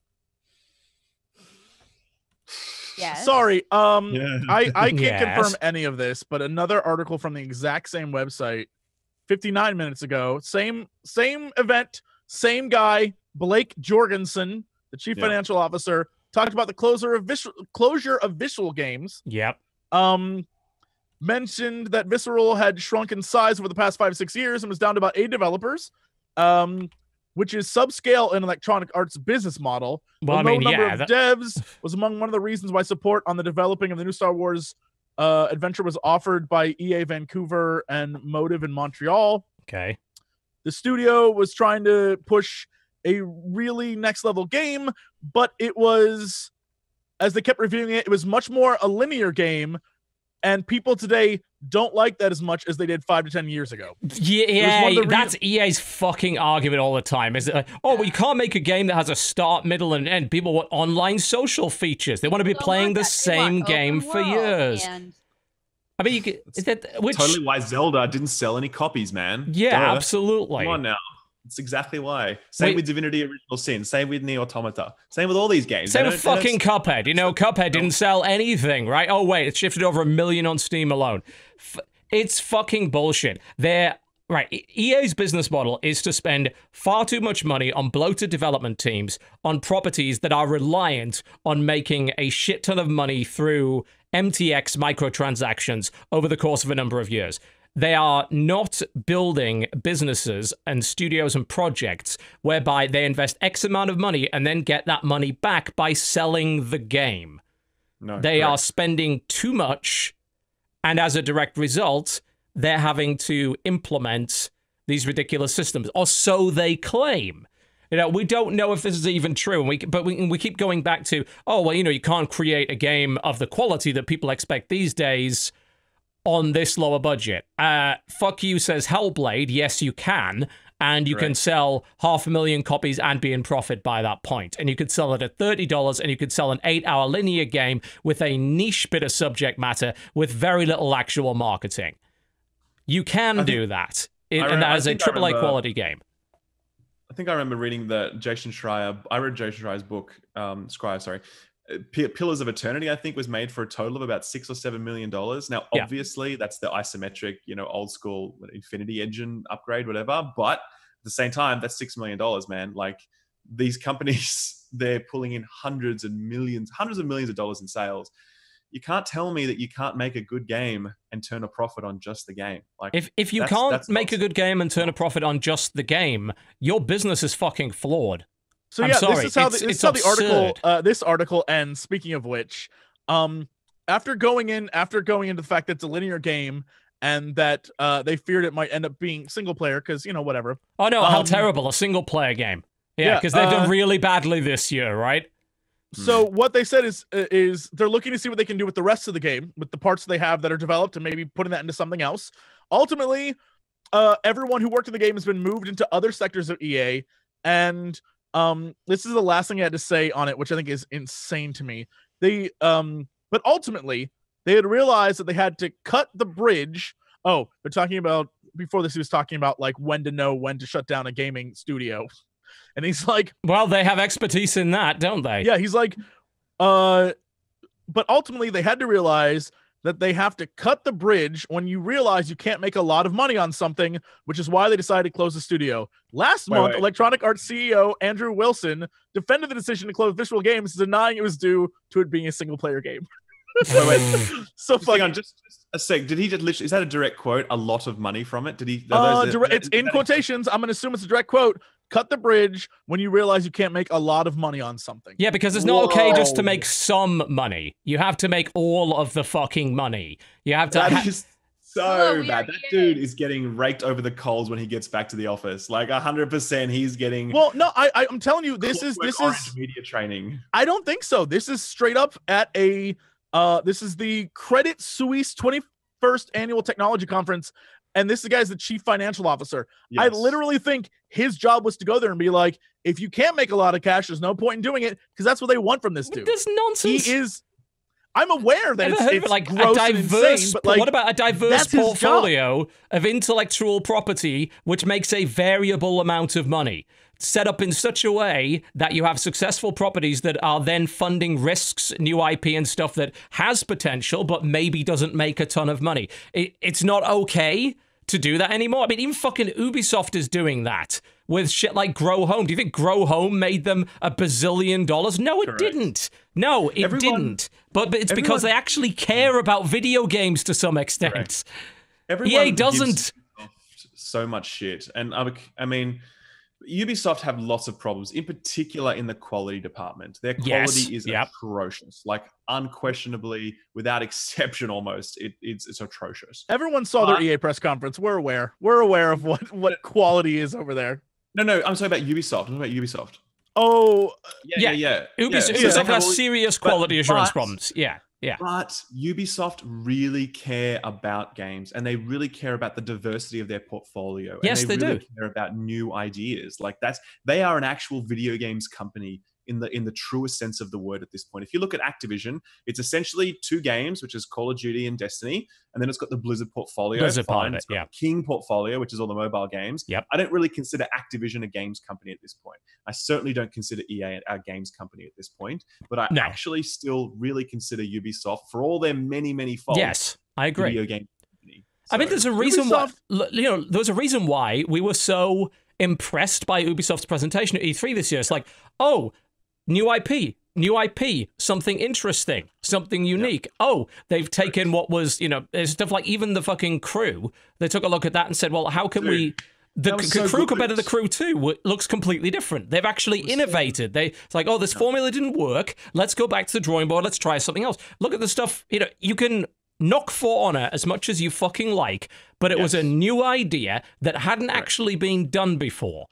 Speaker 5: Yes.
Speaker 3: Sorry, I can't confirm any of this, but another article from the exact same website, 59 minutes ago, same event, same guy, Blake Jorgensen, the chief financial officer, talked about the closure of Visual Games.
Speaker 1: Yep.
Speaker 3: Mentioned that Visceral had shrunk in size over the past 5-6 years and was down to about 8 developers. Which is subscale in Electronic Arts' business model.
Speaker 1: Well,
Speaker 3: the low number of devs was among one of the reasons why support on the developing of the new Star Wars adventure was offered by EA Vancouver and Motive in Montreal.
Speaker 1: Okay.
Speaker 3: The studio was trying to push a really next-level game, but it was, as they kept reviewing it, it was much more a linear game, and people today don't like that as much as they did 5 to 10 years ago.
Speaker 1: Yeah, that's EA's fucking argument all the time. Is it like, oh, well, you can't make a game that has a start, middle, and end. People want online social features. They want to be playing the same game for years. I mean,
Speaker 4: totally why Zelda didn't sell any copies, man.
Speaker 1: Yeah, absolutely.
Speaker 4: Come on now. It's exactly why. Same with Divinity Original Sin. Same with Nier Automata. Same with all these games.
Speaker 1: Same with fucking Cuphead. Cuphead didn't sell anything, right? Oh, wait, it's shifted over 1 million on Steam alone. It's fucking bullshit. EA's business model is to spend far too much money on bloated development teams on properties that are reliant on making a shit ton of money through MTX microtransactions over the course of a number of years. They are not building businesses and studios and projects whereby they invest X amount of money and then get that money back by selling the game. They are spending too much, and as a direct result, they're having to implement these ridiculous systems, or so they claim. We don't know if this is even true, but we keep going back to, oh, well, you can't create a game of the quality that people expect these days on this lower budget. Fuck you, says Hellblade. Yes, you can. And you can sell 500,000 copies and be in profit by that point. And you could sell it at $30, and you could sell an 8-hour linear game with a niche bit of subject matter with very little actual marketing. You can do that. And that is a AAA quality game.
Speaker 4: I think I remember reading that Jason Schreier. I read Jason Schreier's book, Pillars of Eternity, I think, was made for a total of about $6 or $7 million. Now, obviously, that's the isometric, old school Infinity Engine upgrade, whatever. But at the same time, that's $6 million, man. Like, these companies, they're pulling in hundreds of millions of dollars in sales. You can't tell me that you can't make a good game and turn a profit on just the game. Like,
Speaker 1: if you can't make a good game and turn a profit on just the game, your business is fucking flawed.
Speaker 3: So this is how this article ends. Speaking of which, after going into the fact that it's a linear game and that they feared it might end up being single player because whatever.
Speaker 1: Oh no, how terrible, a single player game. Yeah, because they've done really badly this year, right?
Speaker 3: So what they said is they're looking to see what they can do with the rest of the game, with the parts they have that are developed, and maybe putting that into something else. Ultimately, everyone who worked in the game has been moved into other sectors of EA, and this is the last thing I had to say on it, which I think is insane to me. But ultimately, they had realized that they had to cut the bridge. Oh, they're talking about, before this, he was talking about like when to know when to shut down a gaming studio. And he's like,
Speaker 1: Well, they have expertise in that, don't they?
Speaker 3: yeah, he's like, but ultimately they had to realize that they have to cut the bridge when you realize you can't make a lot of money on something, which is why they decided to close the studio. Last month, Electronic Arts CEO Andrew Wilson defended the decision to close Visual Games, denying it was due to it being a single-player game. So
Speaker 4: hang on, just a sec. Did he just literally? Is that a direct quote? A lot of money from it? Did he?
Speaker 3: It's in quotations. I'm gonna assume it's a direct quote. Cut the bridge when you realize you can't make a lot of money on something.
Speaker 1: Yeah, because it's not okay just to make some money. You have to make all of the fucking money. You have to.
Speaker 4: That is so bad. That dude is getting raked over the coals when he gets back to the office. Like 100%, he's getting.
Speaker 3: Well, no, I'm telling you, this is
Speaker 4: media training.
Speaker 3: I don't think so. This is straight up at a. This is the Credit Suisse 21st Annual Technology Conference. And this guy's the chief financial officer. Yes. I literally think his job was to go there and be like, if you can't make a lot of cash, there's no point in doing it, because that's what they want from this dude.
Speaker 1: This nonsense.
Speaker 3: He is. I'm aware that it's
Speaker 1: like
Speaker 3: gross
Speaker 1: a diverse,
Speaker 3: and insane, but like,
Speaker 1: what about a diverse portfolio of intellectual property which makes a variable amount of money? Set up in such a way that you have successful properties that are then funding risks, new IP and stuff that has potential, but maybe doesn't make a ton of money. It's not okay to do that anymore. I mean, even fucking Ubisoft is doing that with shit like Grow Home. Do you think Grow Home made them $1 bazillion? No, it didn't. No, it didn't. But it's because they actually care about video games to some extent. EA doesn't.
Speaker 4: So much shit. And I mean, Ubisoft have lots of problems, in particular in the quality department. Their quality is atrocious, like unquestionably, without exception, almost. It's atrocious.
Speaker 3: Everyone saw their EA press conference. We're aware. We're aware of what quality is over there.
Speaker 4: No, I'm talking about Ubisoft. I'm talking about Ubisoft.
Speaker 3: Oh,
Speaker 1: yeah. Ubisoft has serious quality assurance problems. Yeah.
Speaker 4: But Ubisoft really care about games, and they really care about the diversity of their portfolio.
Speaker 1: Yes,
Speaker 4: and they
Speaker 1: really
Speaker 4: do care about new ideas. Like they are an actual video games company in the truest sense of the word at this point. If you look at Activision, it's essentially 2 games, which is Call of Duty and Destiny, and then it's got the Blizzard portfolio. King portfolio, which is all the mobile games.
Speaker 1: Yep.
Speaker 4: I don't really consider Activision a games company at this point. I certainly don't consider EA a games company at this point, but I actually still really consider Ubisoft, for all their many, many faults.
Speaker 1: Yes, I agree.
Speaker 4: Video game company.
Speaker 1: I mean, there's a reason why. There's a reason why we were so impressed by Ubisoft's presentation at E3 this year. It's like, oh, new IP, something interesting, something unique. Yep. Oh, they've taken what was, stuff like even the fucking Crew. They took a look at that and said, well, how can we... The Crew compared to the Crew 2 looks completely different. They've actually innovated. It's like, oh, this formula didn't work. Let's go back to the drawing board. Let's try something else. Look at the stuff, you can knock For Honor as much as you fucking like, but it was a new idea that hadn't actually been done before.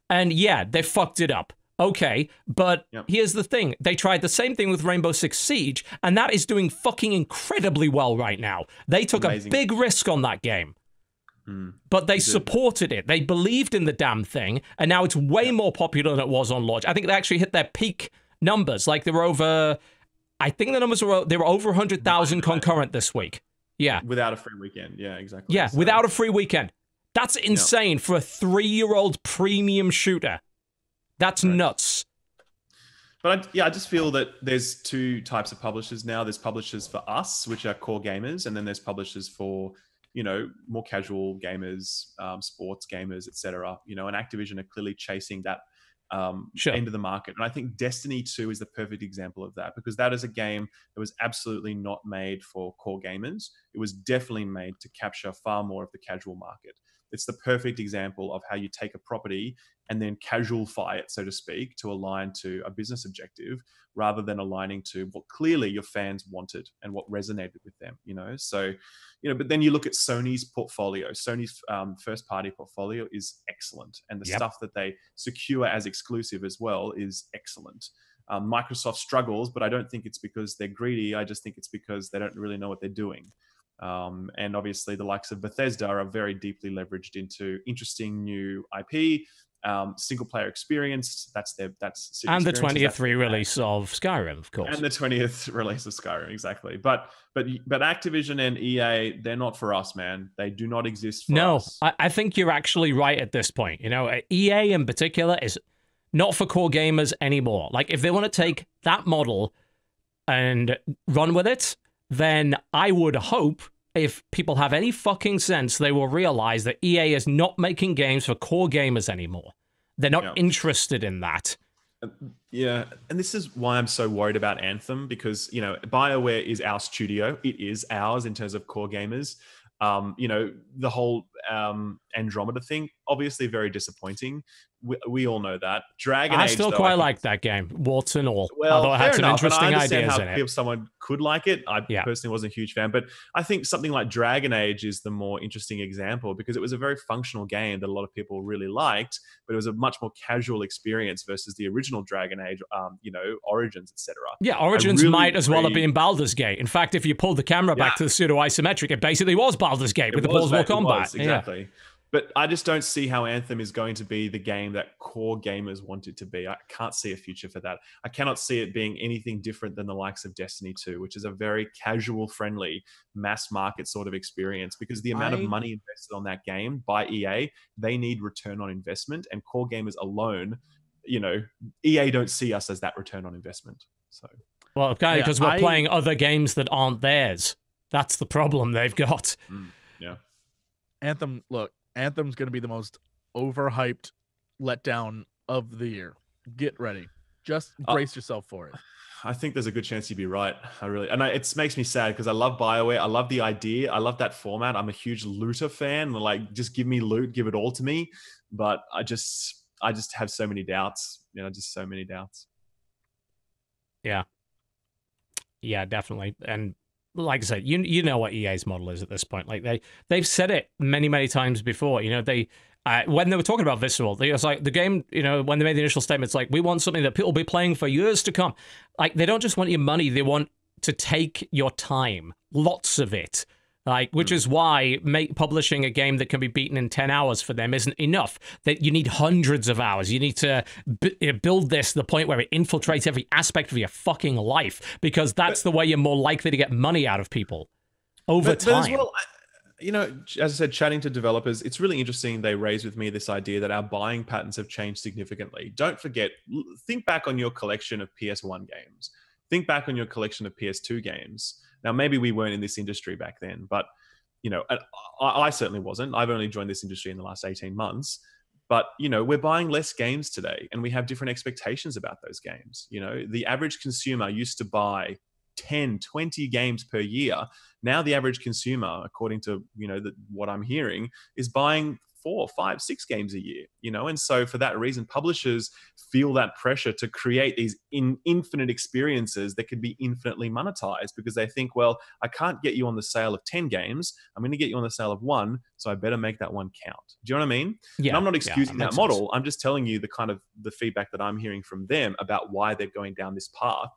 Speaker 1: And yeah, they fucked it up. Okay, but here's the thing. They tried the same thing with Rainbow Six Siege, and that is doing fucking incredibly well right now. They took a big risk on that game, but they supported it. They believed in the damn thing, and now it's way more popular than it was on launch. I think they actually hit their peak numbers. Like, they were over... I think the numbers were... They were over 100,000 concurrent this week. Yeah.
Speaker 4: Without a free weekend. Yeah, exactly.
Speaker 1: Yeah, without a free weekend. That's insane for a 3-year-old premium shooter. That's nuts.
Speaker 4: But I just feel that there's 2 types of publishers now. There's publishers for us, which are core gamers, and then there's publishers for, more casual gamers, sports gamers, etc. And Activision are clearly chasing that end of the market. And I think Destiny 2 is the perfect example of that, because that is a game that was absolutely not made for core gamers. It was definitely made to capture far more of the casual market. It's the perfect example of how you take a property and then casualify it, so to speak, to align to a business objective, rather than aligning to what clearly your fans wanted and what resonated with them, So, but then you look at Sony's portfolio. Sony's first-party portfolio is excellent. And the stuff that they secure as exclusive as well is excellent. Microsoft struggles, but I don't think it's because they're greedy. I just think it's because they don't really know what they're doing. And obviously the likes of Bethesda are very deeply leveraged into interesting new IP, single player experience. And
Speaker 1: the 20th re-release of Skyrim, of course.
Speaker 4: And the 20th release of Skyrim, exactly. But Activision and EA, they're not for us, man. They do not exist for us.
Speaker 1: No, I think you're actually right at this point. EA in particular not for core gamers anymore. Like, if they want to take that model and run with it, then I would hope if people have any fucking sense, they will realize that EA is not making games for core gamers anymore. They're not interested in that.
Speaker 4: Yeah, and this is why I'm so worried about Anthem, because, you know, BioWare is our studio. It is ours in terms of core gamers. You know, the whole Andromeda thing, obviously very disappointing. We all know that. Dragon Age,
Speaker 1: I still quite like that game, warts and all.
Speaker 4: Well,
Speaker 1: although it had some interesting
Speaker 4: and I
Speaker 1: ideas
Speaker 4: understand
Speaker 1: in
Speaker 4: how
Speaker 1: it.
Speaker 4: someone could like it. I personally wasn't a huge fan, but I think something like Dragon Age is the more interesting example, because it was a very functional game that a lot of people really liked, but it was a much more casual experience versus the original Dragon Age, you know, Origins, etc.
Speaker 1: Yeah, Origins
Speaker 4: really
Speaker 1: might as well have been Baldur's Gate. In fact, if you pulled the camera back to the pseudo-isometric, it basically was Baldur's Gate with the plausible combat.
Speaker 4: Exactly. But I just don't see how Anthem is going to be the game that core gamers want it to be. I can't see a future for that. I cannot see it being anything different than the likes of Destiny 2, which is a very casual, friendly, mass market sort of experience, because the amount of money invested on that game by EA, they need return on investment, and core gamers alone, you know, EA don't see us as that return on investment. So,
Speaker 1: well, kind of because we're playing other games that aren't theirs. That's the problem they've got.
Speaker 4: Yeah.
Speaker 3: Anthem, look, Anthem's going to be the most overhyped letdown of the year. Get ready. Just brace yourself for it.
Speaker 4: I think there's a good chance you'd be right. It makes me sad because I love BioWare. I love the idea. I love that format. I'm a huge looter fan. Like, just give me loot, give it all to me. But I just have so many doubts. You know, just so many doubts.
Speaker 1: Yeah. Yeah, definitely. And like I said, you know what EA's model is at this point. Like they've said it many times before. You know, they when they were talking about Visceral, it was like the game. You know, when they made the initial statements, like, we want something that people will be playing for years to come. Like, they don't just want your money; they want to take your time, lots of it. Like, which is why publishing a game that can be beaten in 10 hours for them isn't enough. That you need hundreds of hours. You need to build this to the point where it infiltrates every aspect of your fucking life, because that's the way you're more likely to get money out of people over time.
Speaker 4: But as well, you know, as I said, chatting to developers, it's really interesting. They raised with me this idea that our buying patterns have changed significantly. Don't forget, think back on your collection of PS1 games. Think back on your collection of PS2 games. Now, maybe we weren't in this industry back then, but, you know, I certainly wasn't. I've only joined this industry in the last 18 months. But, you know, we're buying less games today, and we have different expectations about those games. You know, the average consumer used to buy 10, 20 games per year. Now the average consumer, according to, you know, what I'm hearing, is buying 4, 5, 6 games a year, you know? And so for that reason, publishers feel that pressure to create these infinite experiences that could be infinitely monetized, because they think, well, I can't get you on the sale of 10 games. I'm going to get you on the sale of 1, so I better make that 1 count. Do you know what I mean?
Speaker 1: Yeah.
Speaker 4: And I'm not excusing that model.
Speaker 1: Sense.
Speaker 4: I'm just telling you the feedback that I'm hearing from them about why they're going down this path.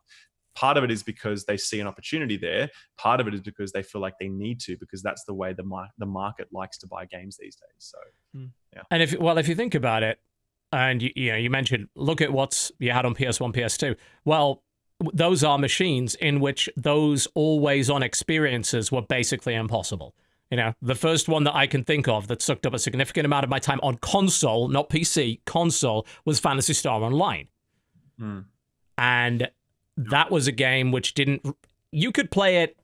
Speaker 4: Part of it is because they see an opportunity there. Part of it is because they feel like they need to, because that's the way the market likes to buy games these days. So, yeah.
Speaker 1: And if you think about it, and you mentioned, look at what you had on PS1, PS2. Well, those are machines in which those always-on experiences were basically impossible. You know, the first one that I can think of that sucked up a significant amount of my time on console, not PC, console, was Phantasy Star Online. And that was a game which you could play it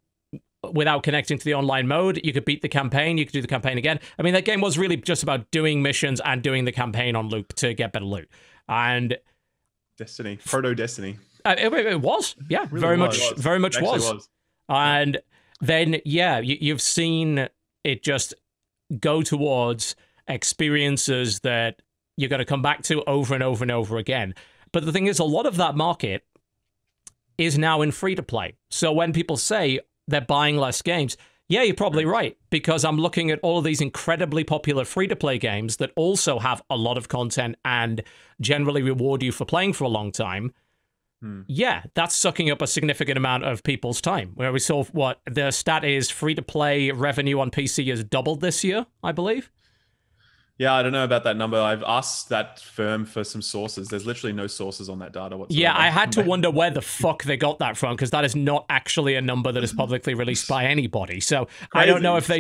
Speaker 1: without connecting to the online mode. You could beat the campaign. You could do the campaign again. I mean, that game was really just about doing missions and doing the campaign on loop to get better loot. And
Speaker 4: Destiny, proto Destiny.
Speaker 1: It was, yeah,
Speaker 4: Really
Speaker 1: very much was. And then, yeah, you've seen it just go towards experiences that you're going to come back to over and over and over again. But the thing is, a lot of that market is now in free-to-play. So when people say they're buying less games, yeah, you're probably right, because I'm looking at all of these incredibly popular free-to-play games that also have a lot of content and generally reward you for playing for a long time. Yeah, that's sucking up a significant amount of people's time. Where we saw what the stat is, free-to-play revenue on PC has doubled this year, I believe.
Speaker 4: Yeah, I don't know about that number. I've asked that firm for some sources. There's literally no sources on that data whatsoever.
Speaker 1: Yeah, I had to wonder where the fuck they got that from, because that is not actually a number that is publicly released by anybody. So I don't know if they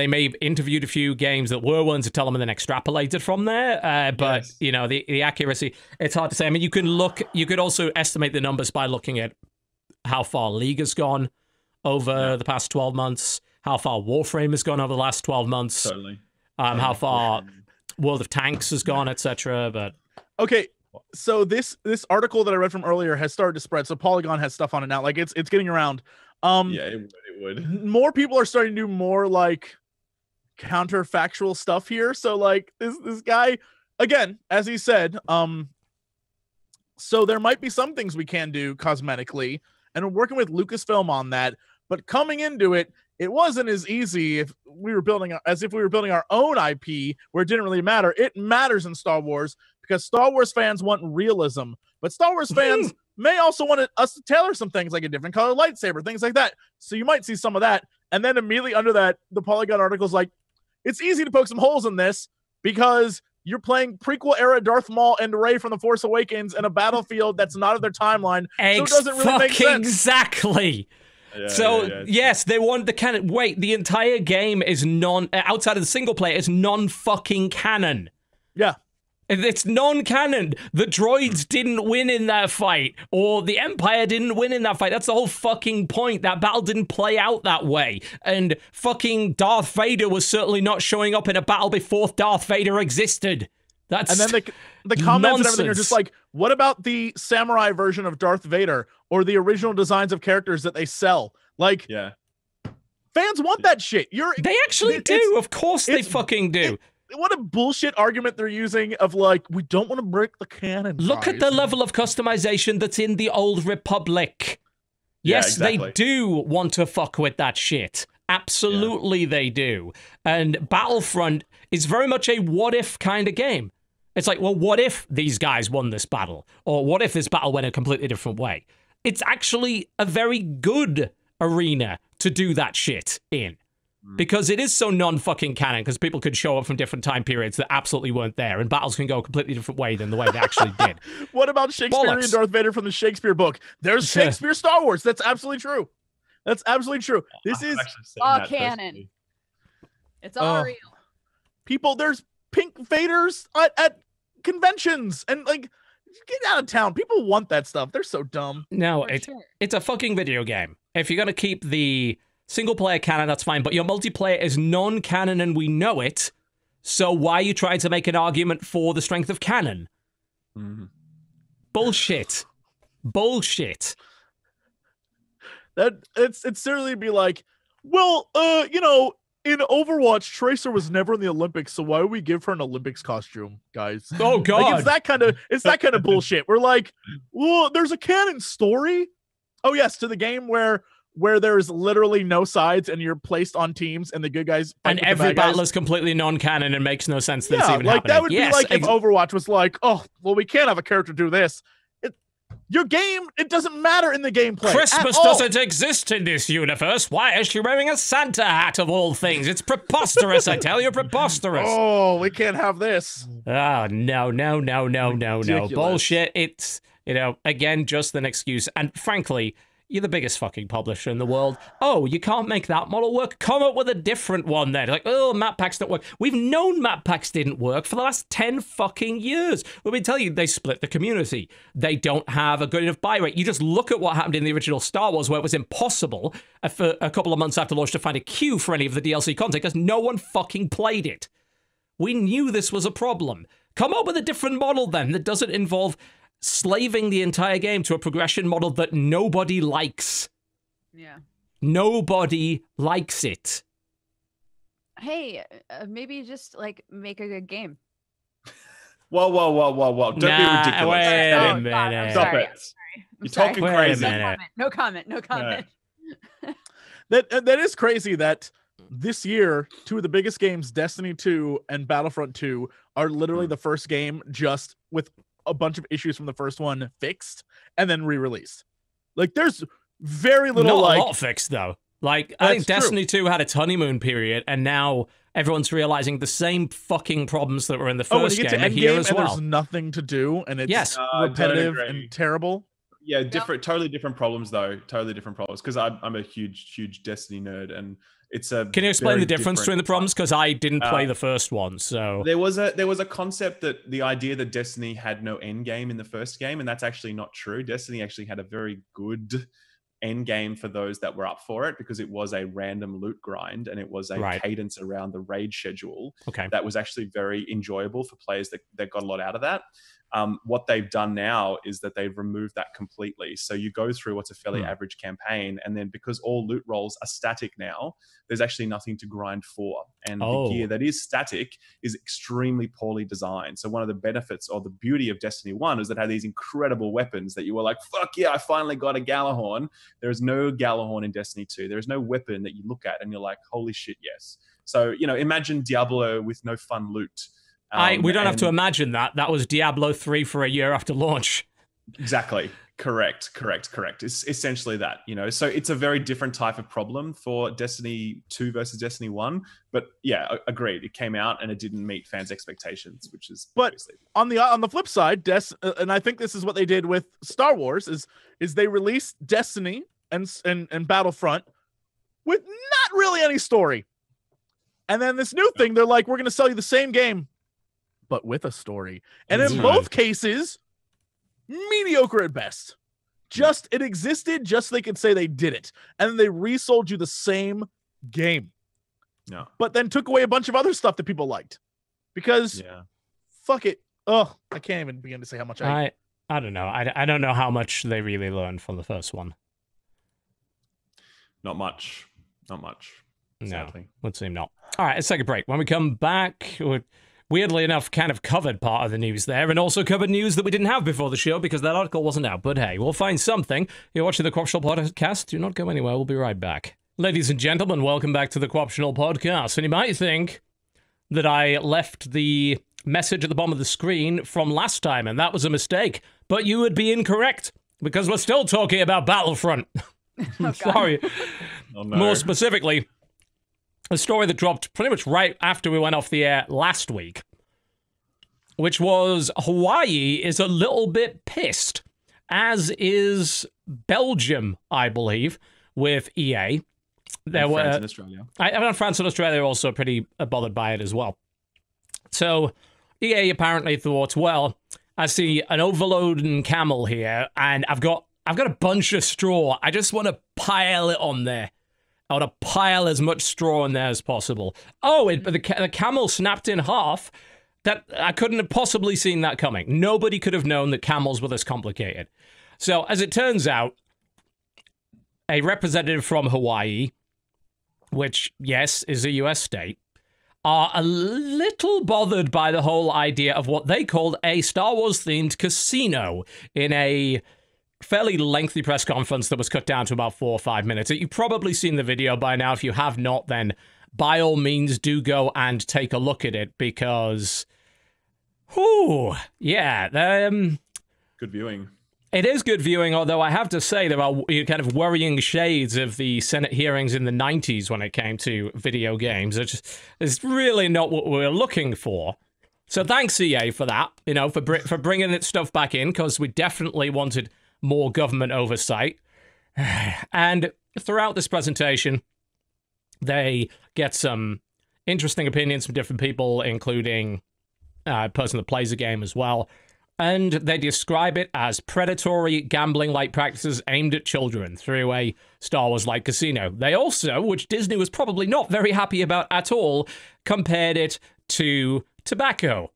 Speaker 1: may have interviewed a few games that were willing to tell them and then extrapolated from there. But
Speaker 4: Yes.
Speaker 1: The accuracy, it's hard to say. I mean, you could also estimate the numbers by looking at how far League has gone over the past 12 months, how far Warframe has gone over the last 12 months.
Speaker 4: Totally.
Speaker 1: How far World of Tanks has gone, etc. But
Speaker 3: Okay, so this article that I read from earlier has started to spread. So Polygon has stuff on it now. Like it's getting around.
Speaker 4: Yeah, it would.
Speaker 3: More people are starting to do more like counterfactual stuff here. So like this guy, again, as he said, so there might be some things we can do cosmetically, and we're working with Lucasfilm on that. But coming into it, it wasn't as easy if we were building our own IP where it didn't really matter. It matters in Star Wars because Star Wars fans want realism, but Star Wars fans may also want us to tailor some things like a different color lightsaber, things like that. So you might see some of that. And then immediately under that, the Polygon article is like, it's easy to poke some holes in this because you're playing prequel era Darth Maul and Rey from The Force Awakens in a battlefield that's not of their timeline. So it doesn't really make sense.
Speaker 1: Exactly.
Speaker 4: Yeah,
Speaker 1: yes, they want the canon. Wait, the entire game is outside of the single player, is non-fucking canon.
Speaker 3: Yeah.
Speaker 1: It's non-canon. The droids didn't win in that fight, or the Empire didn't win in that fight. That's the whole fucking point. That battle didn't play out that way. And fucking Darth Vader was certainly not showing up in a battle before Darth Vader existed. That's
Speaker 3: and then the comments
Speaker 1: nonsense.
Speaker 3: And everything are just like, what about the samurai version of Darth Vader or the original designs of characters that they sell? Like, fans want that shit.
Speaker 1: They actually do. Of course they fucking do.
Speaker 3: What a bullshit argument they're using of like, we don't want to break the canon.
Speaker 1: Look at the level of customization that's in the Old Republic. Yes,
Speaker 4: exactly.
Speaker 1: They do want to fuck with that shit. Absolutely they do. And Battlefront is very much a what-if kind of game. It's like, well, what if these guys won this battle? Or what if this battle went a completely different way? It's actually a very good arena to do that shit in. Because it is so non-fucking canon, because people could show up from different time periods that absolutely weren't there, and battles can go a completely different way than the way they actually did.
Speaker 3: What about Shakespearean
Speaker 1: Bollocks.
Speaker 3: Darth Vader from the Shakespeare book? There's Shakespeare Star Wars. That's absolutely true. That's absolutely true. This is
Speaker 5: all canon. It's all real.
Speaker 3: People, there's pink Vaders at conventions, and like, get out of town. People want that stuff. They're so dumb.
Speaker 1: No, it's a fucking video game. If you're going to keep the single player canon, that's fine, but your multiplayer is non-canon and we know it, so why are you trying to make an argument for the strength of canon? Bullshit. Bullshit.
Speaker 3: It's certainly be like, well, in Overwatch, Tracer was never in the Olympics, so why would we give her an Olympics costume, guys?
Speaker 1: Oh god.
Speaker 3: Like, it's that kind of bullshit. We're like, well, there's a canon story. Oh yes, to the game where there's literally no sides and you're placed on teams and the good guys fight
Speaker 1: and
Speaker 3: with
Speaker 1: every
Speaker 3: the bad
Speaker 1: battle
Speaker 3: guys.
Speaker 1: is completely non-canon and makes no sense that it's even
Speaker 3: like
Speaker 1: happening.
Speaker 3: that would be like if Overwatch was like, oh, well, we can't have a character do this. Your game, it doesn't matter in the gameplay.
Speaker 1: Christmas doesn't exist in this universe. Why is she wearing a Santa hat of all things? It's preposterous, I tell you, preposterous.
Speaker 3: Oh, we can't have this.
Speaker 1: Oh, no. Bullshit. It's, again, just an excuse. And frankly, you're the biggest fucking publisher in the world. Oh, you can't make that model work? Come up with a different one then. Like, oh, map packs don't work. We've known map packs didn't work for the last 10 fucking years. Let me tell you, they split the community. They don't have a good enough buy rate. You just look at what happened in the original Star Wars, where it was impossible for a couple of months after launch to find a queue for any of the DLC content because no one fucking played it. We knew this was a problem. Come up with a different model then that doesn't involve slaving the entire game to a progression model that nobody likes.
Speaker 5: Yeah.
Speaker 1: Nobody likes it.
Speaker 5: Hey, maybe just like make a good game.
Speaker 4: Whoa. Don't be ridiculous.
Speaker 1: Wait a minute.
Speaker 5: God,
Speaker 4: Stop
Speaker 5: sorry,
Speaker 4: it.
Speaker 5: I'm sorry.
Speaker 4: You're
Speaker 5: sorry.
Speaker 4: talking
Speaker 1: Wait a
Speaker 4: crazy.
Speaker 1: minute.
Speaker 5: No comment.
Speaker 3: That is crazy that this year, two of the biggest games, Destiny 2 and Battlefront 2, are literally the first game just with a bunch of issues from the first one fixed and then re-released. Like, there's very little
Speaker 1: Not a lot fixed though. Like, I think
Speaker 3: That's true.
Speaker 1: Destiny 2 had its honeymoon period, and now everyone's realizing the same fucking problems that were in the
Speaker 3: when
Speaker 1: first
Speaker 3: you get to
Speaker 1: game are
Speaker 3: end
Speaker 1: here
Speaker 3: game
Speaker 1: as
Speaker 3: and
Speaker 1: well.
Speaker 3: there's nothing to do, and it's
Speaker 1: Yes.
Speaker 4: I don't
Speaker 3: repetitive
Speaker 4: agree.
Speaker 3: and terrible.
Speaker 4: Yeah, totally different problems though. Totally different problems because I'm a huge Destiny nerd, and it's a.
Speaker 1: Can you explain
Speaker 4: very
Speaker 1: the difference between the
Speaker 4: different-
Speaker 1: problems? Because I didn't play the first one, so
Speaker 4: There was a concept that the idea that Destiny had no end game in the first game, and that's actually not true. Destiny actually had a very good end game for those that were up for it because it was a random loot grind and it was a cadence around the raid schedule that was actually very enjoyable for players that got a lot out of that. What they've done now is that they've removed that completely. So you go through what's a fairly average campaign, and then because all loot rolls are static now, there's actually nothing to grind for. And the gear that is static is extremely poorly designed. So one of the benefits or the beauty of Destiny 1 is that it had these incredible weapons that you were like, fuck yeah, I finally got a Galahorn. There is no Galahorn in Destiny 2. There is no weapon that you look at and you're like, holy shit, yes. So, imagine Diablo with no fun loot.
Speaker 1: We don't have to imagine that. That was Diablo 3 for a year after launch.
Speaker 4: Exactly. Correct. It's essentially that, so it's a very different type of problem for Destiny 2 versus Destiny 1. But yeah, agreed. It came out and it didn't meet fans' expectations, which is obviously.
Speaker 3: On the flip side, and I think this is what they did with Star Wars is they released Destiny and Battlefront with not really any story. And then this new thing, they're like, we're going to sell you the same game, but with a story. And in both cases, mediocre at best. Just it existed just so they could say they did it. And then they resold you the same game.
Speaker 4: No.
Speaker 3: But then took away a bunch of other stuff that people liked. Because fuck it. Oh, I can't even begin to say how much
Speaker 1: I don't know. I don't know how much they really learned from the first one.
Speaker 4: Not much. Sadly.
Speaker 1: No, would seem not. All right, let's take a break. When we come back, we're weirdly enough kind of covered part of the news there, and also covered news that we didn't have before the show because that article wasn't out. But hey, we'll find something. You're watching the Corruptional Podcast. Do not go anywhere. We'll be right back. Ladies and gentlemen, welcome back to the Corruptional Podcast. And you might think that I left the message at the bottom of the screen from last time, and that was a mistake. But you would be incorrect because we're still talking about Battlefront. Sorry.
Speaker 4: Oh, no.
Speaker 1: More specifically, a story that dropped pretty much right after we went off the air last week, which was Hawaii is a little bit pissed, as is Belgium, I believe, with EA.
Speaker 4: France and Australia.
Speaker 1: France and Australia are also pretty bothered by it as well. So EA apparently thought, well, I see an overloading camel here, and I've got a bunch of straw. I just want to pile it on there. I want to pile as much straw in there as possible. Oh, the camel snapped in half. That I couldn't have possibly seen that coming. Nobody could have known that camels were this complicated. So, as it turns out, a representative from Hawaii, which, yes, is a US state, are a little bothered by the whole idea of what they called a Star Wars-themed casino in a fairly lengthy press conference that was cut down to about 4 or 5 minutes. You've probably seen the video by now. If you have not, then by all means do go and take a look at it because, good
Speaker 4: viewing.
Speaker 1: It is good viewing, although I have to say there are kind of worrying shades of the Senate hearings in the 90s when it came to video games. It's really not what we're looking for. So thanks, EA, for that, for bringing its stuff back in, because we definitely wanted more government oversight. And throughout this presentation, they get some interesting opinions from different people, including a person that plays the game as well. And they describe it as predatory gambling-like practices aimed at children through a Star Wars-like casino. They also, which Disney was probably not very happy about at all, compared it to tobacco.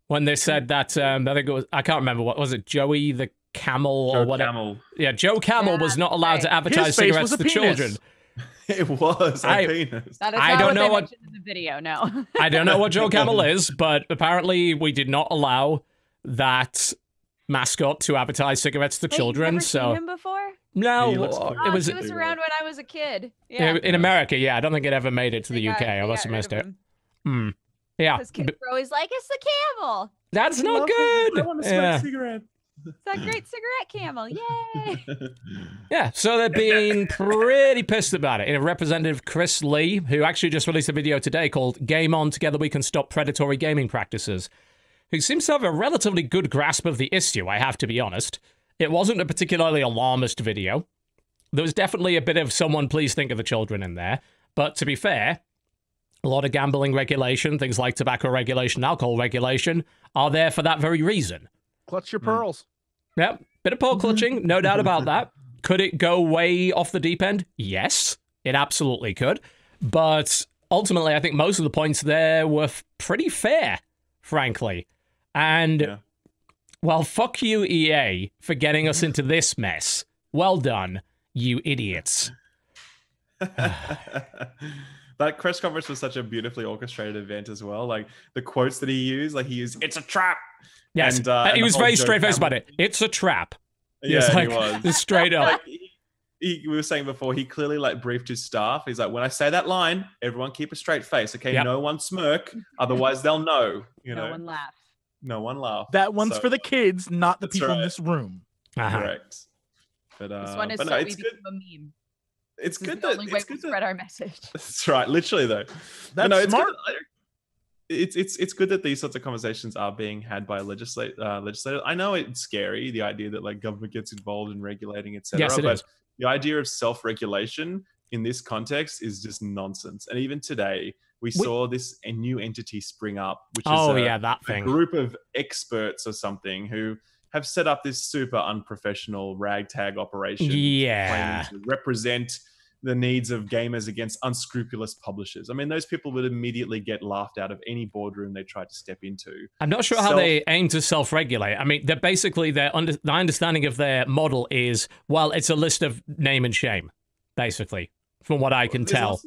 Speaker 1: When they said that, I think it was, I can't remember, what was it, Joey the Camel or whatever?
Speaker 4: Camel.
Speaker 1: Yeah, Joe Camel was not allowed to advertise cigarettes to children.
Speaker 4: It was a penis.
Speaker 5: That is
Speaker 1: I
Speaker 5: not
Speaker 1: don't
Speaker 5: what
Speaker 1: know
Speaker 5: they
Speaker 1: what
Speaker 5: mentioned in the video. No.
Speaker 1: I don't know what Joe Camel is, but apparently we did not allow that mascot to advertise cigarettes to children.
Speaker 5: You've
Speaker 1: so
Speaker 5: never seen him before?
Speaker 1: no,
Speaker 4: He looks cool.
Speaker 1: it was
Speaker 5: He was around when I was a kid. Yeah.
Speaker 1: in America. Yeah, I don't think it ever made it to the UK. I must have missed it. Yeah,
Speaker 5: Because kids were always like, "It's the camel."
Speaker 1: that's not good.
Speaker 4: I want to smoke a cigarette.
Speaker 5: It's that great cigarette camel. Yay!
Speaker 1: Yeah, so they're being pretty pissed about it. You know, Representative Chris Lee, who actually just released a video today called Game On, Together We Can Stop Predatory Gaming Practices, who seems to have a relatively good grasp of the issue, I have to be honest. It wasn't a particularly alarmist video. There was definitely a bit of someone please think of the children in there. But to be fair, a lot of gambling regulation, things like tobacco regulation, alcohol regulation, are there for that very reason.
Speaker 3: Clutch your pearls.
Speaker 1: Yep, bit of pearl clutching, no doubt about that. Could it go way off the deep end? Yes, it absolutely could. But ultimately, I think most of the points there were pretty fair, frankly. And, well, fuck you, EA, for getting us into this mess. Well done, you idiots.
Speaker 4: That press conference was such a beautifully orchestrated event as well. Like, the quotes that he used, it's a trap.
Speaker 1: Yes, and he was very straight-faced about it. It's a trap.
Speaker 4: Yeah,
Speaker 1: like,
Speaker 4: he was.
Speaker 1: Just straight up.
Speaker 4: Like, we were saying before, he clearly briefed his staff. He's like, when I say that line, everyone keep a straight face, okay?
Speaker 1: Yep.
Speaker 4: No one smirk, otherwise they'll know.
Speaker 5: No one laugh.
Speaker 4: No one laugh.
Speaker 3: That one's for the kids, not the people in this room.
Speaker 4: Correct. But
Speaker 5: this one is
Speaker 4: but
Speaker 5: so
Speaker 4: no,
Speaker 5: we become a meme.
Speaker 4: It's
Speaker 5: This
Speaker 4: good
Speaker 5: is the
Speaker 4: that
Speaker 5: only way we spread our message.
Speaker 4: That's right, literally though.
Speaker 3: That's
Speaker 4: it's
Speaker 3: smart.
Speaker 4: Good, it's good that these sorts of conversations are being had by legislators. I know it's scary, the idea that government gets involved in regulating, etc.
Speaker 1: Yes, it
Speaker 4: but
Speaker 1: is.
Speaker 4: the idea of self-regulation in this context is just nonsense. And even today, we saw a new entity spring up, which is
Speaker 1: that
Speaker 4: a
Speaker 1: thing.
Speaker 4: group of experts or something who have set up this super unprofessional ragtag operation, claiming to represent the needs of gamers against unscrupulous publishers. I mean, those people would immediately get laughed out of any boardroom they tried to step into.
Speaker 1: I'm not sure how they aim to self-regulate. I mean, they're basically the understanding of their model is, well, it's a list of name and shame, basically, from what I can tell.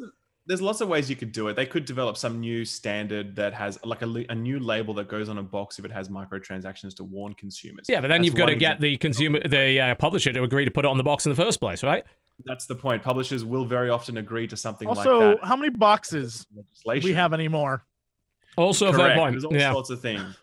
Speaker 4: There's lots of ways you could do it. They could develop some new standard that has a new label that goes on a box if it has microtransactions to warn consumers.
Speaker 1: Yeah, but then you've got to get the publisher to agree to put it on the box in the first place, right?
Speaker 4: That's the point. Publishers will very often agree to something like
Speaker 3: Also,
Speaker 4: that.
Speaker 3: how many boxes do we have anymore?
Speaker 1: Also, a fair point.
Speaker 4: There's all sorts of things.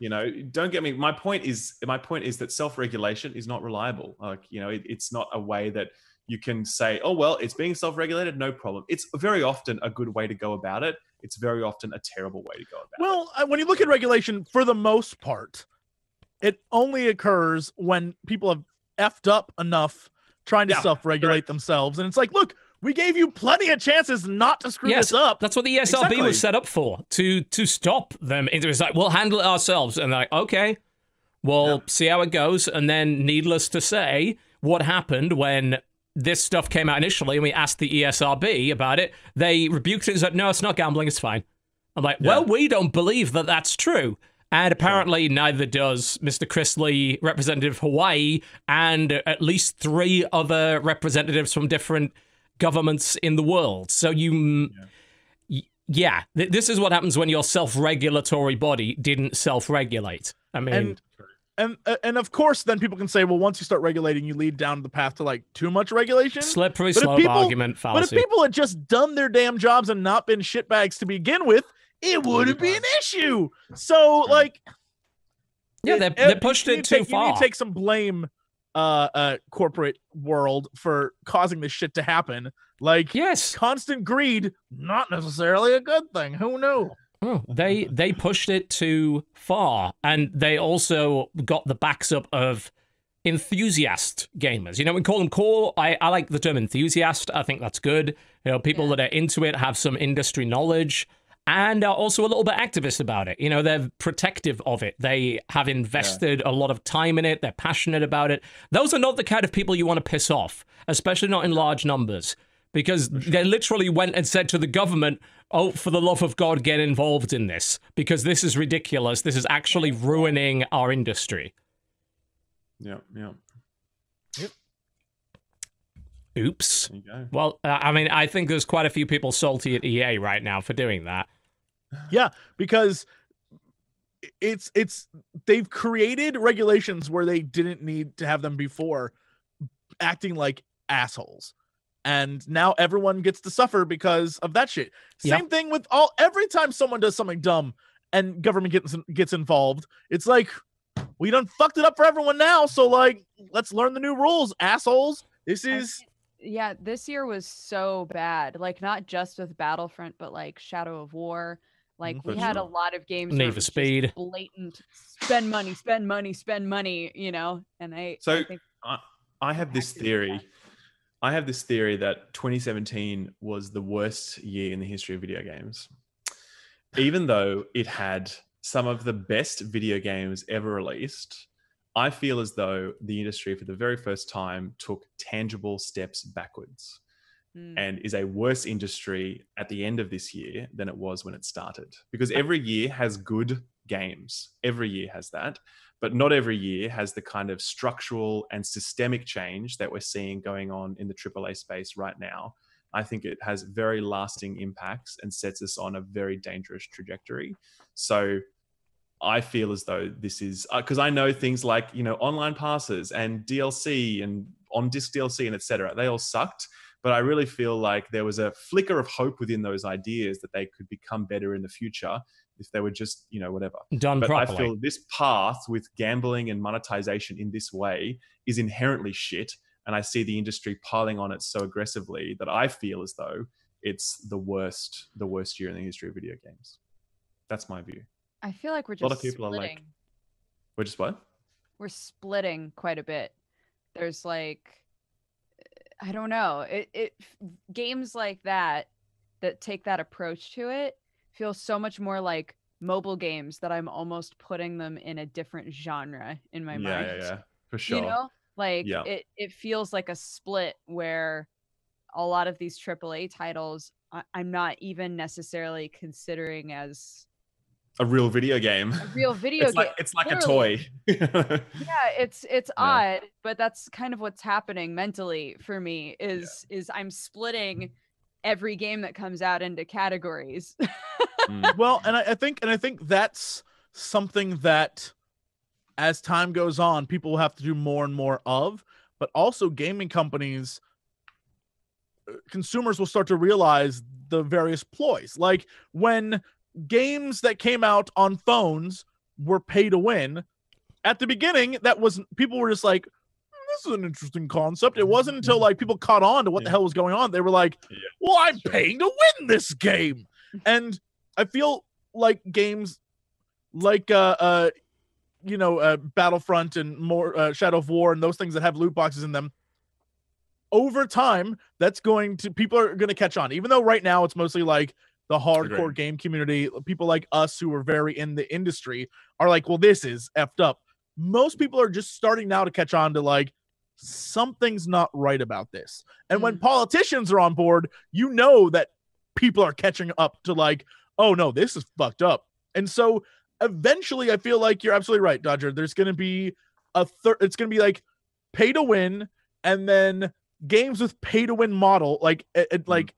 Speaker 4: Don't get me. My point is that self-regulation is not reliable. It's not a way that you can say, oh, well, it's being self-regulated, no problem. It's very often a good way to go about it. It's very often a terrible way to go about it.
Speaker 3: Well, when you look at regulation, for the most part, it only occurs when people have effed up enough trying to self-regulate themselves. And it's like, look, we gave you plenty of chances not to screw this up.
Speaker 1: That's what the ESRB was set up for, to stop them. It's like, we'll handle it ourselves. And they're like, okay, we'll see how it goes. And then, needless to say, what happened when this stuff came out initially and we asked the ESRB about it, they rebuked it and said, no, it's not gambling, it's fine. I'm like, well, we don't believe that that's true. And apparently neither does Mr. Chris Lee, Representative Hawaii, and at least 3 other representatives from different governments in the world. So this is what happens when your self-regulatory body didn't self-regulate. I mean...
Speaker 3: And of course, then people can say, well, once you start regulating, you lead down the path to too much regulation.
Speaker 1: Slippery slope argument fallacy.
Speaker 3: But if people had just done their damn jobs and not been shitbags to begin with, it wouldn't be an issue. So
Speaker 1: they pushed it too far.
Speaker 3: You need to take some blame, corporate world, for causing this shit to happen. Constant greed, not necessarily a good thing. Who knew?
Speaker 1: Oh, they pushed it too far, and they also got the backs up of enthusiast gamers. We call them core. I like the term enthusiast. I think that's good. People that are into it, have some industry knowledge, and are also a little bit activist about it. They're protective of it. They have invested a lot of time in it. They're passionate about it. Those are not the kind of people you want to piss off, especially not in large numbers. Because they literally went and said to the government, oh, for the love of God, get involved in this. Because this is ridiculous. This is actually ruining our industry.
Speaker 4: Yep.
Speaker 1: Oops.
Speaker 4: There you go.
Speaker 1: Well, I think there's quite a few people salty at EA right now for doing that.
Speaker 3: Yeah, because they've created regulations where they didn't need to have them before, acting like assholes. And now everyone gets to suffer because of that shit. Same thing with every time someone does something dumb and government gets involved, it's like, we done fucked it up for everyone now. So like, let's learn the new rules, assholes. This is
Speaker 5: Yeah, this year was so bad. Like not just with Battlefront, but like Shadow of War. Like we
Speaker 4: For
Speaker 5: had a
Speaker 4: sure.
Speaker 5: lot of games
Speaker 1: Need
Speaker 5: where it
Speaker 1: for
Speaker 5: was
Speaker 1: Speed.
Speaker 5: just blatant spend money, spend money, spend money, you know? And I think
Speaker 4: I have this
Speaker 5: impacted
Speaker 4: theory.
Speaker 5: that.
Speaker 4: I have this theory that 2017 was the worst year in the history of video games. Even though it had some of the best video games ever released, I feel as though the industry for the very first time took tangible steps backwards and is a worse industry at the end of this year than it was when it started. Because every year has good games. Every year has that. But not every year has the kind of structural and systemic change that we're seeing going on in the AAA space right now. I think it has very lasting impacts and sets us on a very dangerous trajectory. So I feel as though this is because I know things like, you know, online passes and DLC and on-disc DLC and etc. They all sucked. But I really feel like there was a flicker of hope within those ideas that they could become better in the future if they were just, you know, whatever.
Speaker 1: Done
Speaker 4: But
Speaker 1: properly.
Speaker 4: I feel this path with gambling and monetization in this way is inherently shit. And I see the industry piling on it so aggressively that I feel as though it's the worst year in the history of video games. That's my view.
Speaker 5: I feel like we're
Speaker 4: A lot
Speaker 5: just
Speaker 4: of people are like,
Speaker 5: splitting.
Speaker 4: we're just what?
Speaker 5: We're splitting quite a bit. There's like I don't know. Games like that take that approach to it feel so much more like mobile games that I'm almost putting them in a different genre in my mind.
Speaker 4: Yeah, for sure.
Speaker 5: You know, like
Speaker 4: Yeah.
Speaker 5: it feels like a split where a lot of these AAA titles I'm not even necessarily considering as
Speaker 4: A real video game.
Speaker 5: a real video
Speaker 4: It's
Speaker 5: game.
Speaker 4: like it's like
Speaker 5: Literally.
Speaker 4: a toy.
Speaker 5: Yeah, it's odd, but that's kind of what's happening mentally for me is I'm splitting every game that comes out into categories.
Speaker 3: well, and I think that's something that as time goes on, people will have to do more and more of, but also gaming companies, consumers will start to realize the various ploys. Like when games that came out on phones were pay to win, at the beginning, that was people were just like, this is an interesting concept. It wasn't until like people caught on to what the hell was going on. They were like, well, I'm paying to win this game. And I feel like games like Battlefront and more Shadow of War and those things that have loot boxes in them, over time, people are going to catch on. Even though right now it's mostly like the hardcore game community, people like us who are very in the industry are like, well, this is effed up. Most people are just starting now to catch on to like, something's not right about this. And when politicians are on board, you know that people are catching up to like, oh no, this is fucked up. And so eventually I feel like you're absolutely right, Dodger. There's going to be it's going to be like pay to win, and then games with pay to win model, like like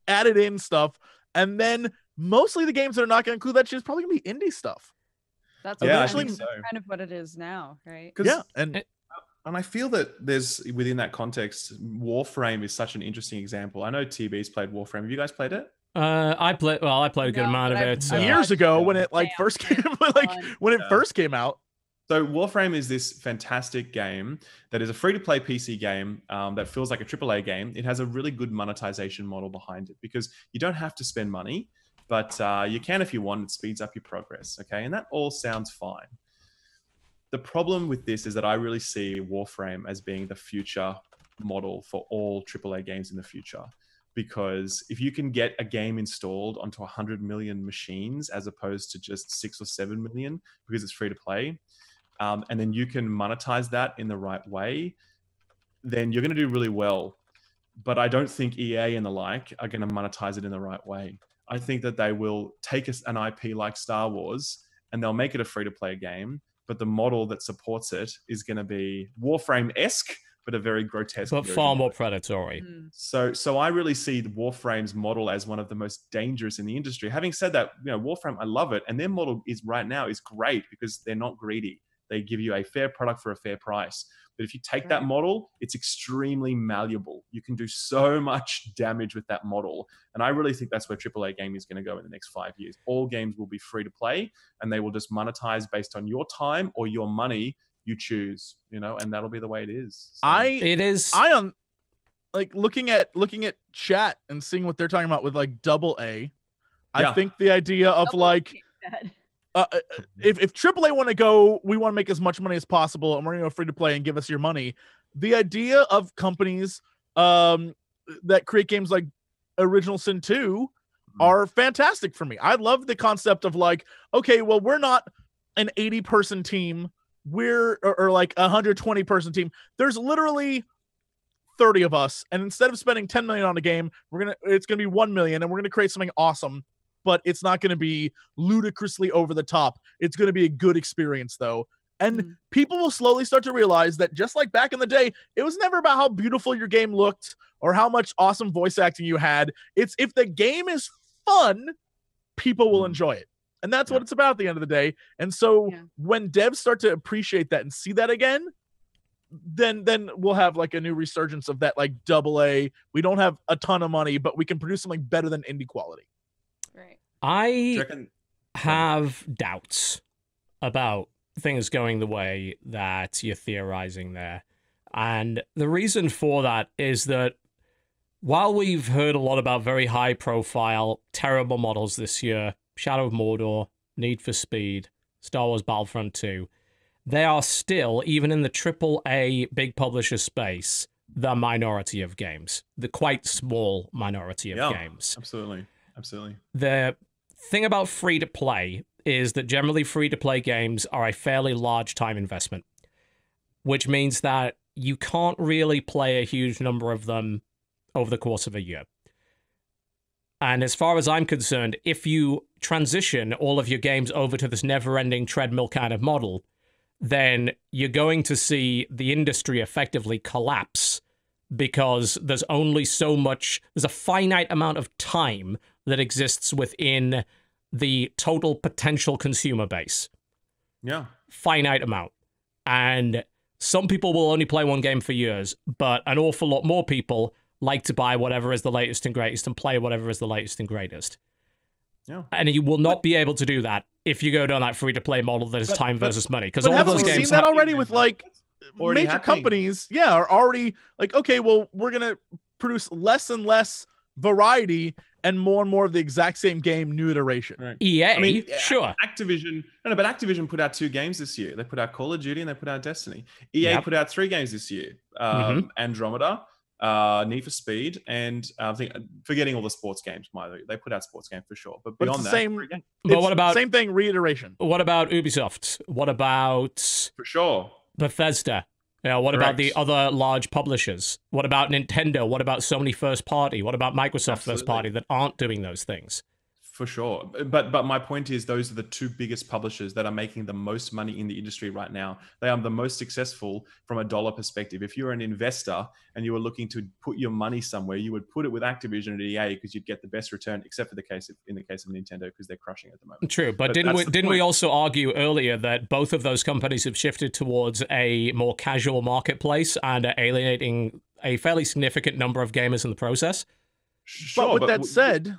Speaker 3: added in stuff. And then mostly the games that are not going to include that shit is probably going to be indie stuff.
Speaker 5: That's
Speaker 3: eventually
Speaker 5: kind of what it is now, right?
Speaker 3: Yeah,
Speaker 4: and I feel that there's within that context, Warframe is such an interesting example. I know TB's played Warframe. Have you guys played it?
Speaker 1: I played a good amount of it
Speaker 3: years ago when it like first came when it first came out.
Speaker 4: So Warframe is this fantastic game that is a free-to-play PC game that feels like a AAA game. It has a really good monetization model behind it because you don't have to spend money, but you can if you want. It speeds up your progress, okay? And that all sounds fine. The problem with this is that I really see Warframe as being the future model for all AAA games in the future. Because if you can get a game installed onto 100 million machines as opposed to just 6 or 7 million because it's free to play, and then you can monetize that in the right way, then you're going to do really well. But I don't think EA and the like are going to monetize it in the right way. I think that they will take an IP like Star Wars and they'll make it a free-to-play game, but the model that supports it is going to be Warframe-esque, but a very grotesque,
Speaker 1: but far more predatory.
Speaker 4: So I really see the Warframe's model as one of the most dangerous in the industry. Having said that, Warframe, I love it, and their model is right now is great because they're not greedy. They give you a fair product for a fair price. But if you take that model, it's extremely malleable. You can do so much damage with that model. And I really think that's where AAA gaming is going to go in the next 5 years. All games will be free to play, and they will just monetize based on your time or your money you choose, you know, and that'll be the way it is. So.
Speaker 3: Like looking at chat and seeing what they're talking about with like AA. I think the idea of like if AAA want to go, we want to make as much money as possible, and we're going to go free to play and give us your money. The idea of companies that create games like Original Sin 2 are fantastic for me. I love the concept of like, okay, well, we're not an 80-person team. We're or like a 120-person team. There's literally 30 of us, and instead of spending 10 million on a game, it's gonna be 1 million, and we're gonna create something awesome. But it's not gonna be ludicrously over the top. It's gonna be a good experience though. And people will slowly start to realize that just like back in the day, it was never about how beautiful your game looked or how much awesome voice acting you had. It's if the game is fun, people will enjoy it. And that's what it's about at the end of the day. And so when devs start to appreciate that and see that again, then we'll have like a new resurgence of that like AA. We don't have a ton of money, but we can produce something better than indie quality.
Speaker 5: Right.
Speaker 1: I have doubts about things going the way that you're theorizing there. And the reason for that is that while we've heard a lot about very high profile, terrible models this year, Shadow of Mordor, Need for Speed, Star Wars Battlefront 2, they are still, even in the AAA big publisher space, the minority of games. The quite small minority of games.
Speaker 4: Absolutely.
Speaker 1: The thing about free-to-play is that generally free-to-play games are a fairly large time investment, which means that you can't really play a huge number of them over the course of a year. And as far as I'm concerned, if you transition all of your games over to this never-ending treadmill kind of model, then you're going to see the industry effectively collapse because there's only so much, there's a finite amount of time that exists within the total potential consumer base.
Speaker 4: Yeah.
Speaker 1: Finite amount. And some people will only play one game for years, but an awful lot more people like to buy whatever is the latest and greatest and play whatever is the latest and greatest. Yeah. And you will not be able to do that if you go down that free-to-play model that is time versus money. Because all of those games...
Speaker 3: We've seen that already with, like, major companies, are already like, okay, well, we're going to produce less and less variety and more of the exact same game, new iteration.
Speaker 4: Right.
Speaker 1: EA,
Speaker 4: I mean,
Speaker 1: sure.
Speaker 4: Activision, but Activision put out 2 games this year. They put out Call of Duty and they put out Destiny. EA put out 3 games this year. Andromeda, Need for Speed, and I think forgetting all the sports games. They put out sports games for sure, but beyond
Speaker 1: but what about
Speaker 3: same thing? Reiteration.
Speaker 1: What about Ubisoft? What about
Speaker 4: for sure
Speaker 1: Bethesda? What about the other large publishers? What about Nintendo? What about Sony first party? What about Microsoft first party that aren't doing those things?
Speaker 4: For sure. But my point is those are the 2 biggest publishers that are making the most money in the industry right now. They are the most successful from a dollar perspective. If you're an investor and you were looking to put your money somewhere, you would put it with Activision and EA because you'd get the best return, except for in the case of Nintendo because they're crushing at the moment.
Speaker 1: True, but didn't we also argue earlier that both of those companies have shifted towards a more casual marketplace and are alienating a fairly significant number of gamers in the process?
Speaker 3: Sure, but with that said...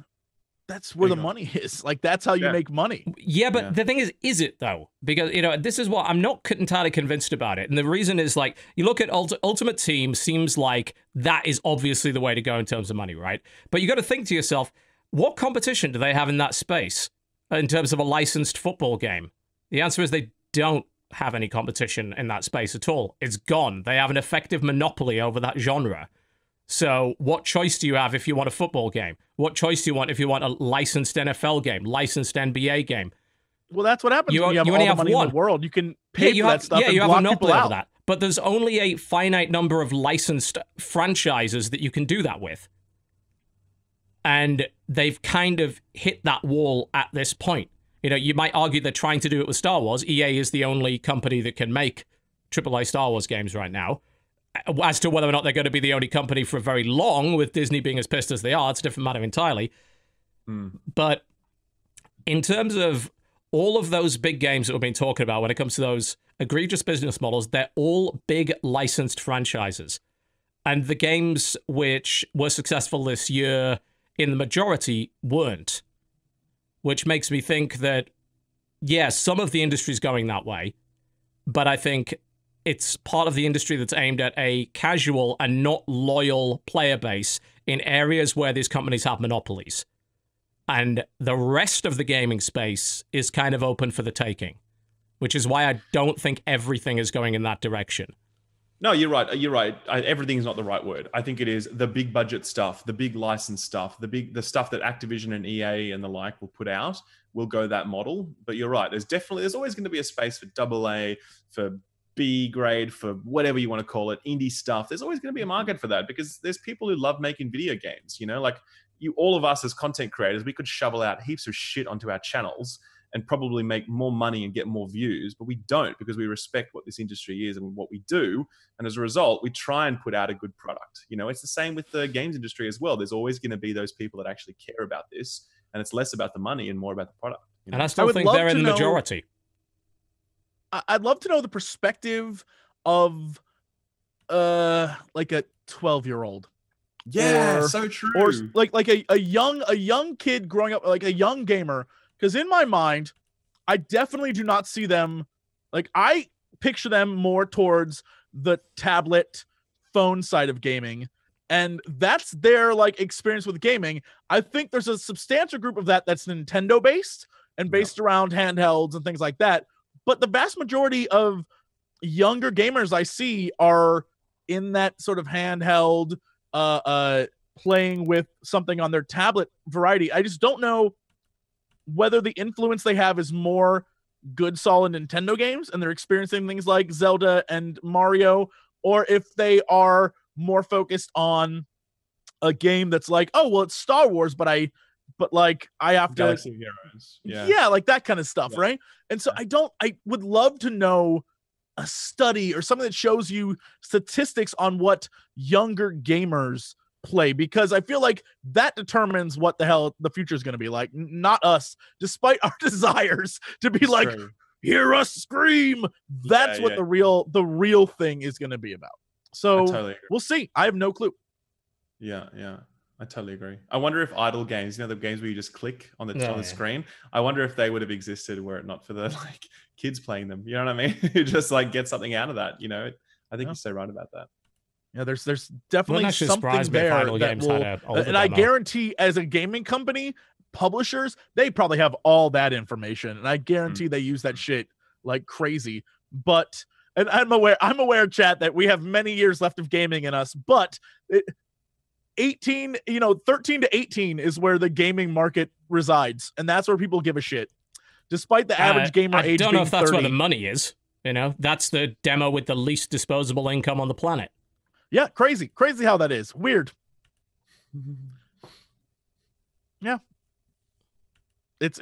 Speaker 3: That's where the money is. Like, that's how you make money.
Speaker 1: Yeah, but the thing is it, though? Because, this is what I'm not entirely convinced about it. And the reason is, like, you look at Ultimate Team, seems like that is obviously the way to go in terms of money, right? But you got to think to yourself, what competition do they have in that space in terms of a licensed football game? The answer is they don't have any competition in that space at all. It's gone. They have an effective monopoly over that genre. So what choice do you have if you want a football game? What choice do you want if you want a licensed NFL game, licensed NBA game?
Speaker 3: Well, that's what happens when you have all the money in the world. You can pay for that stuff and block people out.
Speaker 1: That. But there's only a finite number of licensed franchises that you can do that with. And they've kind of hit that wall at this point. You might argue they're trying to do it with Star Wars. EA is the only company that can make AAA Star Wars games right now. As to whether or not they're going to be the only company for very long, with Disney being as pissed as they are, it's a different matter entirely. But in terms of all of those big games that we've been talking about, when it comes to those egregious business models. They're all big licensed franchises. And the games which were successful this year, in the majority, weren't. Which makes me think that, yes, some of the industry's going that way, but I think it's part of the industry that's aimed at a casual and not loyal player base in areas where these companies have monopolies. And the rest of the gaming space is kind of open for the taking, which is why I don't think everything is going in that direction.
Speaker 4: No, you're right. You're right. Everything's not the right word. I think it is the big budget stuff, the big license stuff, the stuff that Activision and EA and the like will put out will go that model. But you're right. There's always going to be a space for AA, for B grade, for whatever you want to call it, indie stuff. There's always going to be a market for that because there's people who love making video games. You know, like all of us as content creators, we could shovel out heaps of shit onto our channels and probably make more money and get more views, but we don't because we respect what this industry is and what we do. And as a result, we try and put out a good product. You know, it's the same with the games industry as well. There's always going to be those people that actually care about this, and it's less about the money and more about the product. You know?
Speaker 1: And I still think they're in the majority.
Speaker 3: I'd love to know the perspective of like a 12-year-old.
Speaker 4: Yeah,
Speaker 3: or,
Speaker 4: so true.
Speaker 3: Or like a young kid growing up, like a young gamer. Because in my mind, I definitely do not see them, like I picture them more towards the tablet phone side of gaming. And that's their like experience with gaming. I think there's a substantial group of that's Nintendo based and based around handhelds and things like that. But the vast majority of younger gamers I see are in that sort of handheld, playing with something on their tablet variety. I just don't know whether the influence they have is more good, solid Nintendo games and they're experiencing things like Zelda and Mario, or if they are more focused on a game that's like, oh, well, it's Star Wars, but I have
Speaker 4: Galaxy
Speaker 3: to,
Speaker 4: Heroes.
Speaker 3: yeah, like that kind of stuff, right? And so I would love to know a study or something that shows you statistics on what younger gamers play, because I feel like that determines what the hell the future is going to be like, not us, despite our desires to be like, hear us scream. That's what the real thing is going to be about. So totally we'll see. I have no clue.
Speaker 4: Yeah, I totally agree. I wonder if idle games, the games where you just click on the screen, I wonder if they would have existed were it not for the like kids playing them. You know what I mean? You just like get something out of that. You know, I think you're so right about that. Yeah,
Speaker 3: there's definitely something there that will, and I guarantee as a gaming company, publishers, they probably have all that information, and I guarantee they use that shit like crazy. But and I'm aware, chat, that we have many years left of gaming in us, but 13 to 18 is where the gaming market resides, and that's where people give a shit. Despite the average gamer age being 30. I don't know if that's
Speaker 1: 30. Where the money is. You know, that's the demo with the least disposable income on the planet.
Speaker 3: Yeah, crazy how that is. Weird. Yeah. It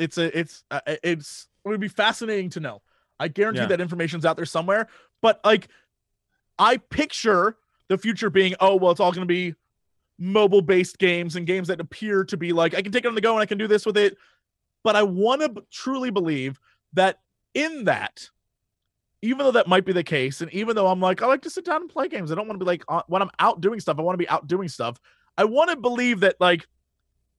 Speaker 3: would be fascinating to know. I guarantee that information's out there somewhere, but like I picture the future being, oh, well, it's all going to be mobile based games and games that appear to be like, I can take it on the go and I can do this with it. But I want to truly believe that in that, even though that might be the case, and even though I'm like, I like to sit down and play games, I don't want to be like, when I'm out doing stuff, I want to be out doing stuff. I want to believe that, like,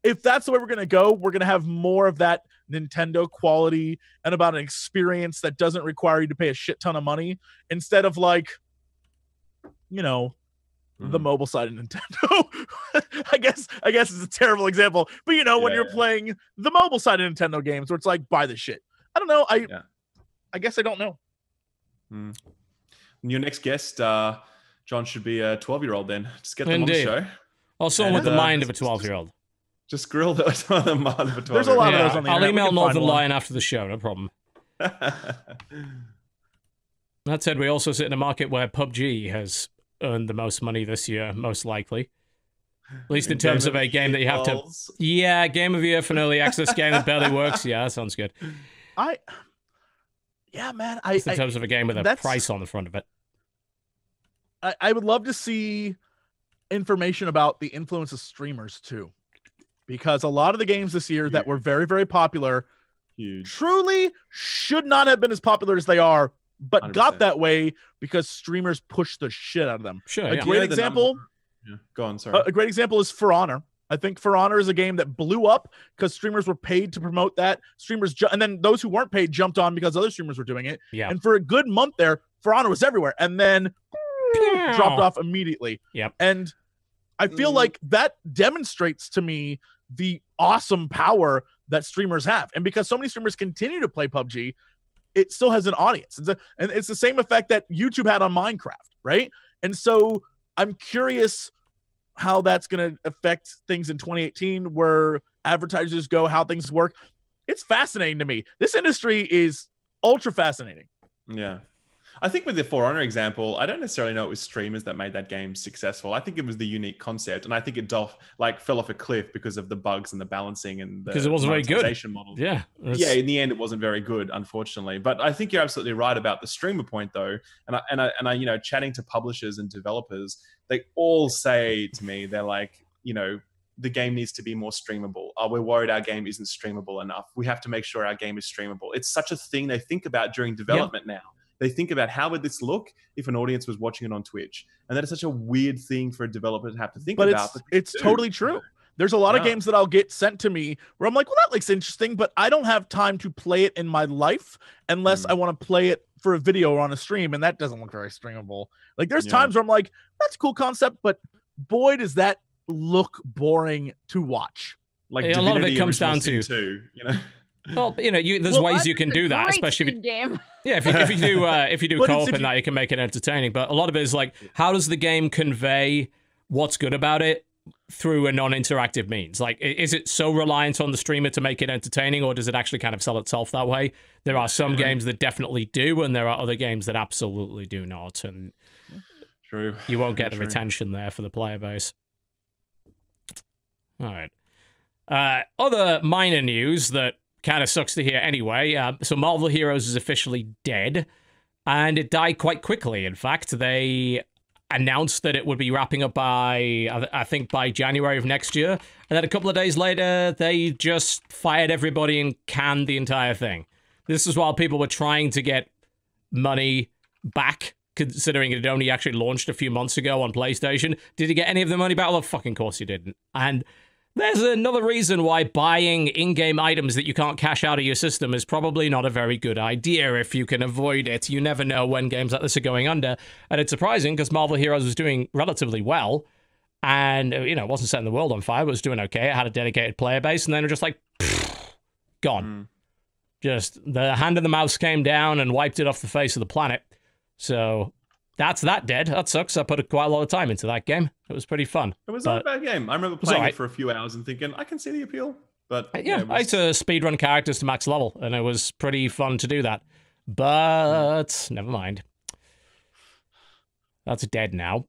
Speaker 3: if that's the way we're going to go, we're going to have more of that Nintendo quality and about an experience that doesn't require you to pay a shit ton of money, instead of like, the mobile side of Nintendo. I guess it's a terrible example, but when you're playing the mobile side of Nintendo games where it's like, buy the shit. I don't know. I guess I don't know.
Speaker 4: Your next guest, John, should be a 12-year-old then. Just get them on the show.
Speaker 1: Also with the mind of a 12-year-old.
Speaker 4: Just grill the mind of a 12-year-old.
Speaker 3: There's a lot of those on the internet.
Speaker 1: I'll email Northern Lion after the show, no problem. That said, we also sit in a market where PUBG has earned the most money this year, most likely. At least in terms of a game that you have to... Yeah, Game of the Year for an early access game that barely works. Yeah, that sounds good.
Speaker 3: Yeah, man.
Speaker 1: In terms of a game with a price on the front of it.
Speaker 3: I would love to see information about the influence of streamers too. Because a lot of the games this year that were very, very popular truly should not have been as popular as they are but
Speaker 4: 100%.
Speaker 3: got that way because streamers pushed the shit out of them.
Speaker 1: Sure,
Speaker 3: A
Speaker 1: yeah.
Speaker 3: great
Speaker 4: the
Speaker 3: example.
Speaker 4: Yeah. Go on, sorry.
Speaker 3: A great example is For Honor. I think For Honor is a game that blew up because streamers were paid to promote that. Streamers and then those who weren't paid jumped on because other streamers were doing it.
Speaker 1: Yeah.
Speaker 3: And for a good month there, For Honor was everywhere, and then dropped off immediately.
Speaker 1: Yep.
Speaker 3: And I feel like that demonstrates to me the awesome power that streamers have. And because so many streamers continue to play PUBG, it still has an audience. And it's the same effect that YouTube had on Minecraft, right? And so I'm curious how that's going to affect things in 2018, where advertisers go, how things work. It's fascinating to me. This industry is ultra fascinating.
Speaker 4: Yeah. I think with the For Honor example, I don't necessarily know it was streamers that made that game successful. I think it was the unique concept, and I think it fell off a cliff because of the bugs and the balancing and the
Speaker 1: Because it wasn't very good.
Speaker 4: monetization model.
Speaker 1: Yeah.
Speaker 4: Yeah, in the end, it wasn't very good, unfortunately. But I think you're absolutely right about the streamer point, though. And I, you know, chatting to publishers and developers, they all say to me, they're like, you know, the game needs to be more streamable. We're worried our game isn't streamable enough. We have to make sure our game is streamable. It's such a thing they think about during development now. They think about how would this look if an audience was watching it on Twitch, and that is such a weird thing for a developer to have to think about.
Speaker 3: But it's totally true. There's a lot of games that I'll get sent to me where I'm like, well, that looks interesting, but I don't have time to play it in my life unless I want to play it for a video or on a stream, and that doesn't look very streamable. Like there's times where I'm like, that's a cool concept, but boy, does that look boring to watch.
Speaker 4: Like
Speaker 1: a lot of it comes down to,
Speaker 4: you know.
Speaker 1: Well, you know, there's ways you can do that, especially if you,
Speaker 5: game.
Speaker 1: yeah, if you do co-op and that, you can make it entertaining. But a lot of it is like, how does the game convey what's good about it through a non-interactive means? Like, is it so reliant on the streamer to make it entertaining, or does it actually kind of sell itself that way? There are some games that definitely do, and there are other games that absolutely do not, and
Speaker 4: True.
Speaker 1: You won't get the retention there for the player base. All right. Other minor news that kind of sucks to hear anyway. So Marvel Heroes is officially dead, and it died quite quickly. In fact, they announced that it would be wrapping up by, I think, by January of next year. And then a couple of days later, they just fired everybody and canned the entire thing. This is while people were trying to get money back, considering it had only actually launched a few months ago on PlayStation. Did you get any of the money back? Well, of fucking course you didn't. And there's another reason why buying in-game items that you can't cash out of your system is probably not a very good idea if you can avoid it. You never know when games like this are going under. And it's surprising because Marvel Heroes was doing relatively well. And, you know, it wasn't setting the world on fire, but it was doing okay. It had a dedicated player base. And then it was just like, gone. Just the hand of the mouse came down and wiped it off the face of the planet. So that's that dead. That sucks. I put quite a lot of time into that game. It was pretty fun.
Speaker 4: It was not a bad game. I remember playing it for a few hours and thinking, I can see the appeal. But
Speaker 1: yeah, I used to speedrun characters to max level, and it was pretty fun to do that. But never mind. That's dead now.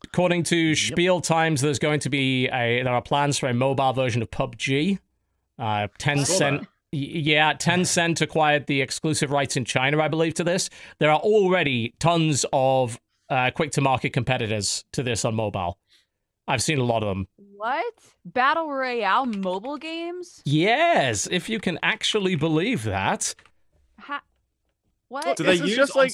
Speaker 1: According to Spiel Times, there's going to be there are plans for a mobile version of PUBG. Tencent. Yeah, Tencent acquired the exclusive rights in China, I believe, to this. There are already tons of quick-to-market competitors to this on mobile. I've seen a lot of them.
Speaker 5: What? Battle Royale mobile games?
Speaker 1: Yes, if you can actually believe that.
Speaker 5: What?
Speaker 4: Do they use just like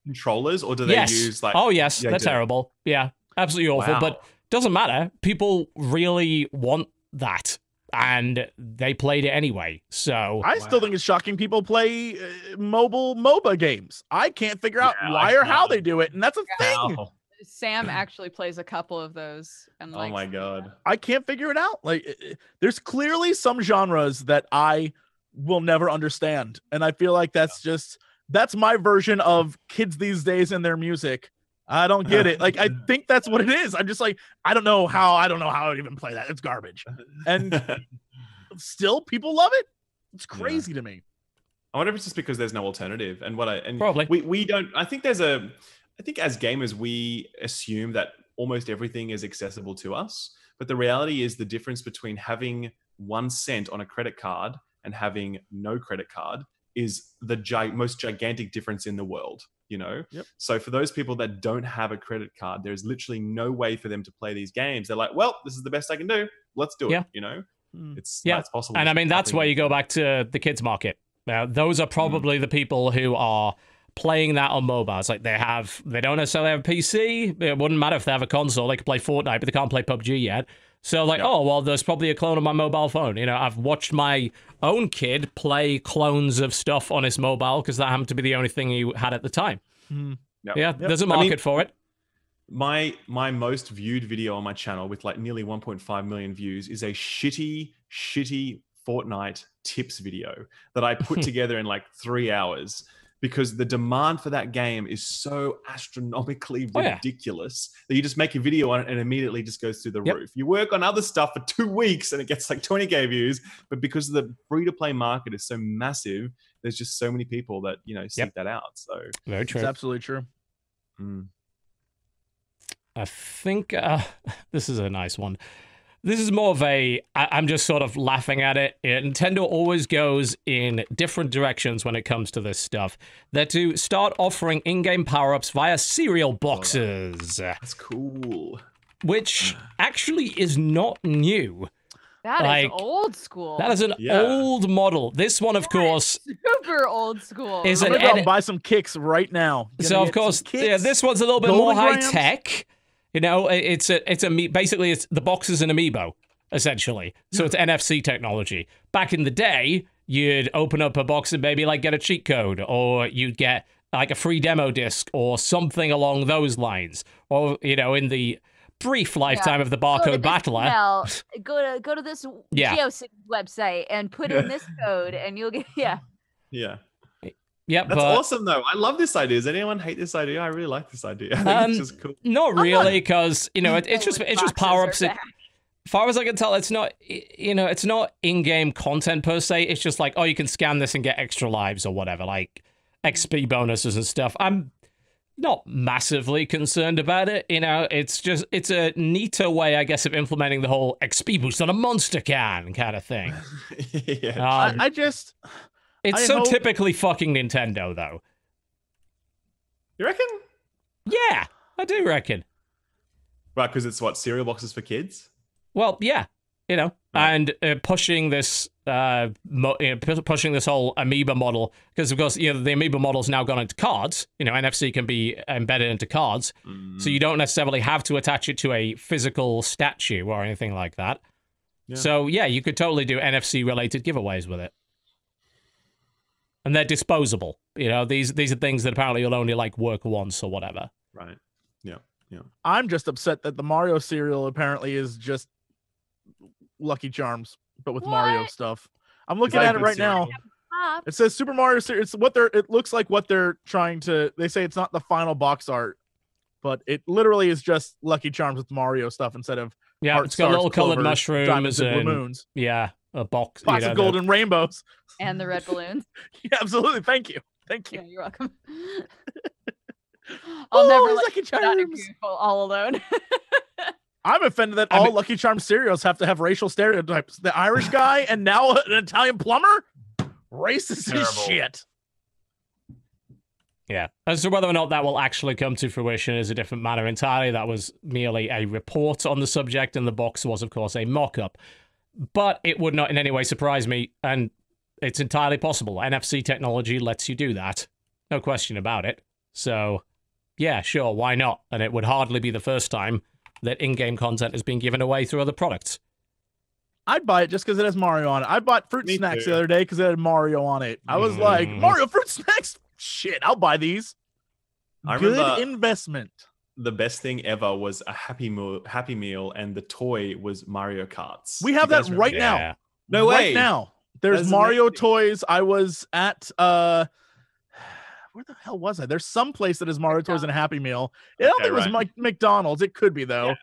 Speaker 4: controllers, or do they use like...
Speaker 1: Oh, yes, they're terrible. Yeah, absolutely awful, but doesn't matter. People really want that. And they played it anyway, so...
Speaker 3: I still think it's shocking people play mobile MOBA games. I can't figure out why or how they do it, and that's a thing.
Speaker 5: Sam actually plays a couple of those. And
Speaker 4: oh my god.
Speaker 3: I can't figure it out. Like, there's clearly some genres that I will never understand, and I feel like that's my version of kids these days and their music. I don't get it. Like, I think that's what it is. I'm just like, I don't know how I would even play that. It's garbage. And still people love it. It's crazy to me.
Speaker 4: I wonder if it's just because there's no alternative. And
Speaker 1: probably
Speaker 4: we don't, I think as gamers, we assume that almost everything is accessible to us. But the reality is the difference between having 1 cent on a credit card and having no credit card is the most gigantic difference in the world. You know, so for those people that don't have a credit card, there's literally no way for them to play these games. They're like, well, this is the best I can do. Let's do it. You know, it's possible.
Speaker 1: And I mean, that's where you go back to the kids market. Those are probably the people who are playing that on mobile. It's like they don't necessarily have a PC. It wouldn't matter if they have a console. They could play Fortnite, but they can't play PUBG yet. So like, oh, well, there's probably a clone of my mobile phone. You know, I've watched my own kid play clones of stuff on his mobile because that happened to be the only thing he had at the time. Yeah, there's a market for it.
Speaker 4: My most viewed video on my channel with like nearly 1.5 million views is a shitty Fortnite tips video that I put together in like 3 hours because the demand for that game is so astronomically ridiculous that you just make a video on it and immediately just goes through the roof. You work on other stuff for 2 weeks and it gets like 20K views, but because the free-to-play market is so massive, there's just so many people that, you know, seek that out. So
Speaker 1: very true.
Speaker 3: It's absolutely true.
Speaker 1: I think this is a nice one. This is more of I'm just sort of laughing at it. Nintendo always goes in different directions when it comes to this stuff. They're to start offering in-game power-ups via cereal boxes.
Speaker 4: That's cool.
Speaker 1: Which actually is not new.
Speaker 5: That is old school.
Speaker 1: That is an old model. This one, of course,
Speaker 5: super old school.
Speaker 3: I'm gonna go out and buy some kicks right now.
Speaker 1: So of course, this one's a little bit more high-tech. You know, basically it's the box is an amiibo, essentially. So it's NFC technology. Back in the day, you'd open up a box and maybe like get a cheat code, or you'd get like a free demo disc or something along those lines. Or, you know, in the brief lifetime of the barcode battler.
Speaker 2: Go to this GeoCities website and put in this code and you'll get
Speaker 1: Yeah,
Speaker 4: that's awesome though. I love this idea. Does anyone hate this idea? I really like this idea. I think it's just cool.
Speaker 1: Not really, because you know it's just power ups. As far as I can tell, it's not it's not in-game content per se. It's just like, oh, you can scan this and get extra lives or whatever, like XP bonuses and stuff. I'm not massively concerned about it. You know, it's a neater way, I guess, of implementing the whole XP boost on a monster can kind of thing. It's so typically fucking Nintendo, though.
Speaker 4: You reckon?
Speaker 1: Yeah, I do reckon.
Speaker 4: Right, because it's what, cereal boxes for kids?
Speaker 1: Well, yeah, you know, and pushing this, pushing this whole Amiibo model, because of course, you know, the Amiibo model's now gone into cards. You know, NFC can be embedded into cards, so you don't necessarily have to attach it to a physical statue or anything like that. Yeah. So yeah, you could totally do NFC-related giveaways with it. And they're disposable. You know, these are things that apparently you'll only like work once or whatever.
Speaker 4: Right. Yeah. Yeah.
Speaker 3: I'm just upset that the Mario cereal apparently is just Lucky Charms, but with Mario stuff. I'm looking at it right now. It says Super Mario cereal. It's it looks like what they're trying to. They say it's not the final box art, but it literally is just Lucky Charms with Mario stuff instead of
Speaker 1: it's got little colored mushrooms
Speaker 3: diamonds and blue moons.
Speaker 1: Yeah. A box,
Speaker 3: lots of golden rainbows,
Speaker 5: and the red balloons.
Speaker 3: Yeah, absolutely. Thank you.
Speaker 5: Yeah, you're welcome. I'll never let you down all alone.
Speaker 3: I'm offended that all Lucky Charms cereals have to have racial stereotypes. The Irish guy and now an Italian plumber, racist as shit.
Speaker 1: Yeah. As to whether or not that will actually come to fruition is a different matter entirely. That was merely a report on the subject, and the box was, of course, a mock-up. But it would not in any way surprise me, and it's entirely possible. NFC technology lets you do that. No question about it. So, yeah, sure, why not? And it would hardly be the first time that in-game content is being given away through other products.
Speaker 3: I'd buy it just because it has Mario on it. I bought fruit snacks the other day because it had Mario on it. I was like, Mario fruit snacks? Shit, I'll buy these. Good investment.
Speaker 4: The best thing ever was a Happy Meal, and the toy was Mario Karts.
Speaker 3: We have that right now.
Speaker 4: No way.
Speaker 3: Right now. There's Mario toys. I was at where the hell was I? There's some place that has Mario toys and a Happy Meal. I don't think it was McDonald's. It could be though.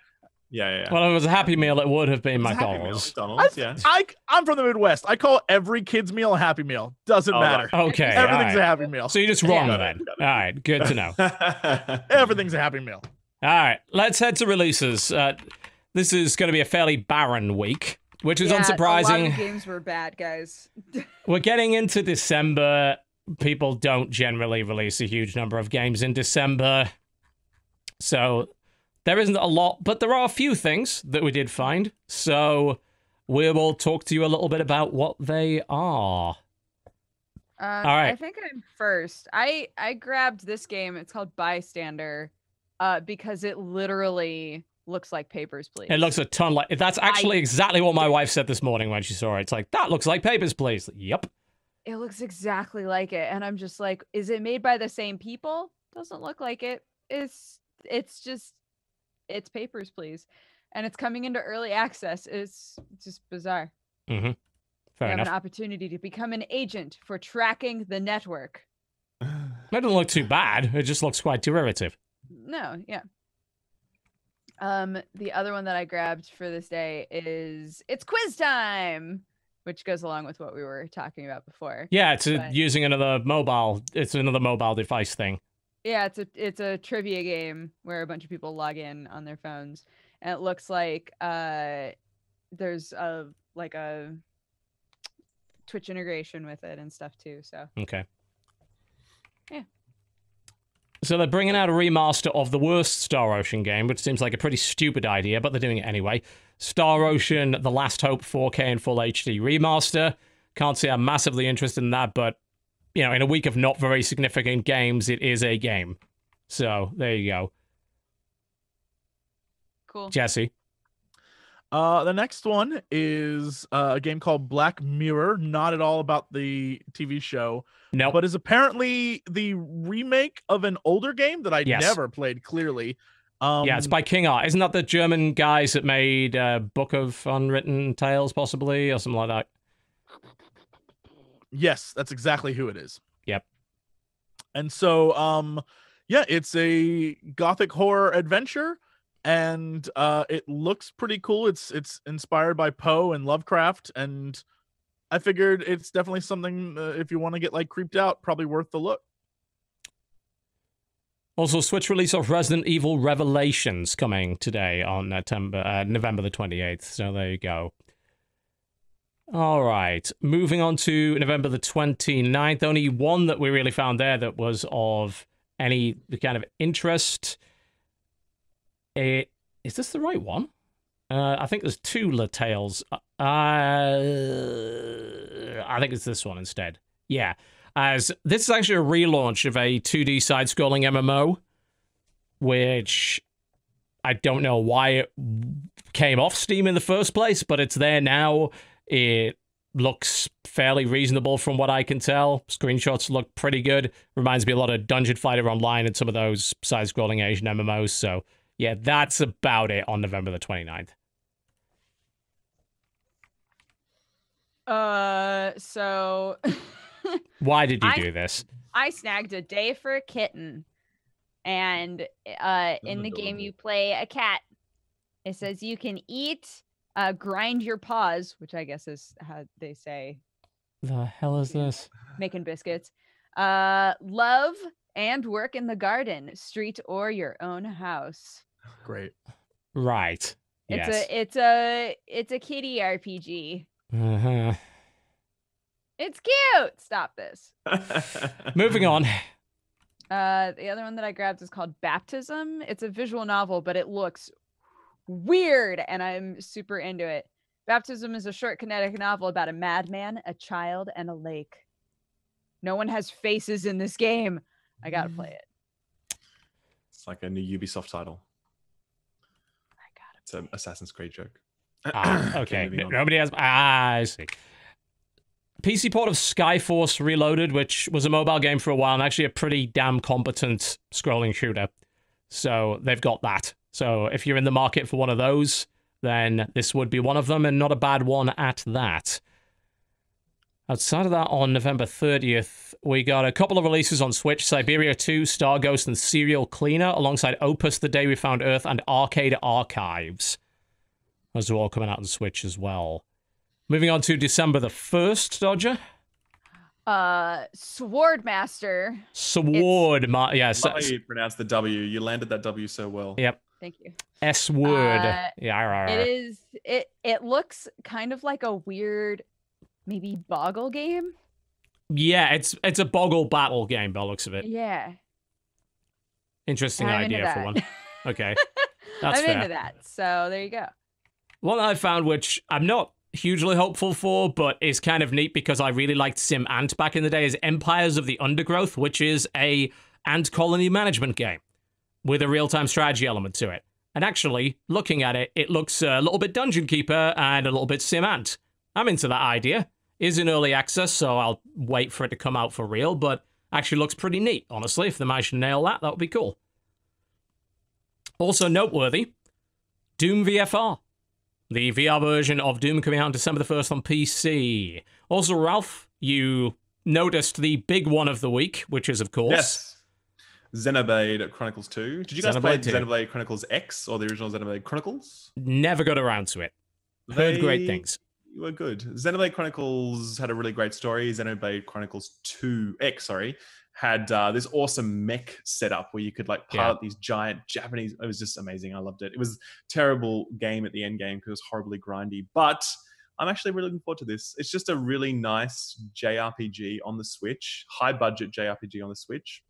Speaker 4: Yeah.
Speaker 1: Well, if it was a Happy Meal, it would have been McDonald's.
Speaker 3: I'm from the Midwest. I call every kid's meal a Happy Meal. Doesn't matter.
Speaker 1: Okay.
Speaker 3: Everything's a Happy Meal.
Speaker 1: So you're just wrong then. All right. Good to know.
Speaker 3: Everything's a Happy Meal.
Speaker 1: All right. Let's head to releases. This is going to be a fairly barren week, which is unsurprising.
Speaker 5: A lot of games were bad, guys.
Speaker 1: We're getting into December. People don't generally release a huge number of games in December. So there isn't a lot, but there are a few things that we did find. So we will talk to you a little bit about what they are. right.
Speaker 5: I think I'm first. I grabbed this game. It's called Bystander, because it literally looks like Papers, Please.
Speaker 1: It looks a ton like... That's actually exactly what my wife said this morning when she saw it. It's like, that looks like Papers, Please. Yep.
Speaker 5: It looks exactly like it, and I'm just like, is it made by the same people? Doesn't look like it. It's Papers, Please, and it's coming into early access. It's just bizarre.
Speaker 1: Mm-hmm. Fair
Speaker 5: you
Speaker 1: enough.
Speaker 5: have an opportunity to become an agent for tracking the network.
Speaker 1: That doesn't look too bad. It just looks quite derivative.
Speaker 5: No, yeah. The other one that I grabbed for this day is It's Quiz Time, which goes along with what we were talking about before.
Speaker 1: Yeah, it's using another mobile. It's another mobile device thing.
Speaker 5: Yeah, it's a trivia game where a bunch of people log in on their phones, and it looks like there's a Twitch integration with it and stuff too. So
Speaker 1: okay.
Speaker 5: Yeah.
Speaker 1: So they're bringing out a remaster of the worst Star Ocean game, which seems like a pretty stupid idea, but they're doing it anyway. Star Ocean: The Last Hope 4K and Full HD remaster. Can't say I'm massively interested in that, but you know, in a week of not very significant games, it is a game. So there you go.
Speaker 5: Cool.
Speaker 1: Jesse.
Speaker 3: The next one is a game called Black Mirror, not at all about the TV show,
Speaker 1: No,
Speaker 3: but is apparently the remake of an older game that I
Speaker 1: Yes.
Speaker 3: never played, clearly.
Speaker 1: yeah, it's by King Art. Isn't that the German guys that made Book of Unwritten Tales, possibly, or something like that?
Speaker 3: Yes, that's exactly who it is.
Speaker 1: Yep.
Speaker 3: And so, yeah, it's a gothic horror adventure, and it looks pretty cool. It's inspired by Poe and Lovecraft, and I figured it's definitely something, if you want to get like creeped out, probably worth the look.
Speaker 1: Also, Switch release of Resident Evil Revelations coming today on November the 28th. So there you go. All right. Moving on to November the 29th. Only one that we really found there that was of any kind of interest. Is this the right one? I think there's two La Tales. I think it's this one instead. Yeah. As this is actually a relaunch of a 2D side-scrolling MMO, which I don't know why it came off Steam in the first place, but it's there now. It looks fairly reasonable from what I can tell. Screenshots look pretty good. Reminds me a lot of Dungeon Fighter Online and some of those side-scrolling Asian MMOs. So, yeah, that's about it on November the 29th.
Speaker 5: So...
Speaker 1: Why did you do this?
Speaker 5: I snagged A Day for a Kitten. And in the game, you play a cat. It says you can eat, grind your paws, which I guess is how they say.
Speaker 1: The hell is this? Making
Speaker 5: biscuits. Love and work in the garden, street or your own house.
Speaker 3: Great.
Speaker 1: Right.
Speaker 5: It's a kitty RPG.
Speaker 1: Uh-huh.
Speaker 5: It's cute. Stop this.
Speaker 1: Moving on.
Speaker 5: The other one that I grabbed is called Baptism. It's a visual novel, but it looks weird, and I'm super into it. Baptism is a short kinetic novel about a madman, a child, and a lake. No one has faces in this game. I gotta play it.
Speaker 4: It's like a new Ubisoft title.
Speaker 5: I gotta.
Speaker 4: It's an Assassin's Creed joke.
Speaker 1: Okay. Nobody has. I see. PC port of Skyforce Reloaded, which was a mobile game for a while and actually a pretty damn competent scrolling shooter. So they've got that. So if you're in the market for one of those, then this would be one of them, and not a bad one at that. Outside of that, on November 30th, we got a couple of releases on Switch: Siberia 2, Star Ghost, and Serial Cleaner, alongside Opus: The Day We Found Earth and Arcade Archives. Those are all coming out on Switch as well. Moving on to December the 1st, Dodger.
Speaker 5: Swordmaster.
Speaker 1: Yes.
Speaker 4: Love how you pronounce the W. You landed that W so well.
Speaker 1: Yep.
Speaker 5: Thank you.
Speaker 1: S-word. Yeah.
Speaker 5: It looks kind of like a weird, maybe Boggle game.
Speaker 1: Yeah, it's a Boggle battle game by the looks of it.
Speaker 5: Yeah.
Speaker 1: Interesting idea for one. Okay. That's
Speaker 5: I'm
Speaker 1: fair.
Speaker 5: into that. So there you go.
Speaker 1: One I found, which I'm not hugely hopeful for, but is kind of neat because I really liked Sim Ant back in the day, is Empires of the Undergrowth, which is a ant colony management game with a real-time strategy element to it. And actually, looking at it, it looks a little bit Dungeon Keeper and a little bit Sim Ant. I'm into that idea. Is in early access, so I'll wait for it to come out for real, but actually looks pretty neat, honestly. If they manage to nail that, that would be cool. Also noteworthy, Doom VFR. The VR version of Doom coming out on December the 1st on PC. Also, Ralph, you noticed the big one of the week, which is, of course...
Speaker 4: Yes. Xenoblade Chronicles 2. Did you guys play
Speaker 1: Xenoblade 2.
Speaker 4: Xenoblade Chronicles X or the original Xenoblade Chronicles?
Speaker 1: Never got around to it. Heard great things.
Speaker 4: You were good. Xenoblade Chronicles had a really great story. Xenoblade Chronicles 2X, had this awesome mech setup where you could like pilot these giant Japanese. It was just amazing. I loved it. It was a terrible game at the end game because it was horribly grindy, but I'm actually really looking forward to this. It's just a really nice JRPG on the Switch, high budget JRPG on the Switch,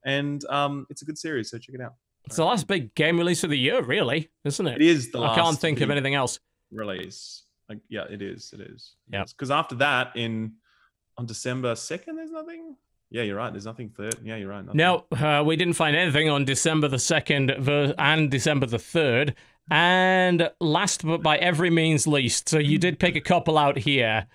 Speaker 4: and it's a good series. So check it out.
Speaker 1: It's the last big game release of the year, really, isn't it?
Speaker 4: It is the last.
Speaker 1: I can't think of anything else.
Speaker 4: Release. Yeah, it is. It is.
Speaker 1: Yeah.
Speaker 4: Because after that, on December 2nd, there's nothing. Yeah, you're right. There's nothing third. Yeah, you're right. Nothing.
Speaker 1: No, we didn't find anything on December the 2nd and December the 3rd. And last but by every means least, so you did pick a couple out here.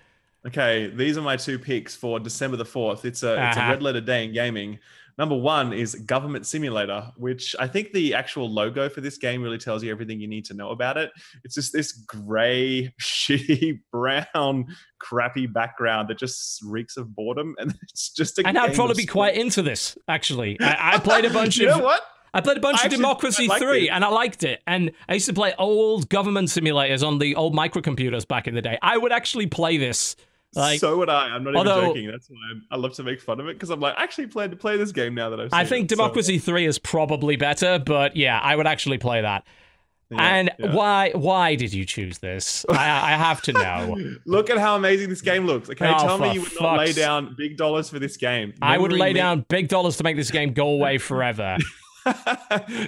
Speaker 4: Okay, these are my two picks for December the 4th. It's a red letter day in gaming. Number one is Government Simulator, which I think the actual logo for this game really tells you everything you need to know about it. It's just this gray, shitty, brown, crappy background that just reeks of boredom, and it's just a game.
Speaker 1: And I'd probably be quite into this, actually. I played a bunch
Speaker 4: you know what?
Speaker 1: I played a bunch of Democracy 3, and I liked it. And I used to play old government simulators on the old microcomputers back in the day. I would actually play this. Like,
Speaker 4: so would I. I'm not even joking. That's why I love to make fun of it, because I'm like, I actually plan to play this game now that I've seen
Speaker 1: I think Democracy 3 is probably better, but yeah, I would actually play that. Why did you choose this? I have to know.
Speaker 4: Look at how amazing this game looks. Okay, tell me you would not lay down big dollars for this game.
Speaker 1: I would lay down big dollars to make this game go away forever.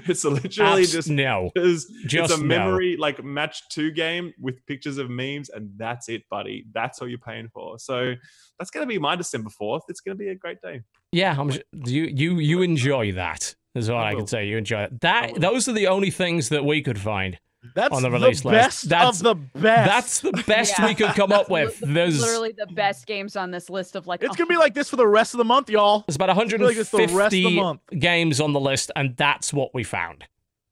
Speaker 4: It's literally it's a memory like match 2 game with pictures of memes, and that's it, buddy. That's all you're paying for. So that's gonna be my December 4th. It's gonna be a great day.
Speaker 1: Yeah, you enjoy that. Is what I can say. You enjoy it. Those are the only things that we could find.
Speaker 3: That's
Speaker 1: on the release list.
Speaker 3: That's the best.
Speaker 1: That's the best we could come up with. There's
Speaker 5: literally the best games on this list of like.
Speaker 3: It's gonna be like this for the rest of the month, y'all.
Speaker 1: There's about 150 games on the list, and that's what we found.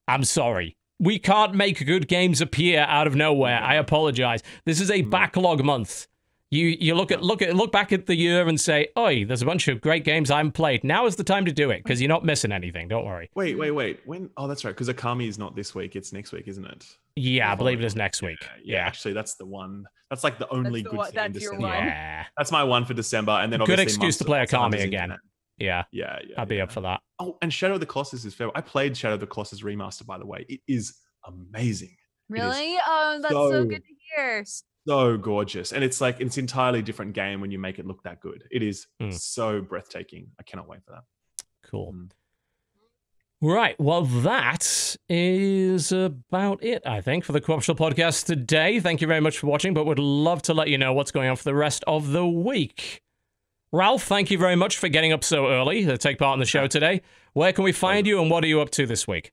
Speaker 1: I'm sorry, we can't make good games appear out of nowhere. I apologize. This is a backlog month. You look back at the year and say, "Oi, there's a bunch of great games I haven't played. Now is the time to do it, because you're not missing anything. Don't worry."
Speaker 4: Wait. When? Oh, that's right. Because Akami is not this week. It's next week, isn't it?
Speaker 1: Yeah, I believe it is next week.
Speaker 4: Yeah. Actually, that's the one. That's like the only good thing in December.
Speaker 1: Yeah.
Speaker 4: That's my one for December, and then
Speaker 1: good excuse to play Akami again. Yeah. I'd be up for that.
Speaker 4: Oh, and Shadow of the Colossus is fair. I played Shadow of the Colossus Remaster, by the way. It is amazing.
Speaker 2: Really? Oh, that's so good to hear.
Speaker 4: So gorgeous, and it's like it's an entirely different game when you make it look that good. It is so breathtaking. I cannot wait for that.
Speaker 1: Cool. Right, well, that is about it, I think, for the Corruptional Podcast today. Thank you very much for watching, but would love to let you know what's going on for the rest of the week. Ralph, thank you very much for getting up so early to take part in the show today. Where can we find you, and what are you up to this week?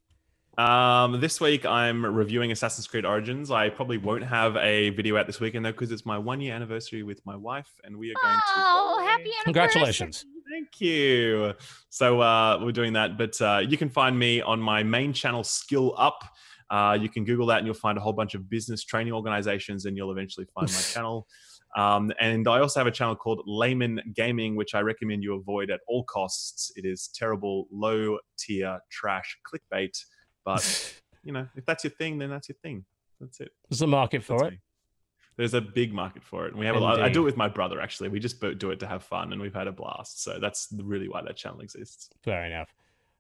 Speaker 4: This week I'm reviewing Assassin's Creed Origins. I probably won't have a video out this weekend though, because it's my 1-year anniversary with my wife, and we are going to.
Speaker 2: Oh, happy anniversary!
Speaker 1: Congratulations!
Speaker 4: Thank you. So we're doing that, but you can find me on my main channel, SkillUp. You can Google that, and you'll find a whole bunch of business training organizations, and you'll eventually find my channel. And I also have a channel called Layman Gaming, which I recommend you avoid at all costs. It is terrible, low-tier trash clickbait. But, you know, if that's your thing, then that's your thing. That's it.
Speaker 1: There's a market for it.
Speaker 4: Me. There's a big market for it. And we have a lot. I do it with my brother, actually. We just do it to have fun, and we've had a blast. So that's really why that channel exists.
Speaker 1: Fair enough.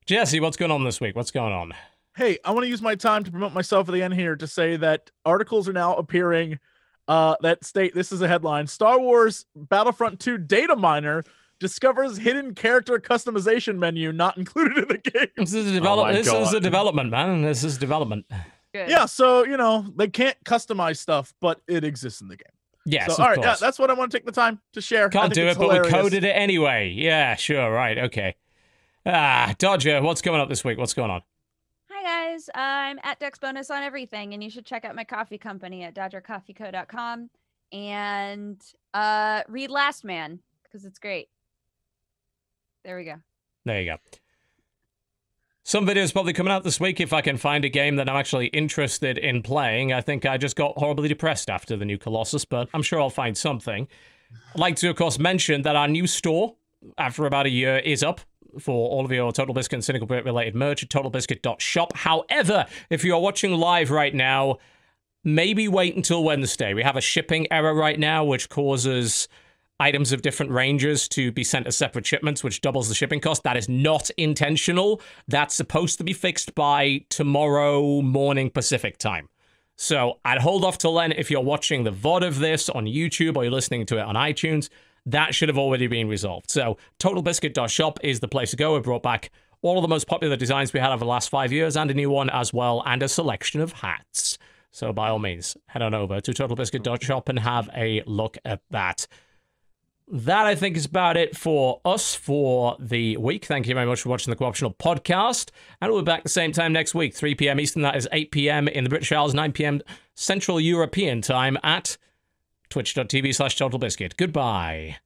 Speaker 1: Jesse, what's going on this week? What's going on?
Speaker 3: Hey, I want to use my time to promote myself at the end here to say that articles are now appearing that state, this is a headline, Star Wars Battlefront 2 data miner discovers hidden character customization menu not included in the game.
Speaker 1: This is a development. This is a development, man. This is development.
Speaker 5: Good.
Speaker 3: Yeah, so you know they can't customize stuff, but it exists in the game.
Speaker 1: Yes,
Speaker 3: So,
Speaker 1: of
Speaker 3: all right,
Speaker 1: course.
Speaker 3: that's what I want to take the time to share.
Speaker 1: Can't do it, but we coded it anyway. Yeah, sure, right, okay. Dodger, what's coming up this week? What's going on?
Speaker 2: Hi guys, I'm at Dex Bonus on everything, and you should check out my coffee company at dodgercoffeeco.com and read Last Man because it's great. There we go.
Speaker 1: There you go. Some videos probably coming out this week if I can find a game that I'm actually interested in playing. I think I just got horribly depressed after the new Colossus, but I'm sure I'll find something. I'd like to, of course, mention that our new store, after about a year, is up for all of your TotalBiscuit and Cynical Brit related merch at TotalBiscuit.shop. However, if you're watching live right now, maybe wait until Wednesday. We have a shipping error right now, which causes items of different ranges to be sent as separate shipments, which doubles the shipping cost. That is not intentional. That's supposed to be fixed by tomorrow morning Pacific time. So I'd hold off till then. If you're watching the VOD of this on YouTube or you're listening to it on iTunes, that should have already been resolved. So TotalBiscuit.shop is the place to go. We brought back all of the most popular designs we had over the last 5 years and a new one as well, and a selection of hats. So by all means, head on over to TotalBiscuit.shop and have a look at that. That, I think, is about it for us for the week. Thank you very much for watching the Co-optional podcast. And we'll be back the same time next week, 3 p.m. Eastern. That is 8 p.m. in the British Isles, 9 p.m. Central European time at twitch.tv/TotalBiscuit. Goodbye.